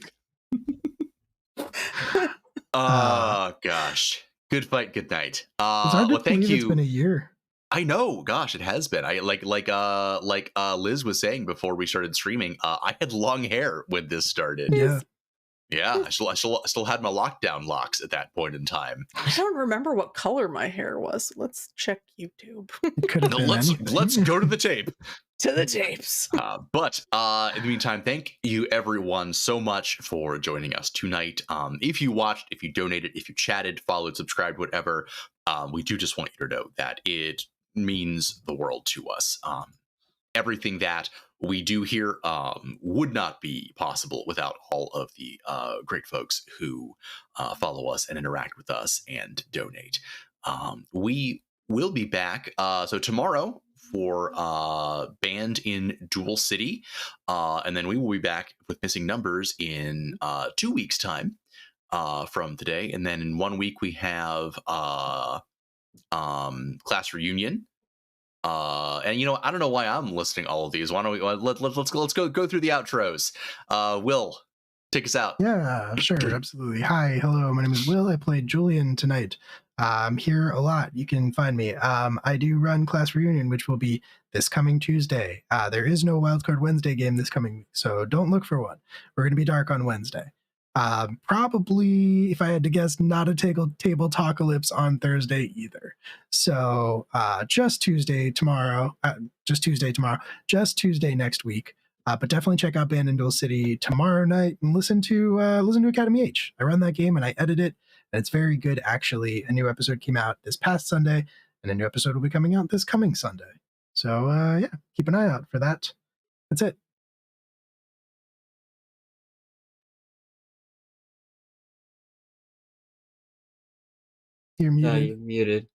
Oh gosh. Good fight, good night. It's hard to Thank believe you. It's been a year. I know, gosh, it has been. I like Liz was saying before we started streaming, I had long hair when this started. Yeah. I still had my lockdown locks at that point in time. I don't remember what color my hair was. Let's check YouTube. It could have been Let's go to the tape. To the tapes. But in the meantime, thank you everyone so much for joining us tonight. If you watched, if you donated, if you chatted, followed, subscribed, whatever, we do just want you to know that it means the world to us. Everything that we do here would not be possible without all of the great folks who follow us and interact with us and donate. We will be back so tomorrow for Band in Dual City, and then we will be back with Missing Numbers in 2 weeks' time from today, and then in 1 week we have class reunion. And you know, I don't know why I'm listing all of these. Why don't we let's go through the outros. Will, take us out. Yeah, sure, absolutely. Hi, hello, my name is Will. I played Julian tonight. I'm here a lot. You can find me. I do run Class Reunion, which will be this coming Tuesday. There is no Wildcard Wednesday game this coming week, so don't look for one. We're going to be dark on Wednesday. Probably, if I had to guess, not a table talkalypse on Thursday either. So just Tuesday next week. But definitely check out Band in Duel City tomorrow night and listen to Academy H. I run that game and I edit it, and it's very good actually. A new episode came out this past Sunday, and a new episode will be coming out this coming Sunday. So yeah, keep an eye out for that. That's it. You're muted. No, you're muted.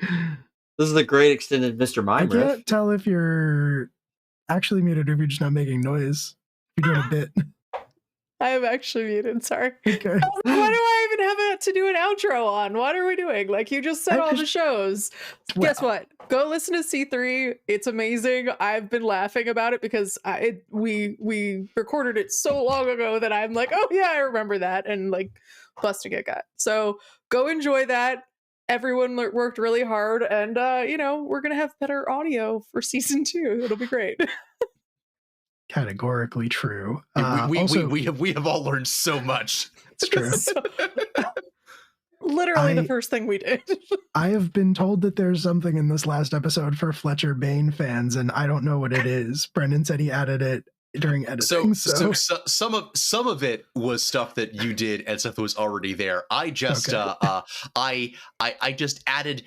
This is the great extended Mr. I Mime riff. can't tell if you're actually muted or if you're just not making noise. You're doing a bit. I am actually muted. Sorry. Okay. Why do I even have to do an outro on? What are we doing? Like, you just said all the shows. Guess what? Go listen to C3. It's amazing. I've been laughing about it because we recorded it so long ago that I'm like, oh yeah, I remember that, and like busting a gut. So go enjoy that. Everyone worked really hard, and you know, we're gonna have better audio for season 2. It'll be great. Categorically true. We have all learned so much. It's true. Literally the first thing we did. I have been told that there's something in this last episode for Fletcher Bane fans, and I don't know what it is. Brendan said he added it during editing. So some of it was stuff that you did and stuff that was already there. I just I just added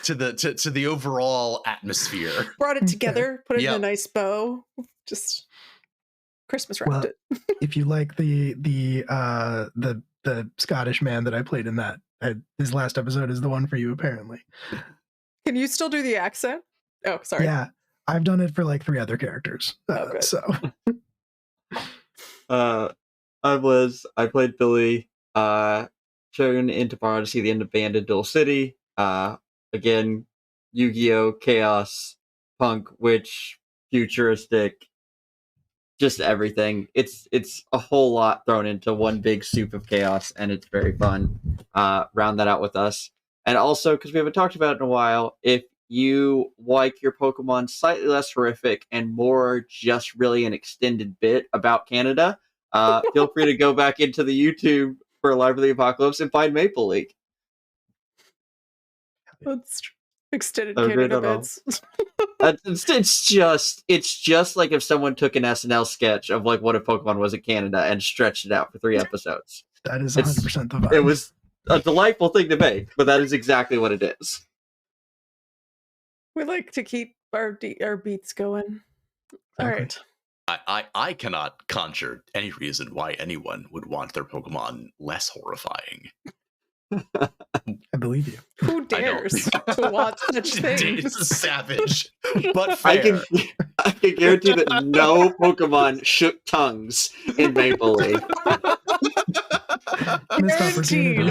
to the overall atmosphere. Brought it together, put it in a nice bow. Just Christmas wrapped it. If you like the Scottish man that I played in that, his last episode is the one for you, apparently. Can you still do the accent? Oh, sorry. Yeah, I've done it for like 3 other characters. I'm Liz. I played Billy. Tune in tomorrow to see the end of Band in Duel City. Again, Yu-Gi-Oh, Chaos, Punk, Witch, Futuristic, just everything. It's a whole lot thrown into one big soup of chaos, and it's very fun. Round that out with us. And also, because we haven't talked about it in a while, if you like your Pokemon slightly less horrific and more just really an extended bit about Canada, feel free to go back into the YouTube for Live of the Apocalypse and find Maple League. That's extended Canada bits. It's just like if someone took an SNL sketch of like what if Pokemon was in Canada and stretched it out for 3 episodes. That is 100% the vibe. It was a delightful thing to make, but that is exactly what it is. We like to keep our beats going. All right. I cannot conjure any reason why anyone would want their Pokemon less horrifying. I believe you. Who dares to watch such things? It's savage, but fair. I can guarantee that no Pokemon shook tongues in Maple League. Missed opportunity.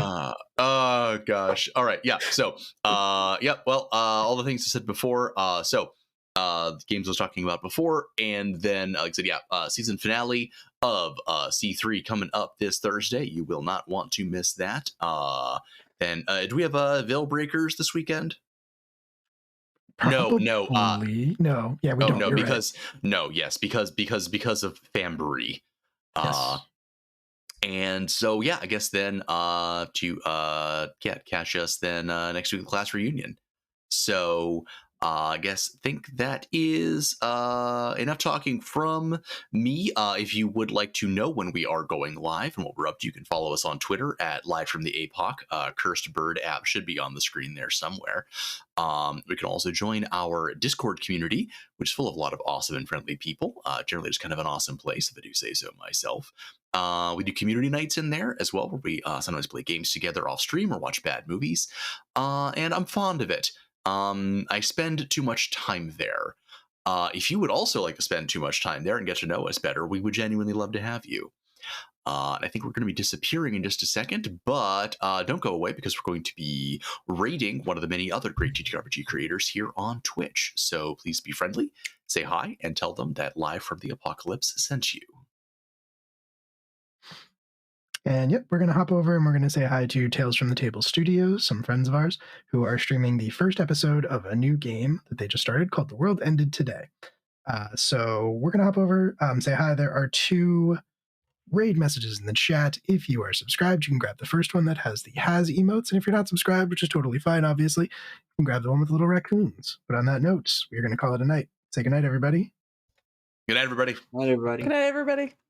Oh gosh. All right. Yeah. So, well, all the things I said before. The games I was talking about before, and then like I said, season finale of C3 coming up this Thursday. You will not want to miss that. Then do we have Veil Breakers this weekend? Probably. No. Yeah, we don't. No, You're because right. because of Fambury. Yes. And so I guess then to catch us then next week Class Reunion. So I think that is enough talking from me. If you would like to know when we are going live and what we're up to, you can follow us on Twitter at Live from the APOC. Cursed Bird app should be on the screen there somewhere. We can also join our Discord community, which is full of a lot of awesome and friendly people. Generally just kind of an awesome place, if I do say so myself. We do community nights in there as well, where we sometimes play games together off stream or watch bad movies. And I'm fond of it. I spend too much time there. If you would also like to spend too much time there and get to know us better, we would genuinely love to have you. And I think we're going to be disappearing in just a second, but don't go away because we're going to be raiding one of the many other great TTRPG creators here on Twitch. So please be friendly, say hi, and tell them that Live from the Apocalypse sent you. And yep, we're going to hop over and we're going to say hi to Tales from the Table Studios, some friends of ours who are streaming the first episode of a new game that they just started called The World Ended Today. So we're going to hop over, say hi. There are 2 raid messages in the chat. If you are subscribed, you can grab the first one that has the has emotes. And if you're not subscribed, which is totally fine, obviously, you can grab the one with little raccoons. But on that note, we're going to call it a night. Say goodnight, everybody. Good night, everybody. Night, everybody. Good night, everybody.